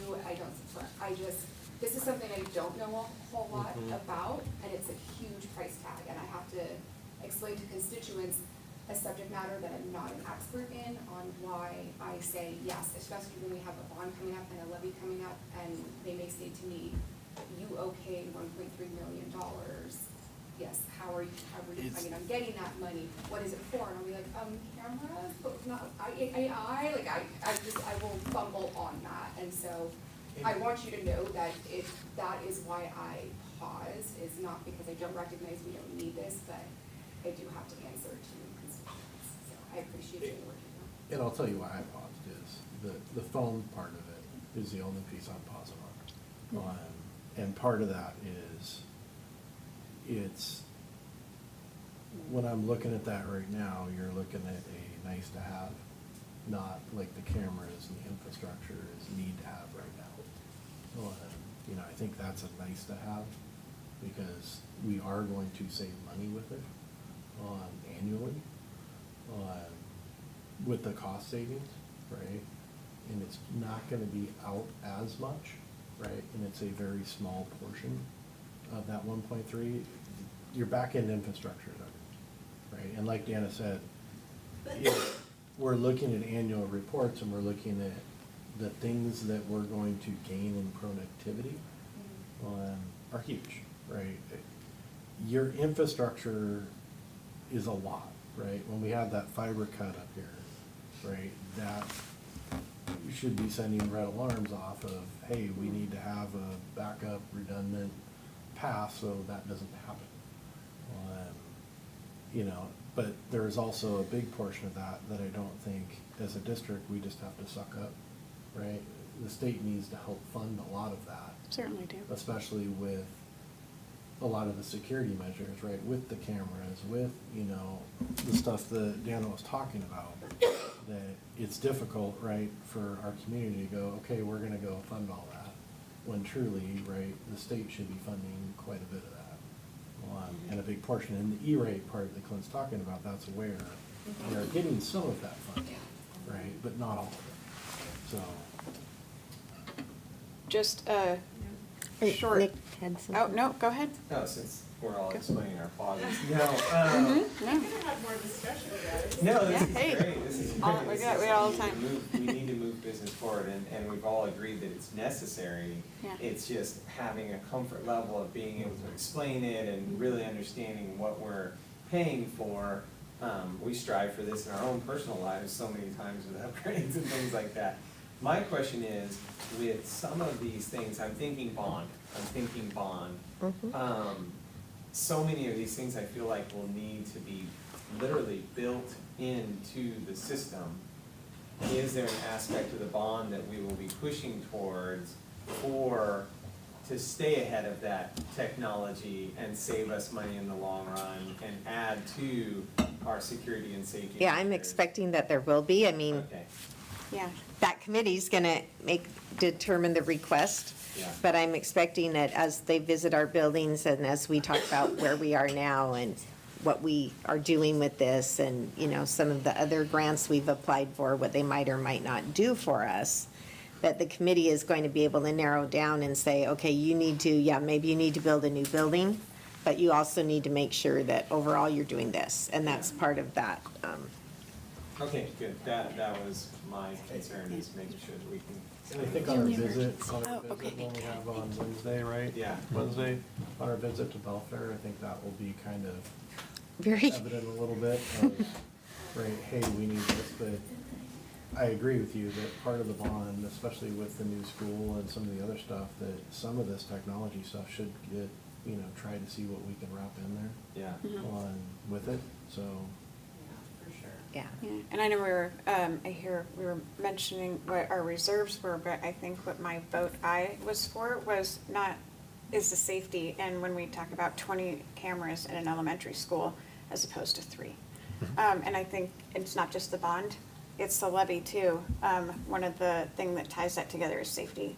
S10: this is something I don't know a whole lot about, and it's a huge price tag, and I have to explain to constituents, a subject matter that I'm not an expert in on why I say yes, especially when we have a bond coming up and a levy coming up, and they may say to me, you okayed $1.3 million. Yes, how are you, I mean, I'm getting that money, what is it for? And I'll be like, cameras, but not, AI, like, I will fumble on that, and so I want you to know that that is why I pause, is not because I don't recognize we don't need this, but I do have to answer to constituents, so I appreciate you working on it.
S18: And I'll tell you why I paused is, the phone part of it is the only piece I'm pausing on. And part of that is, it's, when I'm looking at that right now, you're looking at a nice to have, not like the cameras and the infrastructure is need to have right now. You know, I think that's a nice to have, because we are going to save money with it annually with the cost savings, right? And it's not gonna be out as much, right? And it's a very small portion of that 1.3. Your back-end infrastructure is under, right? And like Deanna said, we're looking at annual reports and we're looking at the things that we're going to gain in productivity are huge, right? Your infrastructure is a lot, right? When we have that fiber cut up here, right, that should be sending red alarms off of, hey, we need to have a backup redundant path so that doesn't happen. You know, but there is also a big portion of that I don't think as a district we just have to suck up, right? The state needs to help fund a lot of that.
S1: Certainly do.
S18: Especially with a lot of the security measures, right, with the cameras, with, you know, the stuff that Deanna was talking about, that it's difficult, right, for our community to go, okay, we're gonna go fund all that, when truly, right, the state should be funding quite a bit of that. And a big portion, in the E-rate part that Clint's talking about, that's where they're getting some of that funding, right, but not all of it, so.
S1: Just
S2: Wait,
S1: short.
S2: Nick had something.
S1: Oh, no, go ahead.
S7: No, since we're all explaining our pauses.
S1: No.
S14: have more discussion, guys.
S7: No, this
S1: Yeah, hey.
S7: is great, this is great.
S1: All- we got all the time.
S7: We need to move business forward, and we've all agreed that it's necessary.
S1: Yeah.
S7: It's just having a comfort level of being able to explain it and really understanding what we're paying for. We strive for this in our own personal lives so many times with upgrades and things like that. My question is, with some of these things, I'm thinking bond. So many of these things I feel like will need to be literally built into the system. Is there an aspect of the bond that we will be pushing towards to stay ahead of that technology and save us money in the long run and add to our security and safety?
S2: Yeah, I'm
S7: measures?
S2: expecting that there will be. I mean,
S7: Okay,
S1: Yeah.
S2: that committee's gonna determine the request.
S7: yeah.
S2: But I'm expecting that as they visit our buildings and as we talk about where we are now and what we are doing with this and, you know, some of the other grants we've applied for, what they might or might not do for us, that the committee is going to be able to narrow down and say, okay, you need to, yeah, maybe you need to build a new building, but you also need to make sure that overall you're doing this. And that's part of that.
S7: Okay, good. That was my concern, is making sure that we can.
S18: And I think on our visit,
S1: okay.
S18: when we have on Wednesday, right?
S7: Yeah.
S18: Wednesday, on our visit to Belfair, I think that will be kind of
S2: Very,
S18: evident a little bit of, right, hey, we need this, but I agree with you that part of the bond, especially with the new school and some of the other stuff, that some of this technology stuff should get, you know, try to see what we can wrap in there.
S7: Yeah.
S18: With it, so.
S14: For sure.
S2: yeah.
S1: Yeah, and I know we were mentioning what our reserves were, but I think what my vote I was for was is the safety, and when we talk about 20 cameras in an elementary school as opposed to 3. And I think it's not just the bond, it's the levy too. One of the thing that ties that together is safety,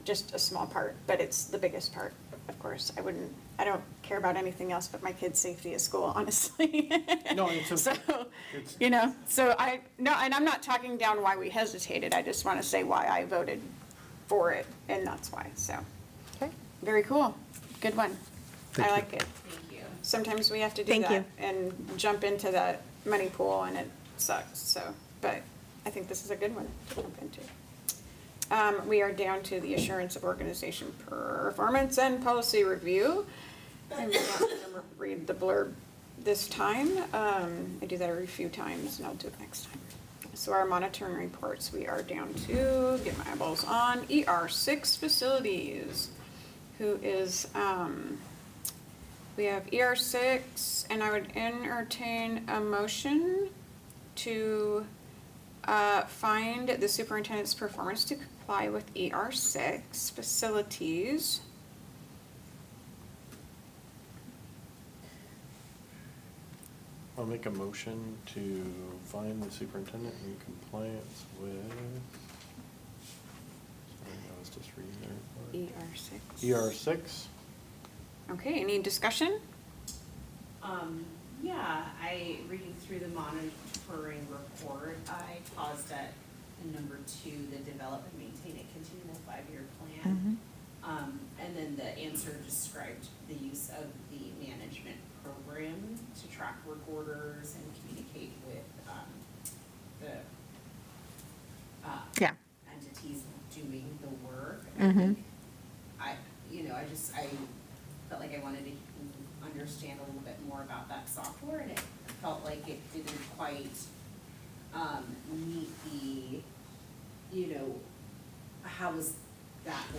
S1: just a small part, but it's the biggest part, of course. I don't care about anything else but my kids' safety at school, honestly.
S18: No, it's
S1: So, you know, and I'm not talking down why we hesitated, I just want to say why I voted for it, and that's why, so.
S2: Okay.
S1: Very cool, good one. I like it.
S14: Thank you.
S1: Sometimes we have to do
S2: Thank
S1: that
S2: you.
S1: and jump into that money pool and it sucks, so, but I think this is a good one to jump into. We are down to the assurance of organization performance and policy review. I'm not gonna read the blurb this time. I do that every few times and I'll do it next time. So our monitoring reports, we are down to, get my eyeballs on, ER6 facilities. Who is, we have ER6, and I would entertain a motion to find the superintendent's performance to comply with ER6 facilities.
S18: I'll make a motion to find the superintendent in compliance with, sorry, I was just reading there.
S1: ER6.
S18: ER6.
S1: Okay, any discussion?
S14: Yeah, reading through the monitoring report, I paused at number 2, the develop and maintain a continual 5-year plan. And then the answer described the use of the management program to track work orders and communicate with the
S2: Yeah.
S14: entities doing the work.
S2: Mhm.
S14: I felt like I wanted to understand a little bit more about that software, and it felt like it didn't quite meet the, how is that a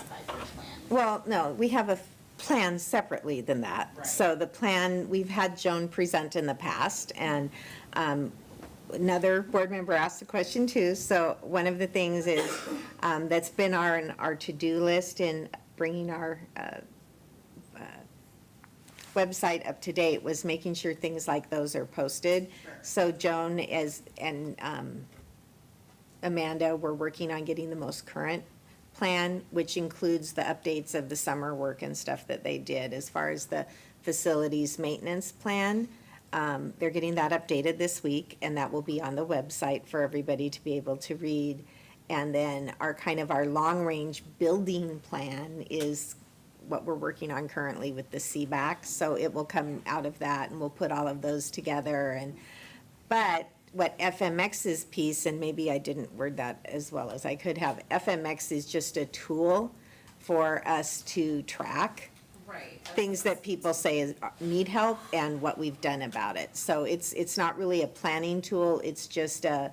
S14: 5-year plan?
S2: Well, no, we have a plan separately than that.
S14: Right.
S2: So the plan, we've had Joan present in the past, and another board member asked a question too. So one of the things is, that's been our to-do list in bringing our website up to date, was making sure things like those are posted.
S14: Sure.
S2: So Joan and Amanda were working on getting the most current plan, which includes the updates of the summer work and stuff that they did as far as the facilities maintenance plan. They're getting that updated this week, and that will be on the website for everybody to be able to read. And then our long-range building plan is what we're working on currently with the CBAC. So it will come out of that, and we'll put all of those together. But what FMX's piece, and maybe I didn't word that as well as I could have, FMX is just a tool for us to track
S14: Right.
S2: things that people say need help and what we've done about it. So it's not really a planning tool, it's just a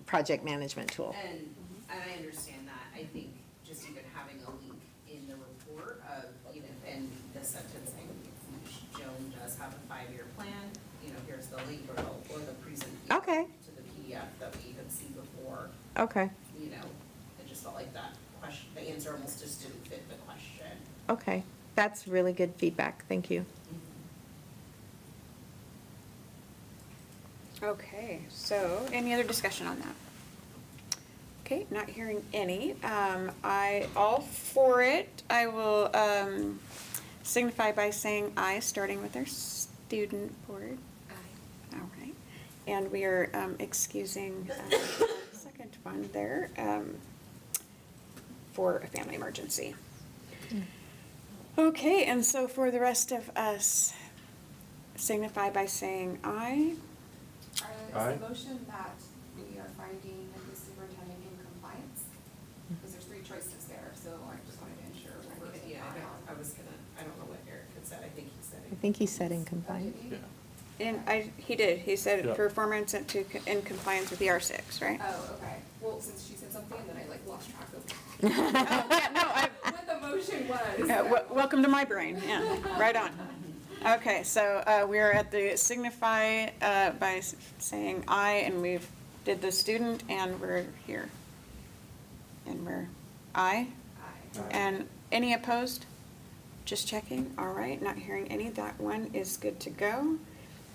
S2: project management tool.
S14: And I understand that. I think just even having a link in the report of, and the sentencing, Joan does have a 5-year plan, here's the link or the present.
S2: Okay.
S14: To the PDF that we had seen before,
S2: Okay,
S14: it just felt like that question, the answer almost just didn't fit the question.
S2: okay. That's really good feedback, thank you.
S1: Okay, so any other discussion on that? Okay, not hearing any. All for it. I will signify by saying aye, starting with our student board.
S14: Aye.
S1: All right. And we are excusing the second one there for a family emergency. Okay, and so for the rest of us, signify by saying aye.
S10: Is the motion that we are finding the superintendent in compliance? Because there's 3 choices there, so I just wanted to ensure.
S14: I don't know what Eric had said. I think he said
S2: I think he said in compliance.
S18: Yeah.
S1: And he did, he said
S18: Yeah.
S1: performance in compliance with ER6, right?
S10: Oh, okay. Well, since she said something, then I lost track of what the motion was.
S1: Welcome to my brain, yeah, right on. Okay, so we're at the signify by saying aye, and we've did the student, and we're here. And we're aye?
S10: Aye.
S1: And any opposed? Just checking, all right, not hearing any, that one is good to go.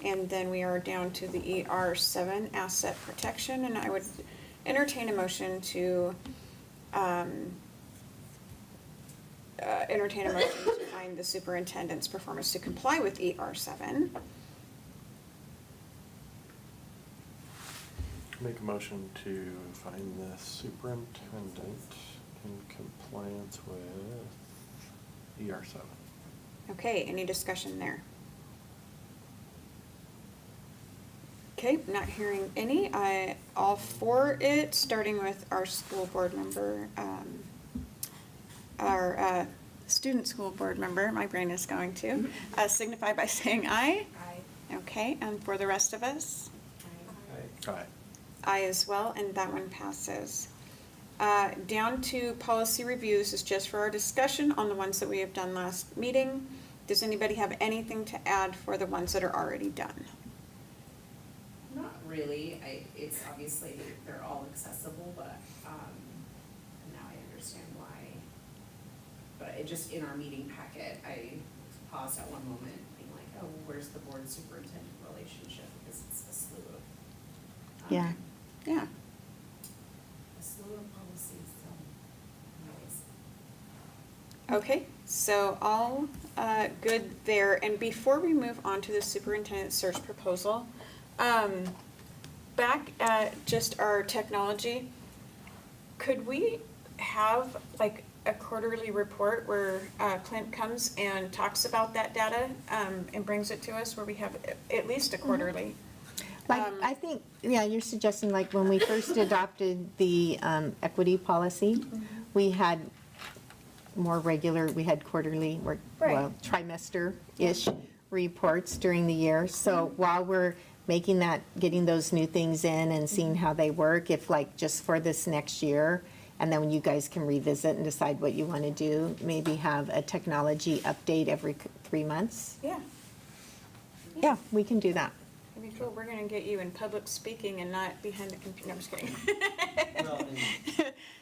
S1: And then we are down to the ER7, asset protection, and I would entertain a motion to find the superintendent's performance to comply with ER7.
S18: Make a motion to find the superintendent in compliance with ER7.
S1: Okay, any discussion there? Okay, not hearing any. All for it, starting with our school board member, our student school board member, my brain is going to, signify by saying aye.
S10: Aye.
S1: Okay, and for the rest of us?
S7: Aye.
S6: Aye.
S1: Aye as well, and that one passes. Down to policy reviews is just for our discussion on the ones that we have done last meeting. Does anybody have anything to add for the ones that are already done?
S14: Not really, it's obviously, they're all accessible, but, now I understand why. But it just, in our meeting packet, I paused at one moment, being like, oh, where's the board superintendent relationship, because it's a slew of.
S2: Yeah.
S1: Yeah.
S14: A slew of policies, so, anyways.
S1: Okay, so all good there. And before we move on to the superintendent search proposal, back at just our technology, could we have like a quarterly report where Clint comes and talks about that data and brings it to us, where we have at least a quarterly?
S2: Like, I think, yeah, you're suggesting like when we first adopted the equity policy, we had more regular, we had quarterly, or, well, trimester-ish reports during the year. So while we're making that, getting those new things in and seeing how they work, if like just for this next year, and then when you guys can revisit and decide what you want to do, maybe have a technology update every 3 months.
S1: Yeah.
S2: Yeah, we can do that.
S1: That'd be cool. We're gonna get you in public speaking and not behind the computer. No, I'm just kidding.
S7: Well,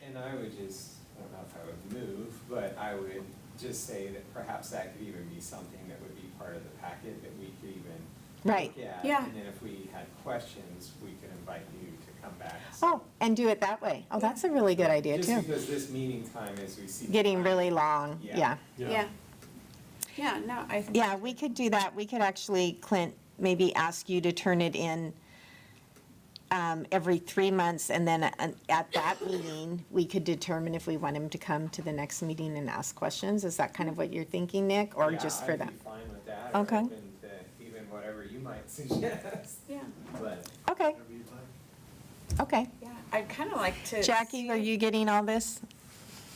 S7: and I would just, I don't know if I would move, but I would just say that perhaps that could even be something that would be part of the packet that we could even
S2: Right.
S7: look at.
S1: Yeah.
S7: And then if we had questions, we could invite you to come back.
S2: Oh, and do it that way. Oh, that's a really good idea too.
S7: Just because this meeting time, as we see. the
S2: Getting
S7: time-
S2: really long, yeah.
S1: Yeah. Yeah, no, I think.
S2: Yeah, we could do that. We could actually, Clint, maybe ask you to turn it in every 3 months, and then at that meeting, we could determine if we want him to come to the next meeting and ask questions. Is that kind of what you're thinking, Nick, or
S7: Yeah,
S2: just for that?
S7: I'd be fine with that. or
S2: Okay.
S7: open to even whatever you might suggest.
S1: Yeah.
S7: But.
S2: Okay. Okay.
S1: Yeah, I'd kind of like to.
S2: Jackie, are you getting all this?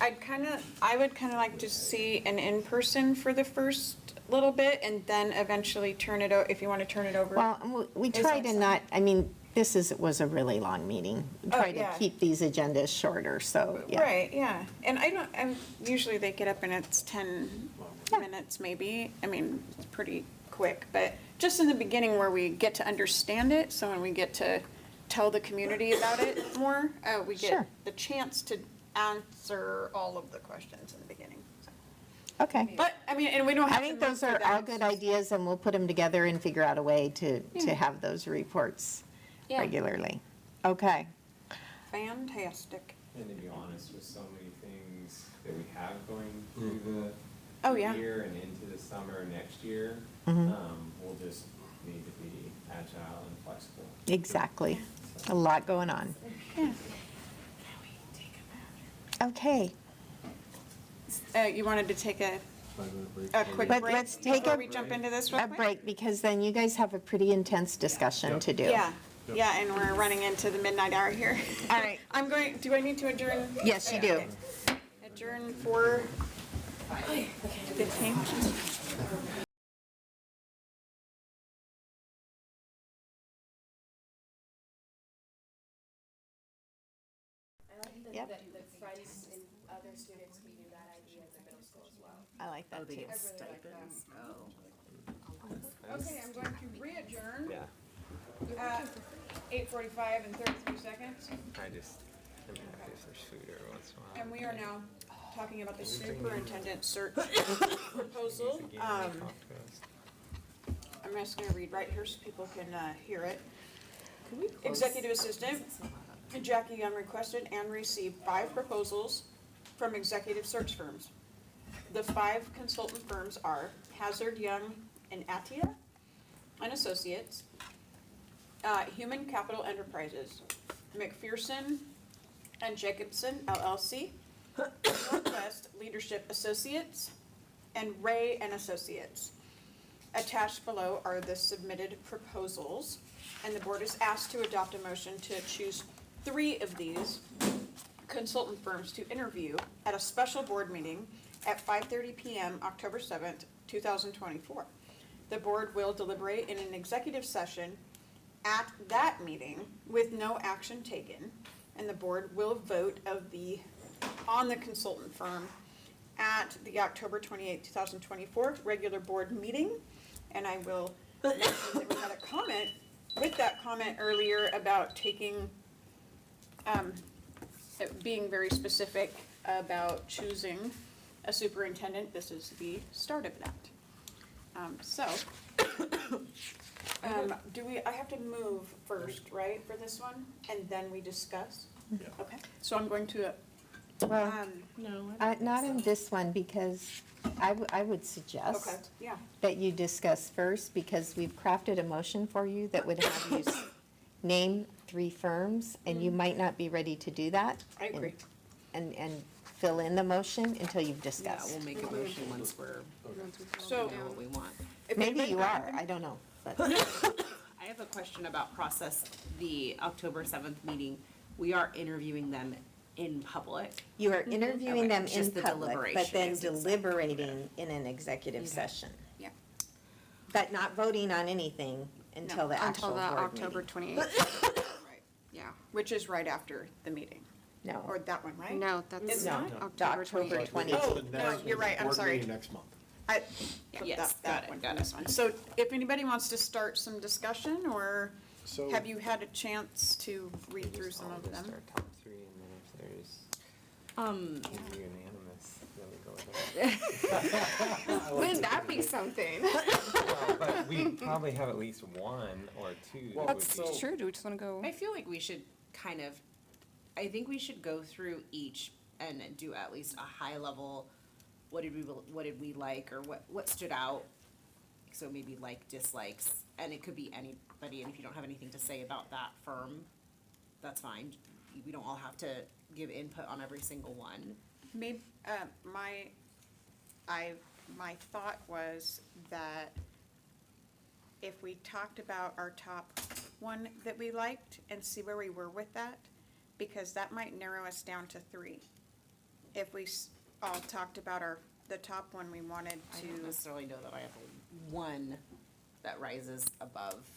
S1: I would kind of like to see an in-person for the first little bit, and then eventually turn it if you want to turn it over.
S2: Well, we
S1: Is
S2: try
S1: that
S2: to not, I mean, was a really long meeting. We try to
S1: yeah.
S2: keep these agendas shorter, so, yeah.
S1: Right, yeah. And usually they get up and it's 10 minutes maybe. I mean, it's pretty quick, but just in the beginning where we get to understand it, so when we get to tell the community about it more, we get
S2: Sure.
S1: the chance to answer all of the questions in the beginning. So.
S2: Okay.
S1: But, I mean, and we don't have
S2: I
S1: to.
S2: think
S1: move
S2: those
S1: for
S2: are
S1: that.
S2: all good ideas, and we'll put them together and figure out a way to
S1: Yeah.
S2: have those reports
S1: Yeah.
S2: regularly. Okay.
S1: Fantastic.
S7: And to be honest, with so many things that we have going through
S1: Oh,
S7: the
S1: yeah.
S7: year and into the summer next year,
S2: Mhm.
S7: we'll just need to be agile and flexible.
S2: Exactly. A lot going on.
S1: Yeah.
S2: Okay.
S1: You wanted to take a quick
S2: But
S1: break
S2: let's take
S1: before
S2: a-
S1: we jump into this real
S2: A
S1: quick?
S2: break, because then you guys have a pretty intense discussion to do.
S1: Yeah, yeah, and we're running into the midnight hour here.
S2: All right.
S1: do I need to adjourn?
S2: Yes, you do.
S1: Okay. Adjourn for 15. Yep.
S12: That friends and other students can do that idea at the middle school as well.
S2: I like that too.
S1: Okay, I'm going to re-adjourn. At 8:45 and 33 seconds.
S7: I just, if there's food every once in a while.
S1: And we are now talking about the superintendent search proposal. I'm just gonna read right here so people can hear it. Executive Assistant Jackie Young requested and received 5 proposals from executive search firms. The 5 consultant firms are Hazard, Young, and Atia and Associates, Human Capital Enterprises, McPherson and Jacobson LLC, Northwest Leadership Associates, and Ray and Associates. Attached below are the submitted proposals. And the board is asked to adopt a motion to choose 3 of these consultant firms to interview at a special board meeting at 5:30 PM, October 7th, 2024. The board will deliberate in an executive session at that meeting with no action taken, and the board will vote on the consultant firm at the October 28th, 2024 regular board meeting. And I will mention that we had a comment with that comment earlier about taking, being very specific about choosing a superintendent. This is the start of that. I have to move first, right, for this one, and then we discuss?
S18: Yeah.
S1: Okay, so I'm going to,
S2: Well, not in this one, because I would suggest
S1: okay, yeah,
S2: that you discuss first, because we've crafted a motion for you that would have you name 3 firms, and you might not be ready to do that.
S1: I agree.
S2: And fill in the motion until you've
S14: Yeah,
S2: discussed.
S14: we'll make a motion once we're,
S1: So,
S14: know what we want.
S1: if
S2: Maybe
S1: anybody-
S2: you are, I don't know, but.
S14: I have a question about process, the October 7th meeting. We are interviewing them in public.
S2: You are interviewing
S14: Okay,
S2: them in
S14: just the
S2: public, but
S14: deliberation
S2: then
S14: is executive.
S2: deliberating in an executive
S14: Okay.
S2: session.
S1: Yeah.
S2: But not voting on anything until the actual board meeting.
S1: 28th. Right, yeah, which is right after the meeting,
S2: No,
S1: or that one, right?
S13: No, that's
S1: It's
S2: no,
S1: not?
S2: the October 28th.
S1: Oh, no, you're right, I'm
S18: Board
S1: sorry.
S18: meeting next month.
S1: I put
S14: Yes,
S1: that
S14: got
S1: one
S14: it,
S1: from
S14: got
S1: this one. So if anybody wants to start some discussion, or
S18: So.
S1: have you had a chance to read through some of them?
S19: Top 3, and then if there's unanimous, then we go with that.
S14: Wouldn't that be something?
S19: Well, but we probably have at least 1 or 2 that would be.
S14: true, do we just wanna go? I feel like we should I think we should go through each and do at least a high level, what did we like, or what stood out? So maybe dislikes, and it could be anybody, and if you don't have anything to say about that firm, that's fine. We don't all have to give input on every single one.
S1: Maybe, my thought was that if we talked about our top one that we liked and see where we were with that, because that might narrow us down to 3. If we all talked about the top one we wanted
S14: I don't
S1: to,
S14: necessarily know that I have one that rises above.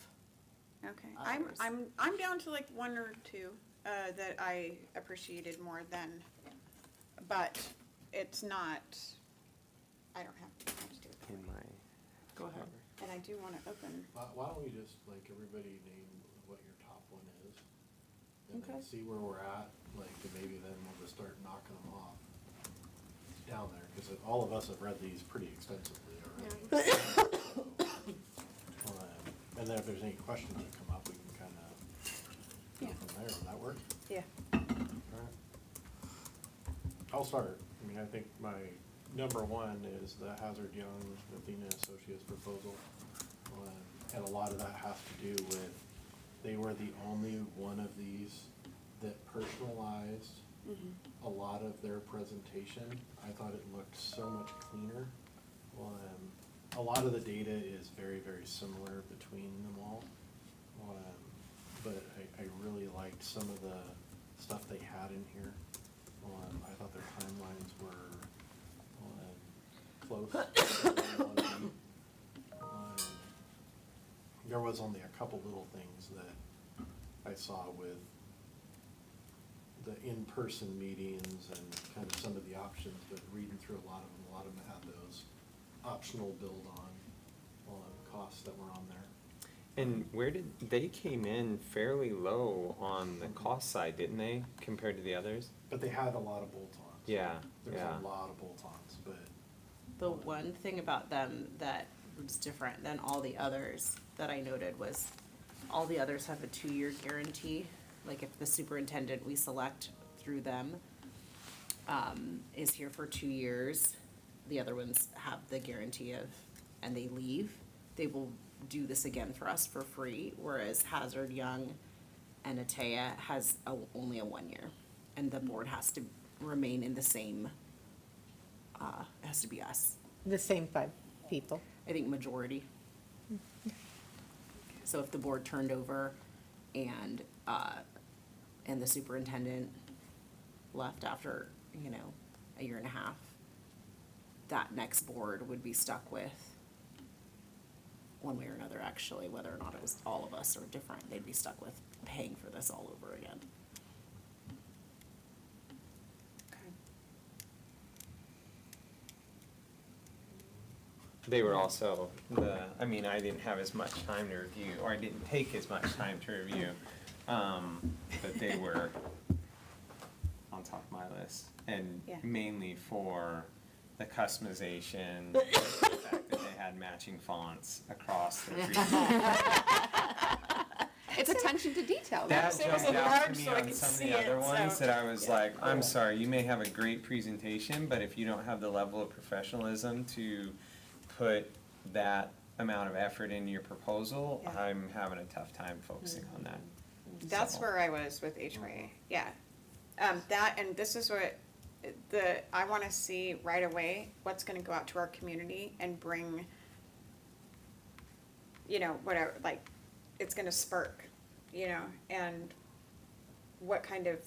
S1: okay,
S14: others.
S1: I'm down to 1 or 2, that I appreciated more than, but it's not, I don't have to do it.
S19: In my.
S14: Go ahead.
S1: And I do wanna open,
S18: Why don't we just, everybody name what your top one is? And then
S14: Okay.
S18: see where we're at, and maybe then we'll just start knocking them off down there, because all of us have read these pretty extensively already. And then if there's any questions that come up, we can kind of go from there. Would that work?
S1: yeah.
S18: Alright. I'll start. I think my number 1 is the Hazard Young Athena Associates proposal. And a lot of that has to do with, they were the only one of these that personalized a lot of their presentation. I thought it looked so much cleaner. A lot of the data is very, very similar between them all. But I really liked some of the stuff they had in here. I thought their timelines were close. There was only a couple little things that I saw with the in-person meetings and kind of some of the options, but reading through a lot of them had those optional build-on costs that were on there.
S19: And where did, they came in fairly low on the cost side, didn't they, compared to the others?
S18: But they had a lot of bolt-ons.
S19: Yeah,
S18: There's
S19: yeah.
S18: a lot of bolt-ons, but.
S14: The one thing about them that was different than all the others that I noted was all the others have a 2-year guarantee. Like if the superintendent we select through them is here for 2 years, the other ones have the guarantee of, and they leave, they will do this again for us for free, whereas Hazard Young and Atea has only a 1 year. And the board has to remain in the same, it has to be us.
S2: The same 5 people.
S14: I think majority. So if the board turned over and the superintendent left after, you know, a year and a half, that next board would be stuck with, one way or another actually, whether or not it was all of us or different, they'd be stuck with paying for this all over again.
S19: They were also I mean, I didn't have as much time to review, or I didn't take as much time to review. But they were on top of my list, and
S1: Yeah.
S19: mainly for the customization, the fact that they had matching fonts across the
S10: It's attention to detail.
S19: That
S10: right?
S19: jumped out to me on some of the other ones that I was like, I'm sorry, you may have a great presentation, but if you don't have the level of professionalism to put that amount of effort into your proposal,
S1: Yeah.
S19: I'm having a tough time focusing on that.
S1: That's
S19: So-
S1: where I was with HYA, yeah. That, and this is what, I wanna see right away, what's gonna go out to our community and bring, you know, whatever, like, it's gonna spark, you know, and what kind of,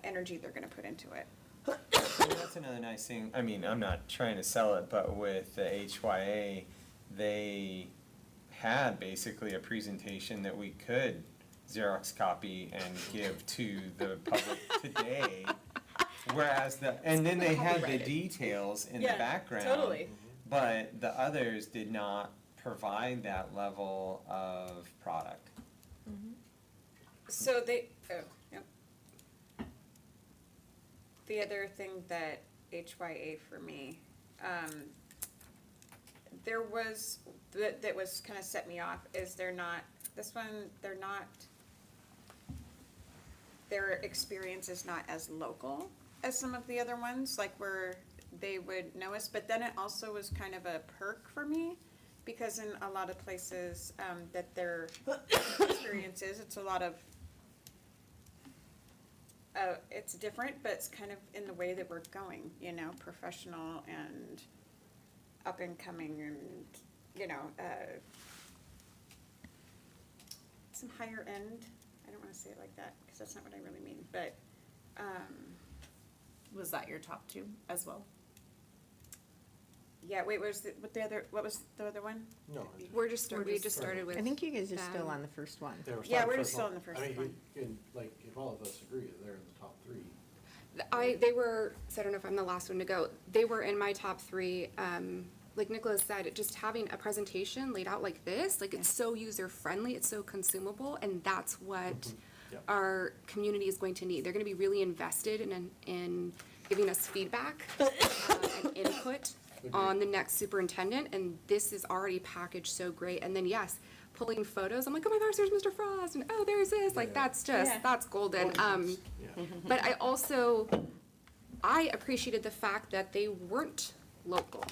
S1: energy they're gonna put into it.
S19: And that's another nice thing, I mean, I'm not trying to sell it, but with the HYA, they had basically a presentation that we could Xerox copy and give to the public today. Whereas and then they had the details in the
S1: Yeah,
S19: background.
S1: totally.
S19: But the others did not provide that level of product.
S1: So yep. The other thing that HYA for me, there was, that was kinda set me off, is their experience is not as local as some of the other ones, like where they would know us, but then it also was kind of a perk for me, because in a lot of places, that their experience is, it's a lot of, it's different, but it's kind of in the way that we're going, you know, professional and up and coming and, you know, some higher end, I don't wanna say it like that, cause that's not what I really mean, but,
S14: Was that your top two as well?
S1: yeah, wait, what was the other one?
S18: No.
S10: We just started with.
S2: I think you guys are
S10: them.
S2: still on the first one.
S18: they were
S1: Yeah,
S18: starting
S1: we're
S18: first
S1: still
S18: one.
S1: in the first
S18: I mean,
S1: one.
S18: like, if all of us agree, they're in the top three.
S10: They were, so I don't know if I'm the last one to go, they were in my top three. Like Nicholas said, just having a presentation laid out like this, like it's so user-friendly, it's so consumable, and that's what
S18: Yep.
S10: our community is going to need. They're gonna be really invested in giving us feedback and input on the next superintendent, and this is already packaged so great. And then, yes, pulling photos, I'm like, oh my gosh, there's Mr. Frost, and oh, there's this, like, that's just,
S1: Yeah.
S10: that's golden.
S18: Yeah.
S10: But I appreciated the fact that they weren't local.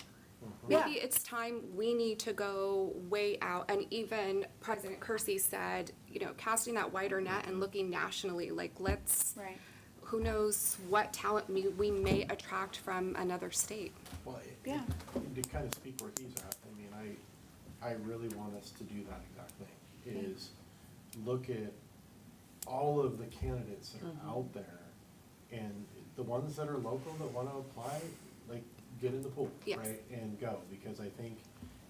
S10: Maybe it's time we need to go way out, and even President Kersey said, you know, casting that wider net and looking nationally, like, let's,
S1: Right.
S10: who knows what talent we may attract from another state.
S18: Well,
S1: Yeah.
S18: to kind of speak where he's at, I mean, I really want us to do that exact thing, is look at all of the candidates that are out there, and the ones that are local that want to apply, like, get in the pool,
S10: Yes.
S18: right, and go, because I think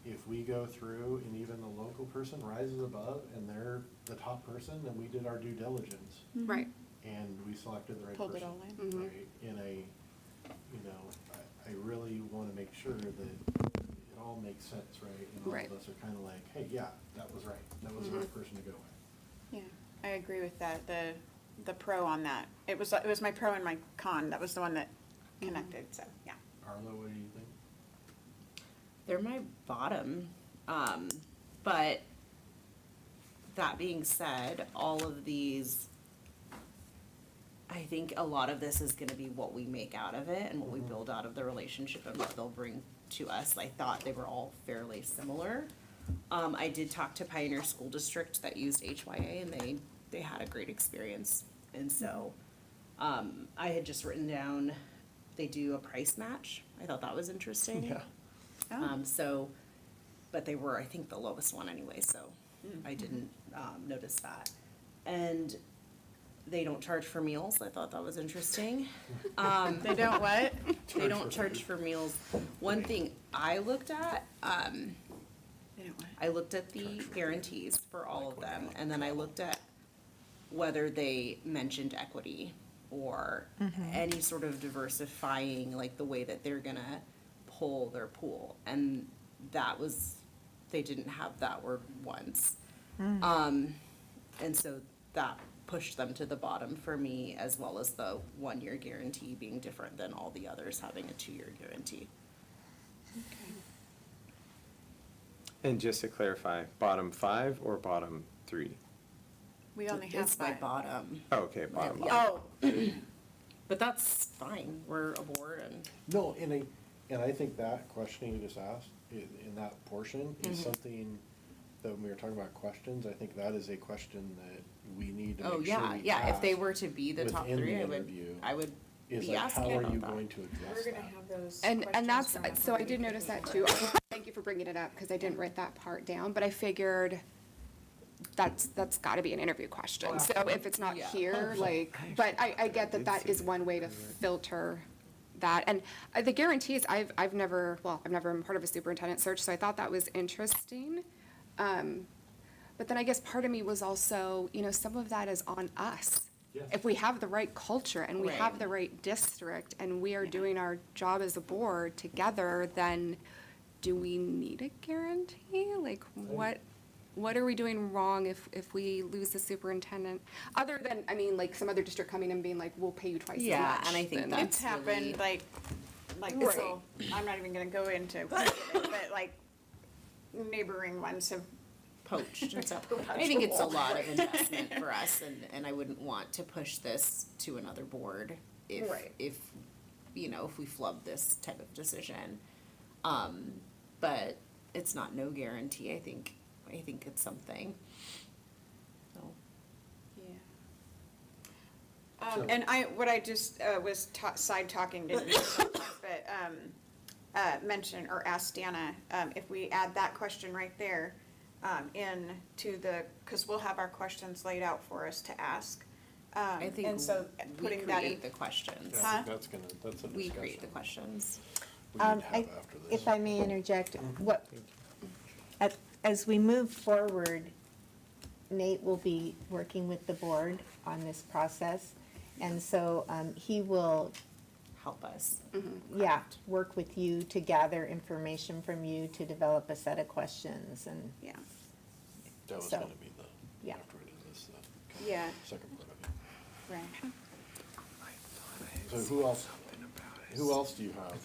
S18: if we go through and even the local person rises above and they're the top person, then we did our due diligence,
S10: Right.
S18: and we selected the right
S1: Pulled it
S18: person.
S1: all in.
S10: Mhm.
S18: Right, in a, you know, I really wanna make sure that it all makes sense, right? And all
S10: Right.
S18: of us are kinda like, hey, yeah, that was right, that was the right person to go with.
S1: Yeah, I agree with that, the pro on that. It was my pro and my con, that was the one that connected, so, yeah.
S18: Arlo, what do you think?
S14: They're my bottom, but that being said, all of these, I think a lot of this is gonna be what we make out of it and what we build out of the relationship and what they'll bring to us. I thought they were all fairly similar. I did talk to Pioneer School District that used HYA, and they had a great experience. And so, I had just written down, they do a price match. I thought that was interesting.
S18: Yeah.
S1: Oh.
S14: But they were, I think, the lowest one anyway, so
S20: I didn't notice that. And they don't charge for meals. I thought that was interesting.
S1: They don't what?
S20: They don't charge for meals. One thing I looked at,
S1: They don't what?
S20: I looked at the guarantees for all of them, and then I looked at whether they mentioned equity or any sort of diversifying, like the way that they're gonna pull their pool. And that was, they didn't have that word once. And so that pushed them to the bottom for me, as well as the 1-year guarantee being different than all the others having a 2-year guarantee.
S19: And just to clarify, bottom 5 or bottom 3?
S1: We only have
S20: It's my
S1: 5.
S20: bottom.
S19: Oh, okay, bottom.
S20: Yeah.
S1: Oh,
S20: But that's fine, we're a board and.
S18: No, and I think that question you just asked, in that portion, is something that when we were talking about questions, I think that is a question that we need to make sure we ask.
S20: Yeah, if they were to be the top
S18: within the
S20: 3,
S18: interview,
S20: I would
S18: is
S20: be
S18: like,
S20: asking
S18: how are
S20: about
S18: you
S20: that.
S18: going to address
S1: we're
S18: that?
S1: gonna have those
S21: And that's,
S1: questions from
S21: so I
S1: everybody.
S21: did notice that too. Thank you for bringing it up, because I didn't write that part down, but I figured that's gotta be an interview question. So if it's not here, like, but I get that that is one way to filter that. And the guarantees, I've never been part of a superintendent search, so I thought that was interesting. But then I guess part of me was also, some of that is on us. If we have the right culture and we have
S20: Right.
S21: the right district and we are doing our job as a board together, then do we need a guarantee? Like, what are we doing wrong if we lose the superintendent? Other than, like some other district coming and being like, we'll pay you twice as much.
S20: Yeah, and I think
S21: then-
S20: that's
S1: It's happened, like,
S21: Right.
S1: so, I'm not even gonna go into, but like, neighboring ones have
S20: Poached and stuff. I think it's a lot of investment for us, and I wouldn't want to push this to another board if,
S1: Right.
S20: if we flub this type of decision. But it's not no guarantee, I think it's something. So.
S1: Yeah. And what I just was side talking, didn't mean to, but mention or ask Dana, if we add that question right there, because we'll have our questions laid out for us to ask.
S20: I think
S1: and so
S20: we
S1: putting that in.
S20: create the questions.
S18: Yeah, I
S1: Huh?
S18: think that's a discussion.
S20: We create the questions.
S18: We need to have after this.
S2: If I may interject, as we move forward, Nate will be working with the board on this process. And so he will,
S20: Help us.
S2: work with you to gather information from you to develop a set of questions and.
S1: Yeah.
S18: That was
S2: so,
S18: gonna be
S2: yeah.
S18: after we did this, the
S1: Yeah.
S18: second part of it.
S1: Right.
S18: So who else do you have? Or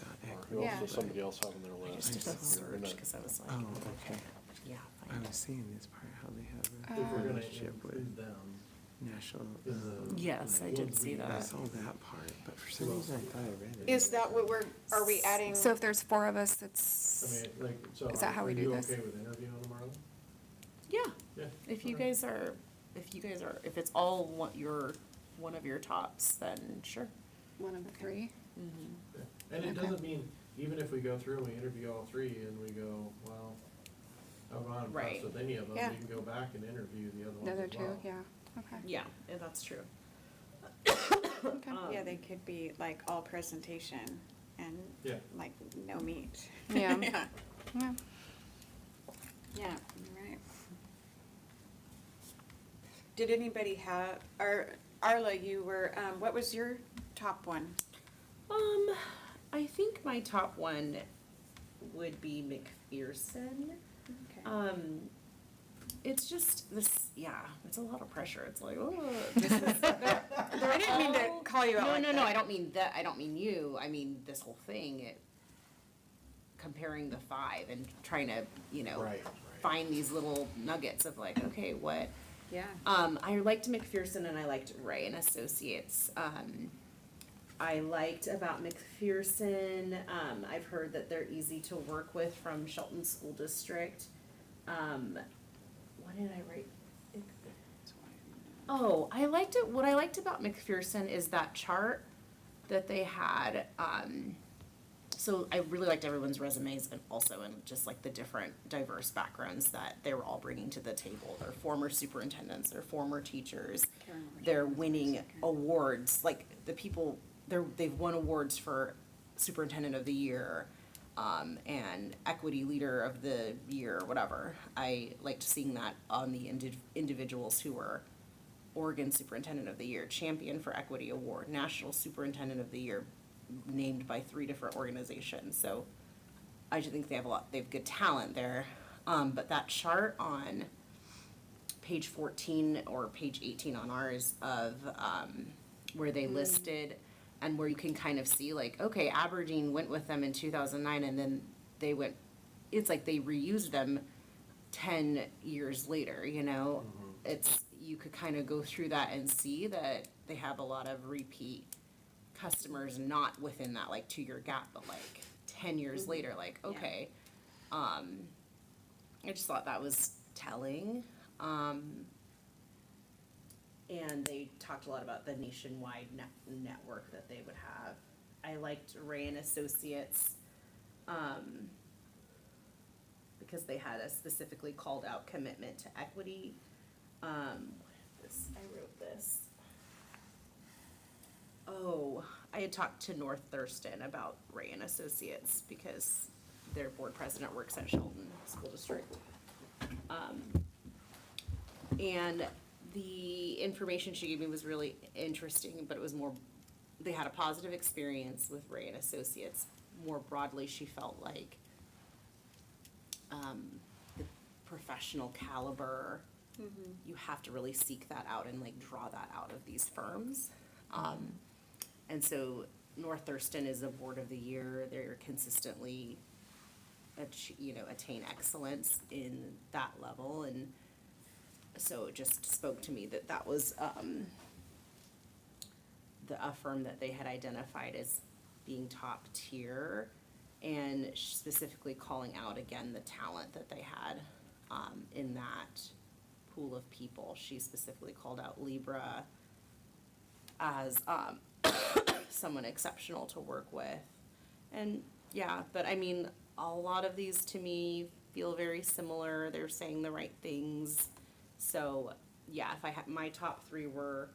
S18: who else
S1: Yeah.
S18: does somebody else have on their
S20: I
S18: list?
S20: just did a
S18: You're gonna-
S20: search, because I was like,
S19: okay.
S20: yeah.
S19: I was seeing this part, how they have
S18: If we're gonna include them
S19: national.
S18: in the.
S20: Yes, I did see
S19: I
S20: that.
S19: saw that part, but for some reason I thought I read it.
S1: Is that what are we adding?
S21: So if there's 4 of us,
S18: I
S21: it's,
S18: mean, like, so
S21: Is that how
S18: are
S21: we do
S18: you
S21: this?
S18: okay with interviewing them, Marla?
S20: Yeah.
S18: Yeah.
S20: If you guys are, if it's all one of your tops, then sure.
S21: one of the 3.
S18: Yeah. And it doesn't mean, even if we go through and we interview all 3 and we go, well, I'm not impressed
S20: Right.
S18: with any of them,
S1: Yeah.
S18: we can go back and interview the other
S21: The
S18: ones
S21: other
S18: as
S21: 2,
S18: well.
S21: yeah, okay.
S20: Yeah, that's true.
S1: Yeah, they could be like all presentation and
S18: Yeah.
S1: like no meat.
S21: Yeah.
S1: Yeah,
S21: Yeah.
S1: yeah, you're right. Did anybody have, or Arla, you were, what was your top one?
S20: I think my top one would be McPherson.
S1: Okay.
S20: It's just this, it's a lot of pressure. It's like, oh.
S1: I didn't mean to call you out like
S20: No,
S1: that.
S20: I don't mean that. I don't mean you. I mean this whole thing. Comparing the 5 and trying to,
S18: Right.
S20: find these little nuggets of like, okay, what?
S1: Yeah.
S20: I liked McPherson and I liked Ray and Associates. I liked about McPherson, I've heard that they're easy to work with from Shelton School District. What did I write? Oh, I liked it. What I liked about McPherson is that chart that they had. so I really liked everyone's resumes and also in just like the different diverse backgrounds that they were all bringing to the table. They're former superintendents, they're former teachers, they're winning awards, like the people, they've won awards for superintendent of the year, and equity leader of the year, whatever. I liked seeing that on the individuals who were Oregon Superintendent of the Year, Champion for Equity Award, National Superintendent of the Year, named by 3 different organizations. So I just think they have good talent there. But that chart on page 14 or page 18 on ours of where they listed and where you can kind of see like, okay, Aberdeen went with them in 2009 and then they went, it's like they reused them 10 years later, you know? It's, you could kind of go through that and see that they have a lot of repeat customers, not within that like 2-year gap, but like 10 years later, like, okay. I just thought that was telling. And they talked a lot about the nationwide network that they would have. I liked Ray and Associates, because they had a specifically called out commitment to equity. I wrote this. Oh, I had talked to North Thurston about Ray and Associates because their board president works at Shelton School District. And the information she gave me was really interesting, but it was more, they had a positive experience with Ray and Associates. More broadly, she felt like the professional caliber, you have to really seek that out and like draw that out of these firms. And so North Thurston is a board of the year. They're consistently, attain excellence in that level. And so it just spoke to me that that was a firm that they had identified as being top tier, and specifically calling out again the talent that they had in that pool of people. She specifically called out Libra as someone exceptional to work with. And yeah, but I mean, a lot of these to me feel very similar. They're saying the right things. So yeah, if I had, my top 3 were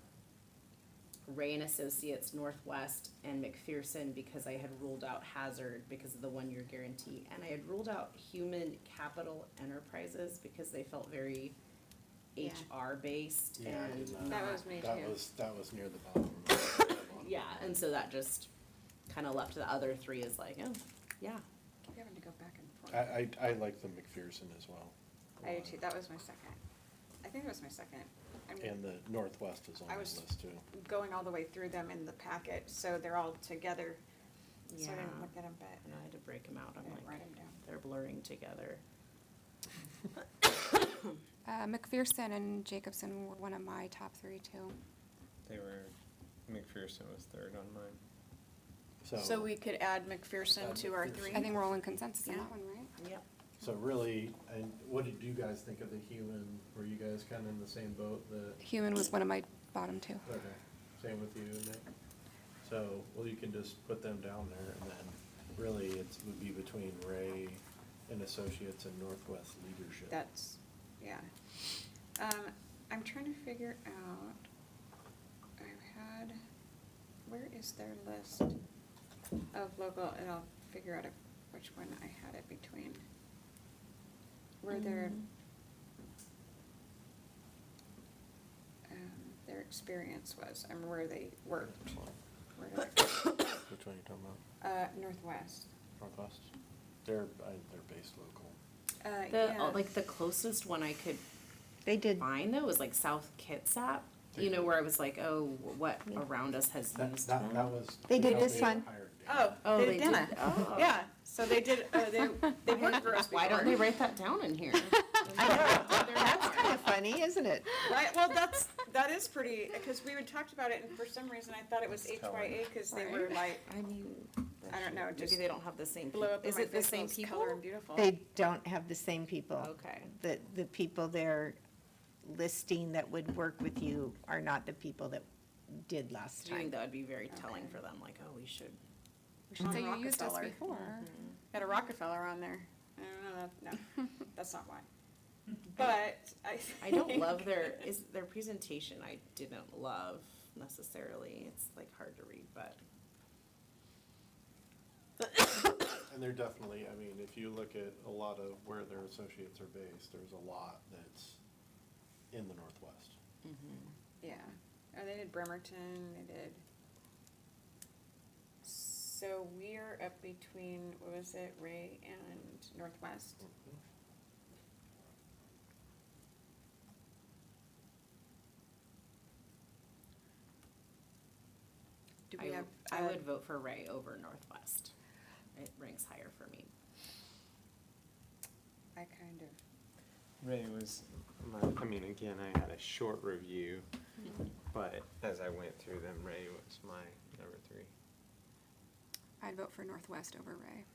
S20: Ray and Associates, Northwest, and McPherson, because I had ruled out Hazard because of the 1-year guarantee. And I had ruled out Human Capital Enterprises because they felt very HR based.
S18: Yeah, I
S20: and
S18: did not.
S1: That was me too.
S18: That was near the bottom.
S20: yeah, and so that just kind of left the other 3 as like, oh, yeah.
S1: Keep having to go back and forth.
S18: I like the McPherson as well.
S1: I do too. That was my second. I think it was my second.
S18: And the Northwest is on the list too.
S1: Going all the way through them in the packet, so they're all together. So I didn't
S20: Yeah.
S1: look at them, but
S20: And I had to break them out. I'm
S1: I didn't
S20: like,
S1: write 'em down.
S20: they're blurring together.
S21: McPherson and Jacobson were one of my top 3 too.
S19: McPherson was 3rd on mine.
S1: So we could add McPherson to our 3.
S21: I think we're all in consensus on that one, right?
S20: Yep.
S18: So really, and what did you guys think of the Human? Were you guys kind of in the same boat?
S21: Human was one of my bottom 2.
S18: Okay, same with you, Nick? So, well, you can just put them down there, and then really it would be between Ray and Associates and Northwest Leadership.
S1: That's, yeah. I'm trying to figure out, where is their list of local, and I'll figure out which one I had it between. Where their experience was, and where they worked. Where did I-
S18: Which one are you talking about?
S1: Northwest.
S18: Northwest? They're based local.
S1: Yeah.
S20: Like the closest one I could
S2: They did.
S20: find though was like South Kitsap, where I was like, oh, what around us has used them?
S18: That was.
S2: They did
S18: the
S2: this
S18: company
S2: one.
S18: that hired Dan.
S1: Oh,
S20: they
S1: they did.
S20: did? Oh.
S1: Yeah, so they did, they worked for us before.
S20: Why don't they write that down in here?
S2: That's kind of funny, isn't it?
S1: Right, well, that is pretty, because we had talked about it, and for some reason I thought it was HYA, because they were like,
S20: I mean,
S1: I don't know,
S20: maybe
S1: just
S20: they don't have the same
S1: blew
S20: people.
S1: up in
S20: Is
S1: my
S20: it the
S1: face,
S20: same
S1: all this
S20: people?
S1: color and beautiful.
S2: They don't have the same people.
S20: Okay.
S2: The people they're listing that would work with you are not the people that did last
S20: Do you think
S2: time.
S20: that would be very telling for them, like, oh, we should
S1: On
S21: So you used us
S1: Rockefeller.
S21: before.
S1: Got a Rockefeller on there. I don't know, no, that's not why. But
S20: I don't love their presentation. I didn't love necessarily. It's like hard to read, but.
S18: And they're definitely, I mean, if you look at a lot of where their associates are based, there's a lot that's in the Northwest.
S1: Yeah, oh, they did Bremerton, they did. So we're up between, what was it, Ray and Northwest? Do we have?
S20: I would vote for Ray over Northwest. It ranks higher for me.
S1: I kind of.
S19: Ray was, I mean, again, I had a short review, but as I went through them, Ray was my number 3.
S21: I'd vote for Northwest over Ray.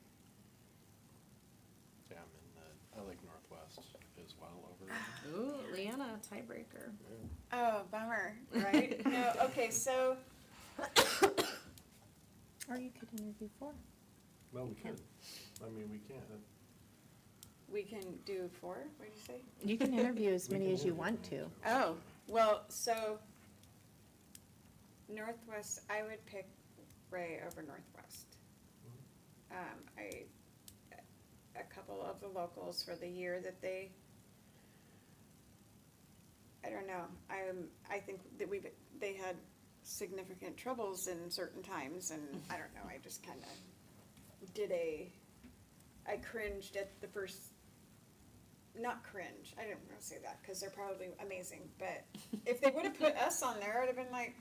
S18: Yeah, I like Northwest as well over.
S20: Ooh, Leanna, tiebreaker.
S1: Oh, bummer, right? No, okay, so.
S2: Or you could interview 4.
S18: Well, we could. I mean, we can.
S1: We can do 4, what did you say?
S2: You can interview as many as you want to.
S1: Oh, well, so Northwest, I would pick Ray over Northwest. A couple of the locals for the year that I don't know, I think that they had significant troubles in certain times, and I don't know, I just kind of I cringed at the first, not cringe, I didn't want to say that, because they're probably amazing, but if they would have put us on there, I'd have been like,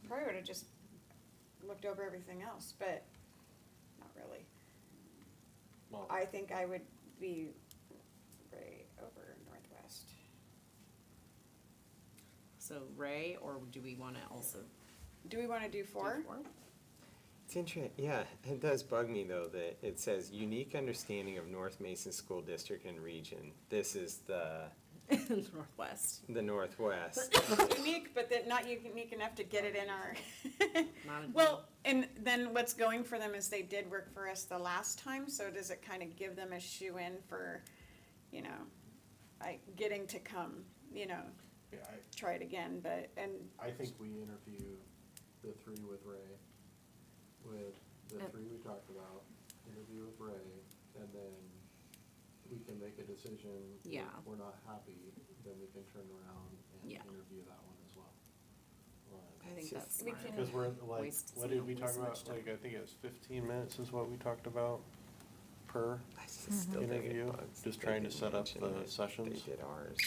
S1: probably would have just looked over everything else, but not really.
S18: Well,
S1: I think I would be Ray over Northwest.
S20: So Ray, or do we want to also
S1: Do we want to do 4?
S20: do 4?
S19: It's interesting, yeah, it does bug me though that it says unique understanding of North Mason School District and region. This is the
S20: Northwest.
S19: Northwest.
S1: Unique, but not unique enough to get it in our.
S20: Not a-
S1: Well, and then what's going for them is they did work for us the last time, so does it kind of give them a shoe-in for, like getting to come,
S18: yeah,
S1: try it again, and.
S18: I think we interview the 3 with Ray, with the 3 we talked about, interview with Ray, and then we can make a decision.
S20: Yeah.
S18: If we're not happy, then we can turn around and
S20: Yeah.
S18: interview that one as well.
S20: I think that's
S1: We
S20: smart.
S1: can-
S18: Because we're like,
S20: Waste-
S18: what did we talk
S20: waste so
S18: about?
S20: much time.
S18: Like, I think it was 15 minutes is what we talked about per
S19: I just still think it
S18: interview,
S19: bugs
S18: just
S19: that
S18: trying
S19: they
S18: to set up
S19: mention
S18: the
S19: that
S18: sessions.
S19: They did ours.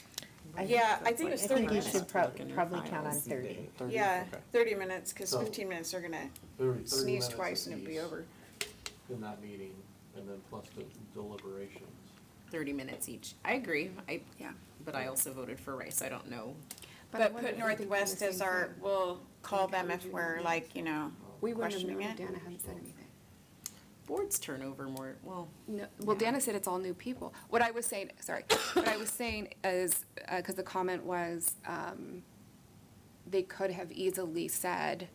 S1: Yeah, I think
S20: That's
S1: it's
S20: like-
S1: 30
S2: I think you
S1: minutes.
S2: should probably count on 30.
S18: 30?
S1: Yeah,
S18: Okay.
S1: 30 minutes, because
S18: So-
S1: 15 minutes are gonna
S18: There would be 30
S1: sneeze
S18: minutes
S1: twice and it'll be
S18: apiece
S1: over.
S18: in that meeting, and then plus the deliberations.
S20: 30 minutes each. I agree.
S1: Yeah.
S20: But I also voted for Ray, so I don't know.
S1: But
S21: I wonder
S1: put
S21: if they think we're the
S1: Northwest as
S21: same
S1: our,
S21: thing.
S1: we'll call
S21: Like, how
S1: them
S21: would
S1: if
S21: you
S1: we're
S21: know?
S1: like,
S21: We wouldn't have
S1: questioning
S21: known
S1: it.
S21: if Dana hadn't said anything.
S20: Boards turnover more, well,
S21: No, well, Dana said it's all new people. What I was saying is, because the comment was, they could have easily said,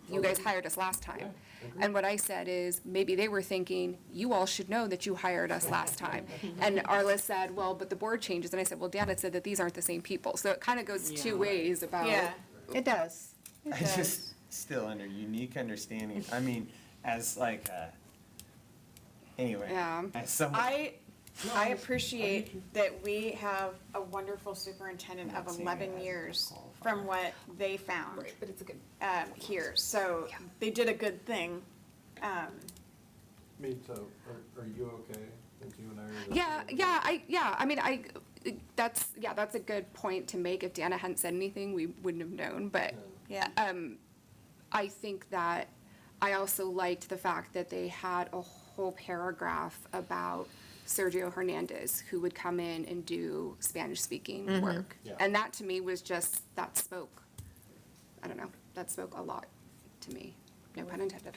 S21: you guys hired us last time. And what I said is, maybe they were thinking, you all should know that you hired us last time. And Arla said, well, but the board changes. And I said, well, Dana said that these aren't the same people. So it kind of goes two ways about.
S1: Yeah.
S2: It does.
S19: I just, still under unique understanding, I mean, as like anyway.
S21: Yeah.
S19: As someone.
S1: I appreciate that we have a wonderful superintendent of 11 years from what they found.
S21: Right, but it's a good.
S1: Here, so they did a good thing.
S18: I mean, so, are you okay? If you and I are the same?
S21: That's a good point to make. If Dana hadn't said anything, we wouldn't have known, but,
S1: Yeah.
S21: I think that I also liked the fact that they had a whole paragraph about Sergio Hernandez, who would come in and do Spanish-speaking work.
S18: Yeah.
S21: And that to me was just, that spoke a lot to me, no pun intended,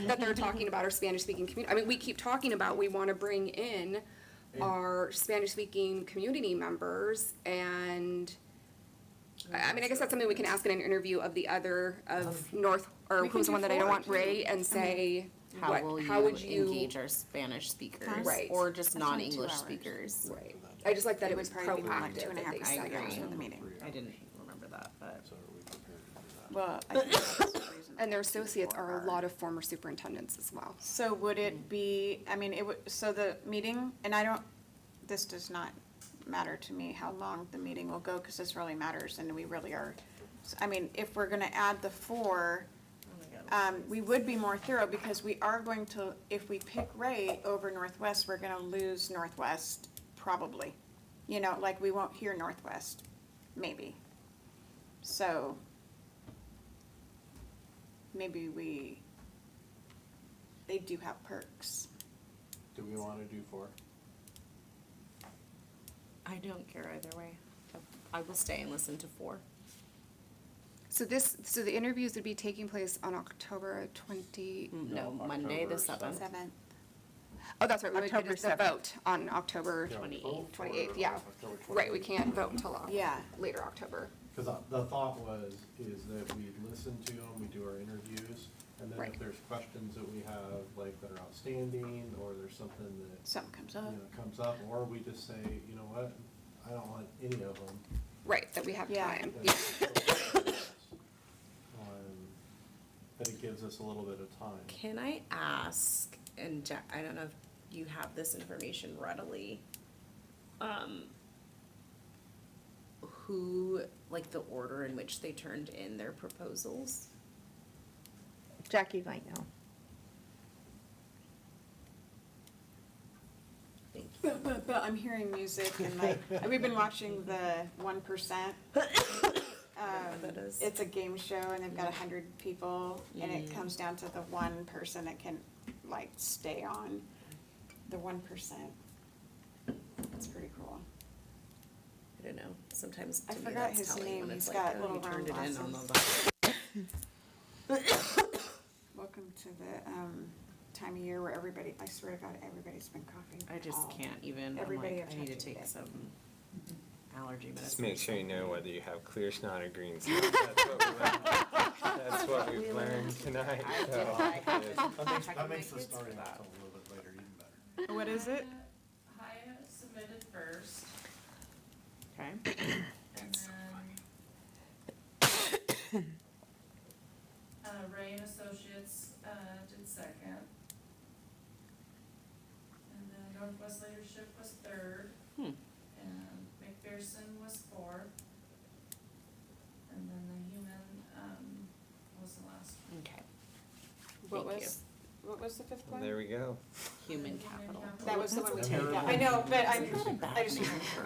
S21: that they're talking about our Spanish-speaking community. I mean, we keep talking about, we want to bring in our Spanish-speaking community members, and, I mean, I guess that's something we can ask in an interview of the other, of North, or who's the one that I don't want, Ray, and say,
S20: How will
S21: would
S20: you engage our Spanish speakers?
S21: Right.
S20: Or just
S21: That's only 2
S20: non-English
S21: hours.
S20: speakers?
S21: Right. I just like that it was
S1: would probably be like
S21: proactive,
S1: 2.5
S21: that they
S1: hours
S20: I
S21: said
S20: agree.
S21: that.
S1: to the meeting.
S20: I didn't remember that, but.
S18: So are we prepared to do that?
S1: Well, I think that's reasonable.
S21: And their associates are a lot of former superintendents as well.
S1: So would it be, I mean, it would, so the meeting, and I don't, this does not matter to me how long the meeting will go, because this really matters, and we really are, I mean, if we're gonna add the 4, we would be more thorough, because we are going to, if we pick Ray over Northwest, we're gonna lose Northwest, probably. You know, like, we won't hear Northwest, maybe. So, maybe they do have perks.
S18: Do we want to do 4?
S20: I don't care either way. I will stay and listen to 4.
S21: So the interviews would be taking place on October 20.
S20: No, Monday, the 7th.
S21: 7th. Oh, that's right, we would
S2: October
S21: get the
S2: 7th.
S21: vote on October
S18: Yeah,
S21: 28th, yeah.
S18: October 28th.
S21: Right, we can't vote until
S1: Yeah.
S21: later October.
S18: Because the thought is that we listen to them, we do our interviews, and then
S21: Right.
S18: if there's questions that we have, like, that are outstanding, or there's something that,
S1: Something comes
S18: you
S1: up.
S18: know, comes up, or we just say, you know what, I don't want any of them.
S21: Right, that we have
S1: Yeah.
S21: time.
S18: But it gives us a little bit of time.
S20: Can I ask, and Jack, I don't know if you have this information readily, who, like the order in which they turned in their proposals?
S2: Jackie might know.
S20: Thank you.
S1: But I'm hearing music, and like, we've been watching the 1%.
S20: That is.
S1: It's a game show, and they've got 100 people, and it comes down to the one person that can, like, stay on the 1%. It's pretty cool.
S20: I don't know, sometimes
S1: I
S20: to me
S1: forgot
S20: that's
S1: his
S20: telling
S1: name.
S20: when it's
S1: He's
S20: like,
S1: got
S20: oh,
S1: little
S20: you turned it
S1: round
S20: in on
S1: glasses.
S20: the.
S1: Welcome to the time of year where everybody, I swear to God, everybody's been coughing.
S20: I just can't even, I'm
S1: Everybody
S20: like, I need to
S1: affected
S20: take
S1: it.
S20: some allergy medicine.
S19: Just make sure you know whether you have clear snot or green snot. That's what we've learned tonight.
S20: I
S19: so.
S20: did. I have
S6: That makes the starting until a little bit later even better.
S1: What is it?
S14: Haya submitted first,
S20: Okay.
S14: and then Ray and Associates did second. And then Northwest Leadership was third. And McPherson was fourth. And then the human was the last one.
S20: Okay.
S1: What
S20: Thank
S1: was the 5th one?
S19: There we go.
S20: Human capital.
S1: That was the one we
S20: That's
S1: took
S20: okay.
S1: out. I know, but I
S20: Not a bad
S1: just.
S20: name for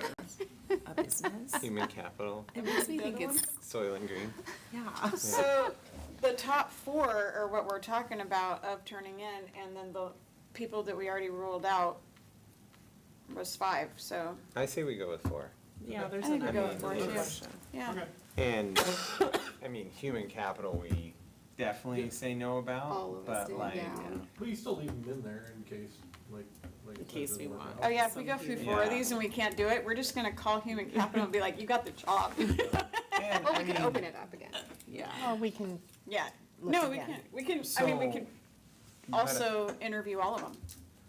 S20: a business.
S19: Human capital,
S20: It makes me think it's,
S19: Soylent Green.
S20: yeah.
S1: So, the top 4 are what we're talking about of turning in, and then the people that we already ruled out was 5, so,
S19: I say we go with 4.
S20: Yeah, there's
S1: I think we go
S20: enough
S1: with 4
S20: no
S1: too.
S20: question.
S1: Yeah.
S19: And, I mean, human capital, we definitely say no
S21: All
S19: about,
S21: of us
S19: but
S21: did,
S19: like,
S21: yeah.
S18: But you still leave them in there in case, like
S20: In
S18: I said,
S20: case
S18: doesn't
S20: we
S18: work
S20: want.
S18: out.
S1: Oh yeah, if we go through 4 of
S19: Yeah.
S1: these and we can't do it, we're just gonna call human capital and be like, you got the job.
S19: and
S21: Or
S19: I
S21: we could
S19: mean,
S21: open it up again.
S20: Yeah.
S2: Well, we can,
S1: Yeah,
S2: Look
S1: no, we
S2: again.
S1: can't, we can, I mean, we
S19: So-
S1: could
S19: but
S1: also interview all of them.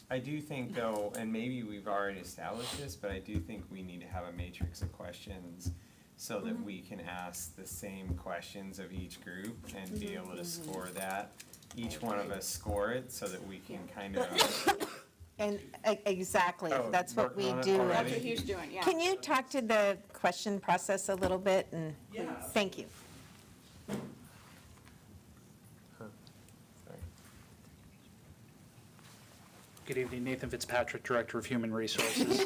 S19: I do think though, and maybe we've already established this, but I do think we need to have a matrix of questions so that we can ask the same questions of each group and be able to score that. Each one of us score it so that we can kind of,
S2: and exactly,
S19: Oh,
S2: that's what we
S19: working on it
S2: do.
S19: already?
S1: That's what he's doing, yeah.
S2: Can you talk to the question process a little bit and, thank you.
S19: sorry.
S4: Good evening, Nathan Fitzpatrick, Director of Human Resources.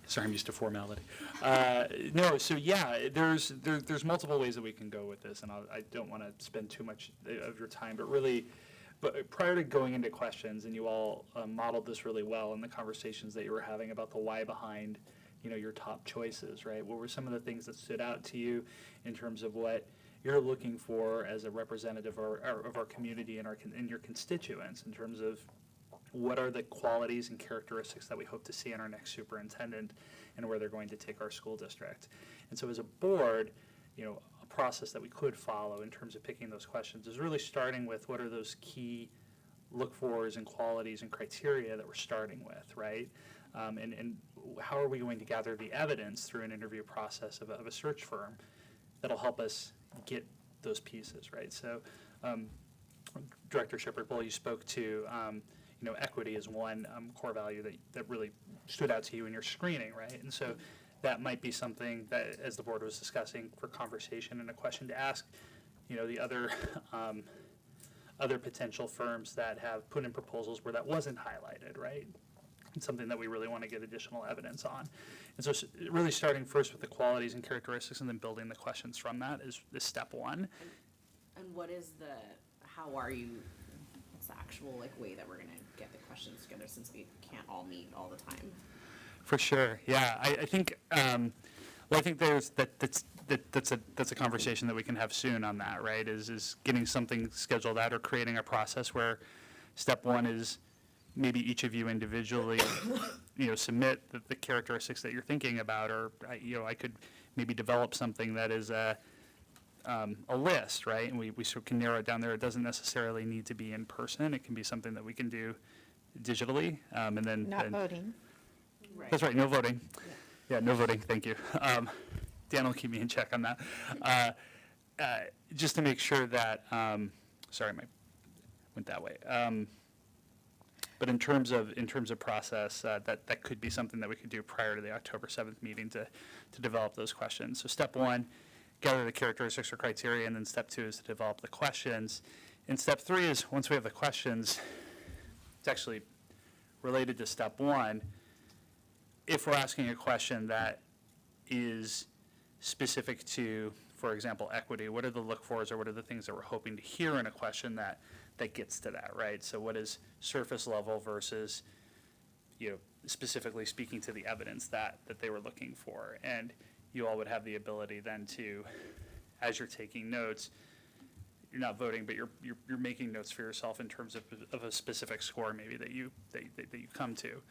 S4: Sorry, I'm used to formality. No, so yeah, there's multiple ways that we can go with this, and I don't want to spend too much of your time, but really, prior to going into questions, and you all modeled this really well in the conversations that you were having about the why behind, your top choices, right? What were some of the things that stood out to you in terms of what you're looking for as a representative of our community and your constituents in terms of what are the qualities and characteristics that we hope to see in our next superintendent and where they're going to take our school district. And so as a board, process that we could follow in terms of picking those questions is really starting with what are those key look-fors and qualities and criteria that we're starting with, right? And how are we going to gather the evidence through an interview process of a search firm that'll help us get those pieces, right? So, Director Shepherd-Bull, you spoke to, equity is one core value that really stood out to you in your screening, right? And so that might be something that, as the board was discussing, for conversation and a question to ask, the other other potential firms that have put in proposals where that wasn't highlighted, right? It's something that we really want to get additional evidence on. And so really starting first with the qualities and characteristics and then building the questions from that is step one.
S20: And what is how are you, what's the actual way that we're gonna get the questions together since we can't all meet all the time?
S4: For sure, yeah. I think, I think that's a conversation that we can have soon on that, right? Is getting something scheduled out or creating a process where step one is maybe each of you individually, submit the characteristics that you're thinking about, or I could maybe develop something that is a list, right? And we sort of can narrow it down there. It doesn't necessarily need to be in person. It can be something that we can do digitally, and then
S2: Not voting.
S4: That's right, no voting. Yeah, no voting, thank you. Dan will keep me in check on that. Just to make sure that, sorry, went that way. But in terms of process, that could be something that we could do prior to the October 7th meeting to develop those questions. So step one, gather the characteristics or criteria, and then step two is to develop the questions. And step three is, once we have the questions, it's actually related to step one. If we're asking a question that is specific to, for example, equity, what are the look-fors or what are the things that we're hoping to hear in a question that gets to that, right? So what is surface level versus, specifically speaking to the evidence that they were looking for? And you all would have the ability then to, as you're taking notes, you're not voting, but you're making notes for yourself in terms of a specific score maybe that you come to.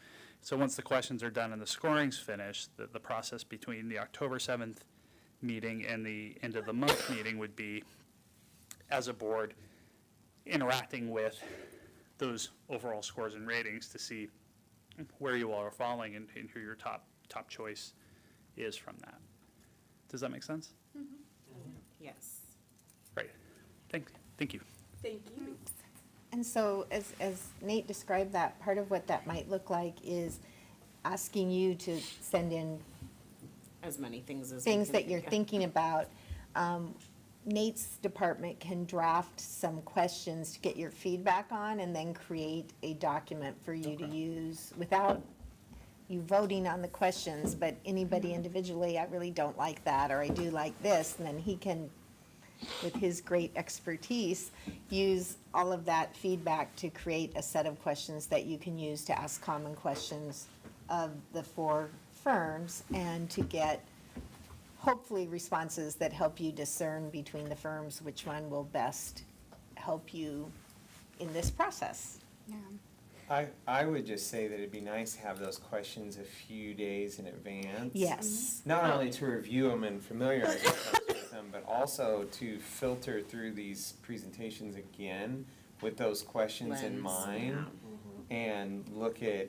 S4: So once the questions are done and the scoring's finished, the process between the October 7th meeting and the end of the month meeting would be, as a board, interacting with those overall scores and ratings to see where you all are falling and who your top choice is from that. Does that make sense?
S20: Mm-hmm. Yes.
S4: Great. Thank you.
S20: Thank you.
S2: And so as Nate described that, part of what that might look like is asking you to send in
S20: As many things as we
S2: things
S20: can
S2: that you're
S20: think of.
S2: thinking about. Nate's department can draft some questions to get your feedback on and then create a document for you to use without you voting on the questions, but anybody individually, I really don't like that, or I do like this, and then he can, with his great expertise, use all of that feedback to create a set of questions that you can use to ask common questions of the four firms and to get hopefully responses that help you discern between the firms which one will best help you in this process.
S21: Yeah.
S19: I would just say that it'd be nice to have those questions a few days in advance.
S2: Yes.
S19: Not only to review them and familiarize ourselves with them, but also to filter through these presentations again with those questions in
S20: Lens,
S19: mind and look at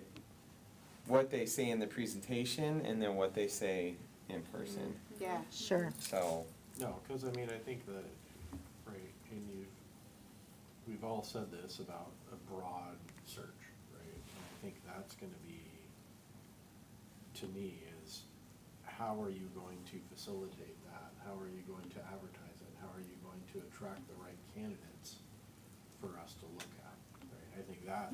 S19: what they say in the presentation and then what they say in person.
S2: Yeah. Sure.
S19: So,
S18: No, because I think that, right, and we've all said this about a broad search, right? And I think that's gonna be, to me, is how are you going to facilitate that? How are you going to advertise it? How are you going to attract the right candidates for us to look at, right? I think that,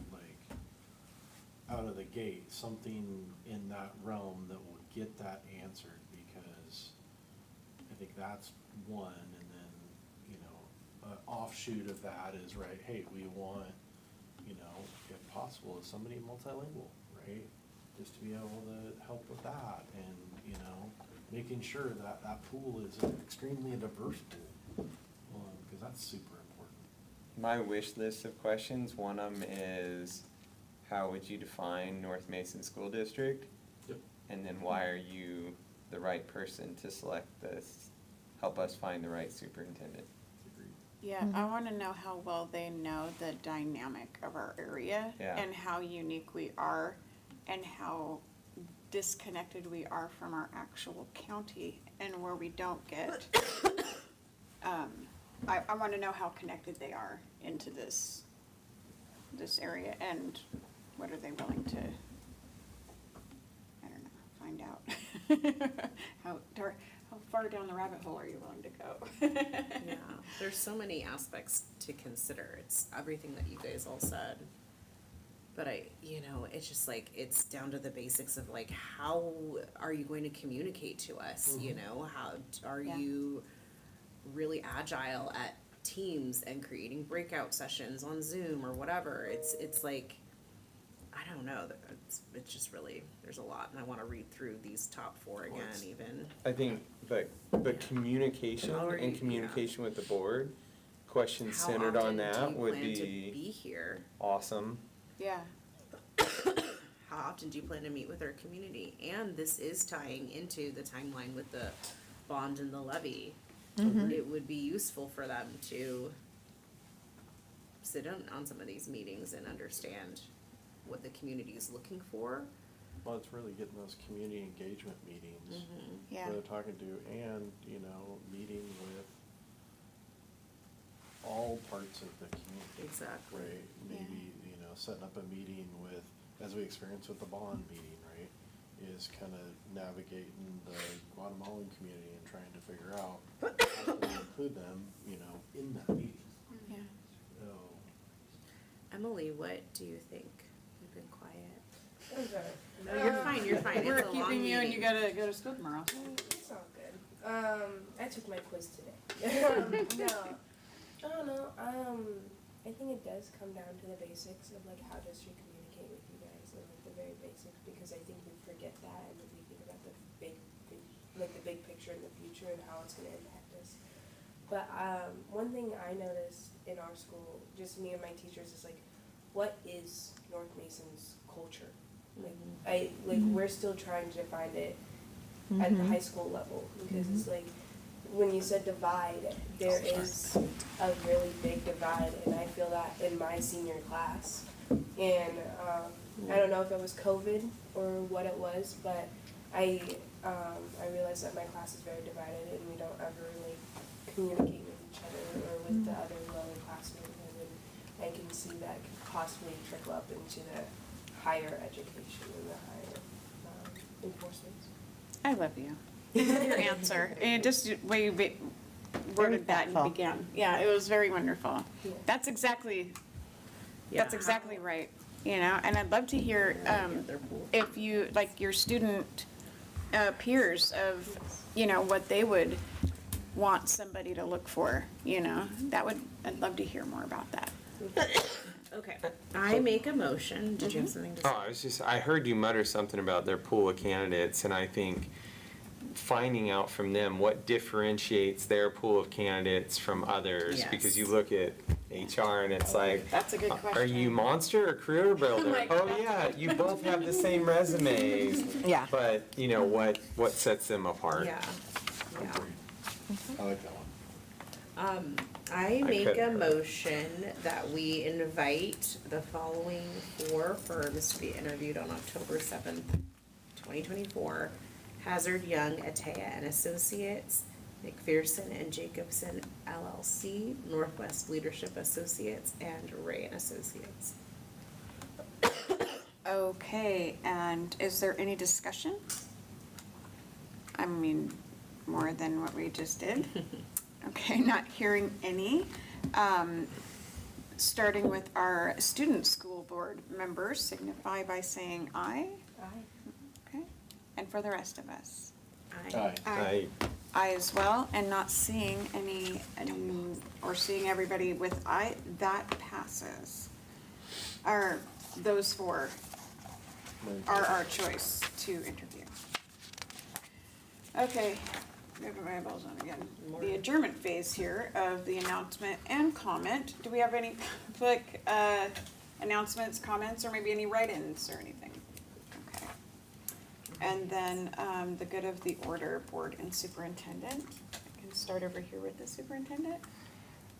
S18: out of the gate, something in that realm that will get that answered, because I think that's one, and then, an offshoot of that is, right, hey, we want, if possible, is somebody multilingual, right? Just to be able to help with that, and, making sure that that pool is an extremely diverse pool, because that's super important.
S19: my wish list of questions, one of them is, how would you define North Mason School District?
S18: Yep.
S19: And then why are you the right person to select this help us find the right superintendent.
S1: Yeah, I want to know how well they know the dynamic of our area
S19: Yeah.
S1: and how unique we are and how disconnected we are from our actual county and where we don't get. I want to know how connected they are into this area and what are they willing to, I don't know, find out. How far down the rabbit hole are you willing to go?
S20: Yeah, there's so many aspects to consider. It's everything that you guys all said. But it's just like, it's down to the basics of like, how are you going to communicate to us, How are you really agile at Teams and creating breakout sessions on Zoom or whatever? It's like, I don't know, it's just really, there's a lot, and I wanna read through these top 4 again even.
S19: I think the communication and communication with the board, questions
S20: How
S19: centered
S20: often
S19: on
S20: do
S19: that
S20: you
S19: would
S20: plan to
S19: be
S20: be here?
S19: awesome.
S1: Yeah.
S20: How often do you plan to meet with our community? And this is tying into the timeline with the bond and the levy. It would be useful for them to sit in on some of these meetings and understand what the community is looking for.
S18: Well, it's really getting those community engagement meetings.
S1: Yeah.
S18: Where they're talking to, and, meeting with all parts of the community.
S20: Exactly.
S18: Right, maybe, setting up a meeting with, as we experienced with the bond meeting, right, is kind of navigating the Guatemalan community and trying to figure out how to include them, in that meeting.
S1: Yeah.
S18: So,
S20: Emily, what do you think? You've been quiet.
S12: I'm sorry.
S20: No, you're fine.
S1: We're
S20: It's a long
S1: keeping you and you
S20: meeting.
S1: gotta go to school tomorrow.
S12: It's all good. I took my quiz today. No, I don't know. I think it does come down to the basics of like how does she communicate with you guys and like the very basics, because I think we forget that and we think about the big picture in the future and how it's going to impact us. But one thing I noticed in our school, just me and my teachers, is like, what is North Mason's culture? We're still trying to find it at the high school level, because it's like, when you said divide, there is a really big divide, and I feel that in my senior class. And I don't know if it was COVID or what it was, but I realized that my class is very divided, and we don't ever really communicate with each other or with the other lower classmates, and I can see that could possibly trickle up into the higher education and the higher enforcement.
S1: I love you. Your answer, and just the way you worded that and began. Yeah, it was very wonderful.
S12: Yeah.
S1: That's exactly
S20: Yeah.
S1: right, and I'd love to hear, if you, like your student peers of, what they would want somebody to look for, I'd love to hear more about that.
S20: Okay, I make a motion. Did you have something to say?
S19: I heard you mutter something about their pool of candidates, and I think finding out from them what differentiates their pool of candidates from others,
S20: Yes.
S19: because you look at HR and it's like,
S1: That's a good question.
S19: are you monster or career builder?
S1: Like,
S19: Oh yeah, you both have the same resumes.
S20: Yeah.
S19: But what sets them apart?
S20: Yeah.
S18: I like that one.
S20: I make a
S19: couldn't.
S20: motion that we invite the following 4 firms to be interviewed on October 7th, 2024. Hazard Young, Atea and Associates, McPherson and Jacobson LLC, Northwest Leadership Associates, and Ray and Associates.
S1: Okay, and is there any discussion? I mean, more than what we just did? Okay, not hearing any. Starting with our student school board members, signify by saying aye. Okay, and for the rest of us?
S18: Aye.
S1: Aye as well, and not seeing any, or seeing everybody with aye, that passes. Those 4 are our choice to interview. Okay, moving my eyeballs on again. The adjournment phase here of the announcement and comment. Do we have any public announcements, comments, or maybe any write-ins or anything? Okay. And then the good of the order, board and superintendent. I can start over here with the superintendent?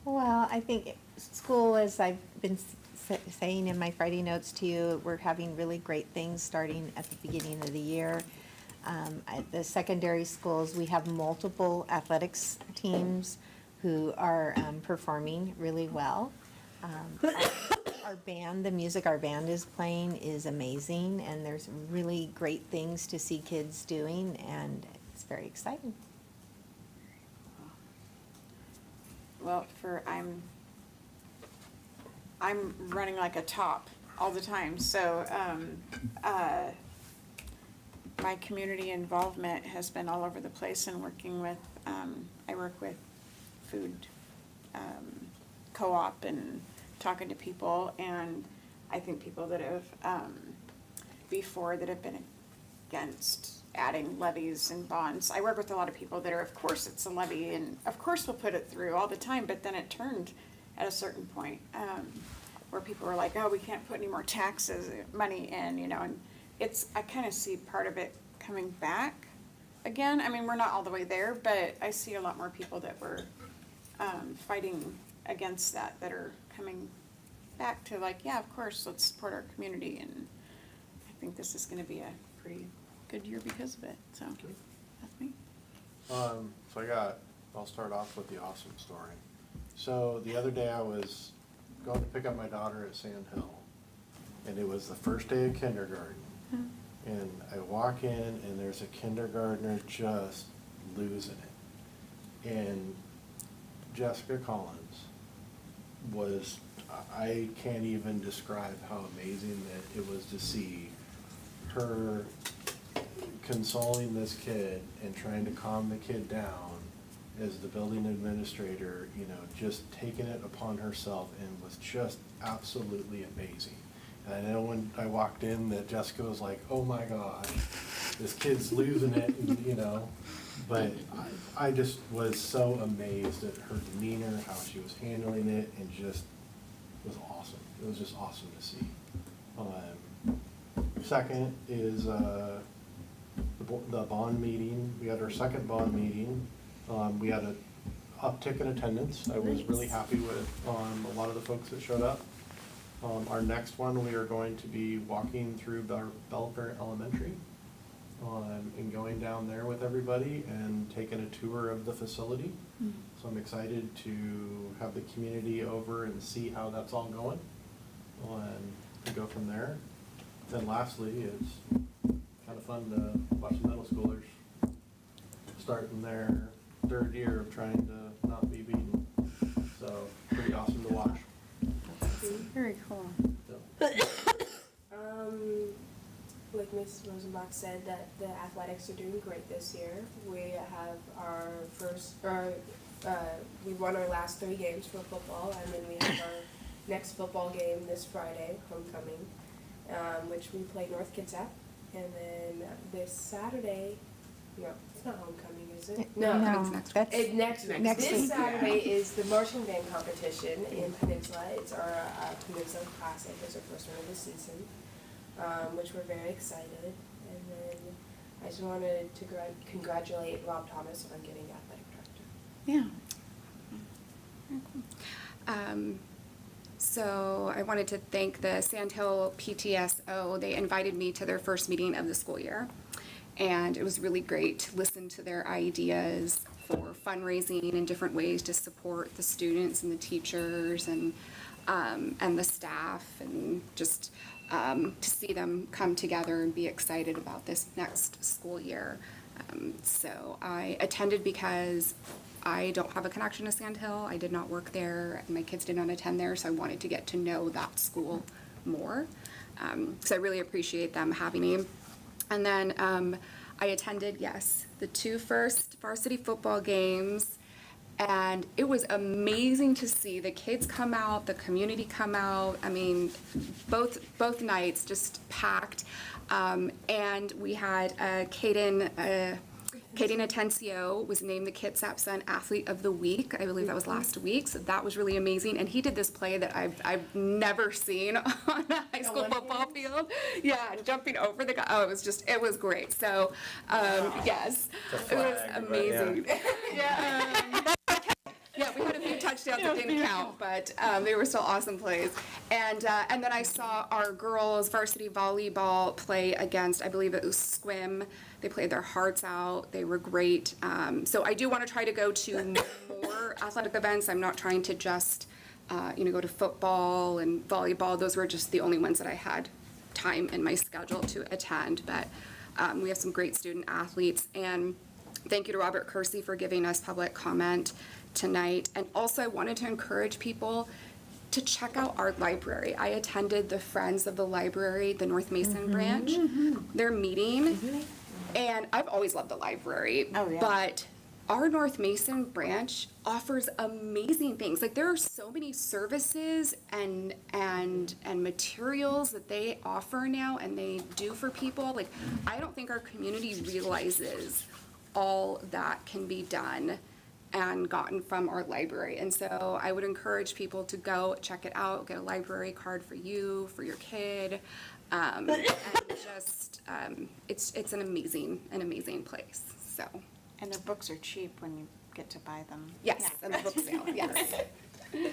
S2: Well, I think school, as I've been saying in my Friday notes to you, we're having really great things starting at the beginning of the year. At the secondary schools, we have multiple athletics teams who are performing really well. Our band, the music our band is playing is amazing, and there's really great things to see kids doing, and it's very exciting.
S1: Well, I'm running like a top all the time, so, my community involvement has been all over the place and working with, I work with food, co-op and talking to people, and I think people that have, before that have been against adding levies and bonds. I work with a lot of people that are, of course it's a levy, and of course we'll put it through all the time, but then it turned at a certain point, where people were like, oh, we can't put any more taxes, money in, you know, and I kind of see part of it coming back again. I mean, we're not all the way there, but I see a lot more people that were, fighting against that are coming back to like, yeah, of course, let's support our community, and I think this is gonna be a pretty good year because of it, so, that's me.
S18: So I'll start off with the awesome story. So the other day I was going to pick up my daughter at Sand Hill, and it was the first day of kindergarten. And I walk in, and there's a kindergartner just losing it. And Jessica Collins was, I can't even describe how amazing that it was to see her consoling this kid and trying to calm the kid down as the building administrator, you know, just taking it upon herself, and was just absolutely amazing. And I know when I walked in that Jessica was like, oh my gosh, this kid's losing it, and, you know. But I just was so amazed at her demeanor, how she was handling it, and just was awesome. It was just awesome to see. Second is the bond meeting. We had our second bond meeting. We had an uptick in attendance. I was really happy with a lot of the folks that showed up. Our next one, we are going to be walking through Belfair Elementary and going down there with everybody and taking a tour of the facility. So I'm excited to have the community over and see how that's all going, and go from there. Then lastly, it's kind of fun to watch the middle schoolers starting their third year of trying to not be beaten. So pretty awesome to watch.
S1: Very cool.
S12: Like Mrs. Rosenbach said, that the athletics are doing great this year. We have our we won our last 3 games for football, and then we have our next football game this Friday, homecoming, which we play North Kitsap. And then this Saturday, no, it's not homecoming, is it?
S2: No,
S12: Next this
S2: week.
S12: Saturday is the marching band competition in Peninsula. It's our Peninsula Classic. It's our first one of the season, which we're very excited. And then I just wanted to congratulate Rob Thomas on getting athletic director.
S1: Yeah.
S21: So I wanted to thank the Sandhill PTSO. They invited me to their first meeting of the school year. And it was really great to listen to their ideas for fundraising and different ways to support the students and the teachers and the staff, and just to see them come together and be excited about this next school year. So I attended because I don't have a connection to Sandhill. I did not work there, and my kids did not attend there, so I wanted to get to know that school more. So I really appreciate them having me. And then I attended, yes, the 2 first varsity football games, and it was amazing to see the kids come out, the community come out. I mean, both nights just packed. And we had Caden Katie Natencio was named the Kitsap Sun Athlete of the Week. I believe that was last week, so that was really amazing. And he did this play that I've never seen on a high school football field. Yeah, jumping over the guy. Oh, it was great. So, yes, it was amazing. Yeah, we had a few touchdowns that didn't count, but they were still awesome plays. And then I saw our girls varsity volleyball play against, I believe it was Swim. They played their hearts out. They were great. So I do want to try to go to more athletic events. I'm not trying to just, go to football and volleyball. Those were just the only ones that I had time in my schedule to attend. But we have some great student athletes. And thank you to Robert Kersey for giving us public comment tonight. And also I wanted to encourage people to check out our library. I attended the Friends of the Library, the North Mason branch, their meeting, and I've always loved the library, but our North Mason branch offers amazing things. Like, there are so many services and materials that they offer now and they do for people. Like, I don't think our community realizes all that can be done and gotten from our library. And so I would encourage people to go check it out, get a library card for you, for your kid. And just, it's an amazing place, so.
S1: And their books are cheap when you get to buy them.
S21: Yes, and the book sale, yes.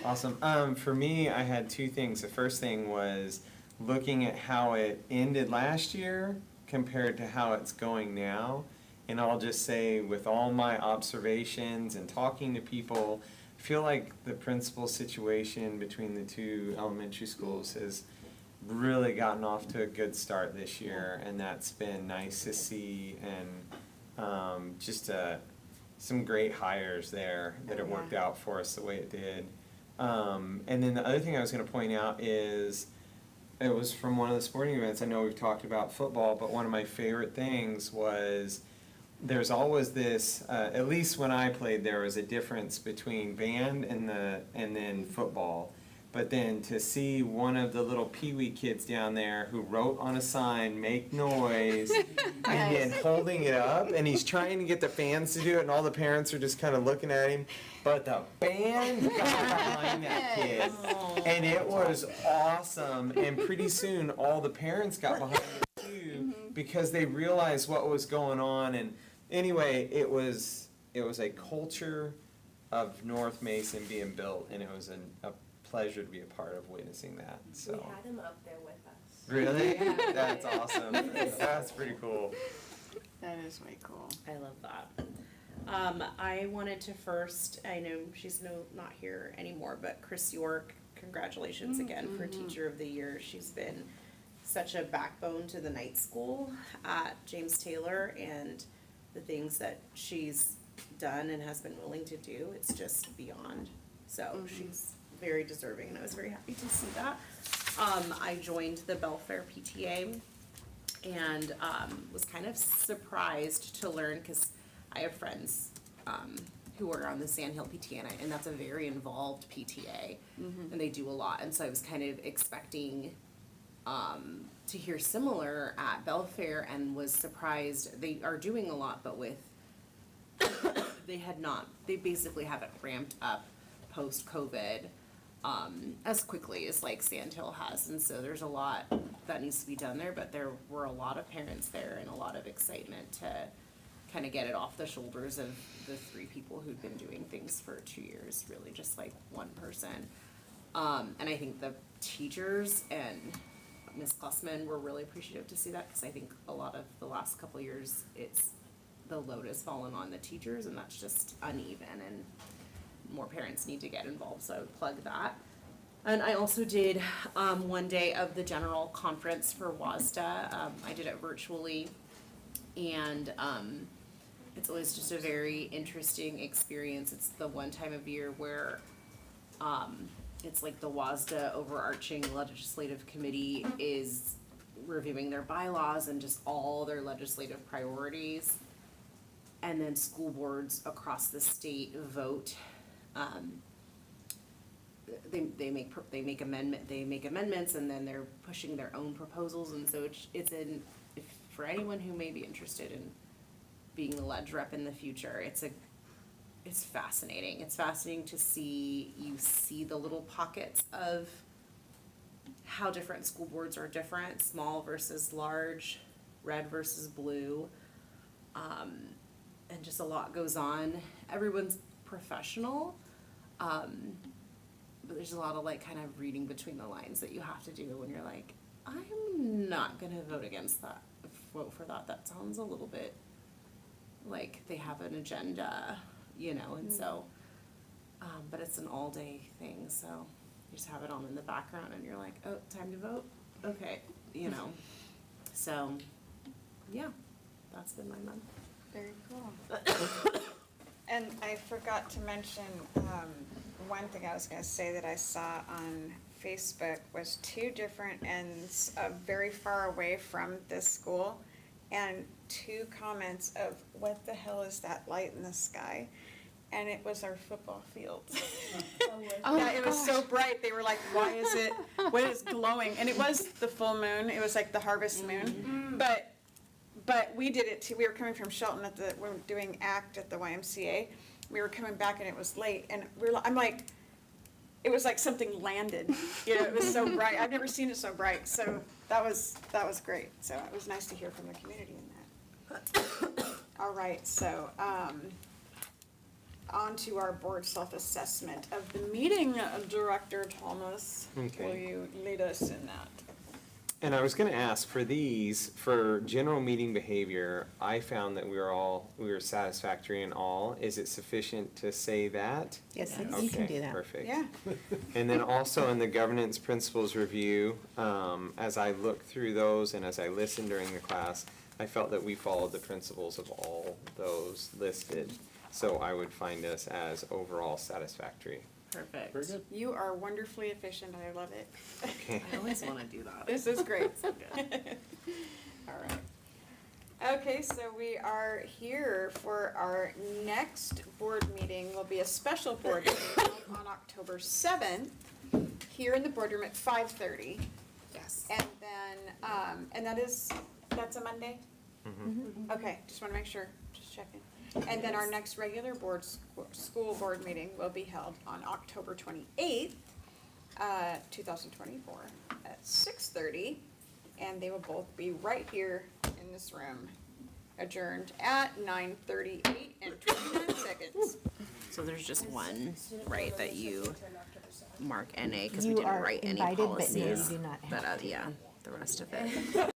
S19: Awesome. For me, I had two things. The first thing was looking at how it ended last year compared to how it's going now. And I'll just say, with all my observations and talking to people, I feel like the principal situation between the two elementary schools has really gotten off to a good start this year, and that's been nice to see, and just some great hires there that it worked out for us the way it did. And then the other thing I was going to point out is, it was from one of the sporting events. I know we've talked about football, but one of my favorite things was, there's always this, at least when I played, there was a difference between band and then football. But then to see one of the little peewee kids down there who wrote on a sign, "Make noise," and then holding it up, and he's trying to get the fans to do it, and all the parents are just kind of looking at him. But the band got behind that kid, and it was awesome. And pretty soon, all the parents got behind it too, because they realized what was going on. And anyway, it was a culture of North Mason being built, and it was a pleasure to be a part of witnessing that. So.
S12: We had him up there with us.
S19: Really? That's awesome. That's pretty cool.
S1: That is way cool.
S20: I love that. I wanted to first, I know she's not here anymore, but Chris York, congratulations again for Teacher of the Year. She's been such a backbone to the night school at James Taylor, and the things that she's done and has been willing to do, it's just beyond. So she's very deserving, and I was very happy to see that. I joined the Belfair PTA and was kind of surprised to learn, because I have friends who are on the Sandhill PTA, and that's a very involved PTA, and they do a lot. And so I was kind of expecting to hear similar at Belfair, and was surprised. They are doing a lot, but with they basically haven't ramped up post-COVID as quickly as like Sandhill has. And so there's a lot that needs to be done there, but there were a lot of parents there and a lot of excitement to kind of get it off the shoulders of the three people who'd been doing things for 2 years, really just like one person. And I think the teachers and Ms. Klussman were really appreciative to see that, because I think a lot of the last couple of years, the load has fallen on the teachers, and that's just uneven, and more parents need to get involved, so I would plug that. And I also did one day of the general conference for WASDA. I did it virtually, and it's always just a very interesting experience. It's the one time of year where it's like the WASDA overarching legislative committee is reviewing their bylaws and just all their legislative priorities. And then school boards across the state vote. They make amendments, and then they're pushing their own proposals, and so it's for anyone who may be interested in being the ledge rep in the future. It's fascinating. It's fascinating to see the little pockets of how different school boards are different, small versus large, red versus blue. And just a lot goes on. Everyone's professional, but there's a lot of like kind of reading between the lines that you have to do when you're like, I'm not gonna vote for that. That sounds a little bit like they have an agenda, and so, but it's an all-day thing, so you just have it on in the background and you're like, oh, time to vote? Okay, so, yeah, that's been my month.
S1: Very cool. And I forgot to mention, one thing I was gonna say that I saw on Facebook was 2 different ends very far away from this school, and 2 comments of what the hell is that light in the sky? And it was our football field. Yeah, it was so bright. They were like, why is it, what is glowing? And it was the full moon. It was like the harvest moon. But we did it too. We were coming from Shelton we were doing ACT at the YMCA. We were coming back and it was late. And I'm like, it was like something landed. It was so bright. I've never seen it so bright. So that was great. So it was nice to hear from the community in that. All right, so on to our board self-assessment of the meeting. Director Thomas,
S19: Okay.
S1: will you lead us in that?
S19: And I was gonna ask, for these, for general meeting behavior, I found that we were satisfactory in all. Is it sufficient to say that?
S2: Yes, you can do that.
S19: Perfect.
S1: Yeah.
S19: And then also in the governance principles review, as I looked through those and as I listened during the class, I felt that we followed the principles of all those listed. So I would find us as overall satisfactory.
S20: Perfect.
S4: Very good.
S1: You are wonderfully efficient. I love it.
S19: Okay.
S20: I always wanna do that.
S1: This is great. All right. Okay, so we are here for our next board meeting. Will be a special board meeting on October 7th, here in the boardroom at 5:30.
S20: Yes.
S1: And then, and that's a Monday? Okay, just wanna make sure, just checking. And then our next regular school board meeting will be held on October 28th, 2024 at 6:30. And they will both be right here in this room, adjourned at 9:38 and 29 seconds.
S20: So there's just one, right, that you mark NA, because we
S2: You
S20: didn't
S2: are
S20: write any
S2: invited, but no, you
S20: policies.
S2: do not have
S20: But,
S2: to.
S20: yeah, the rest of it.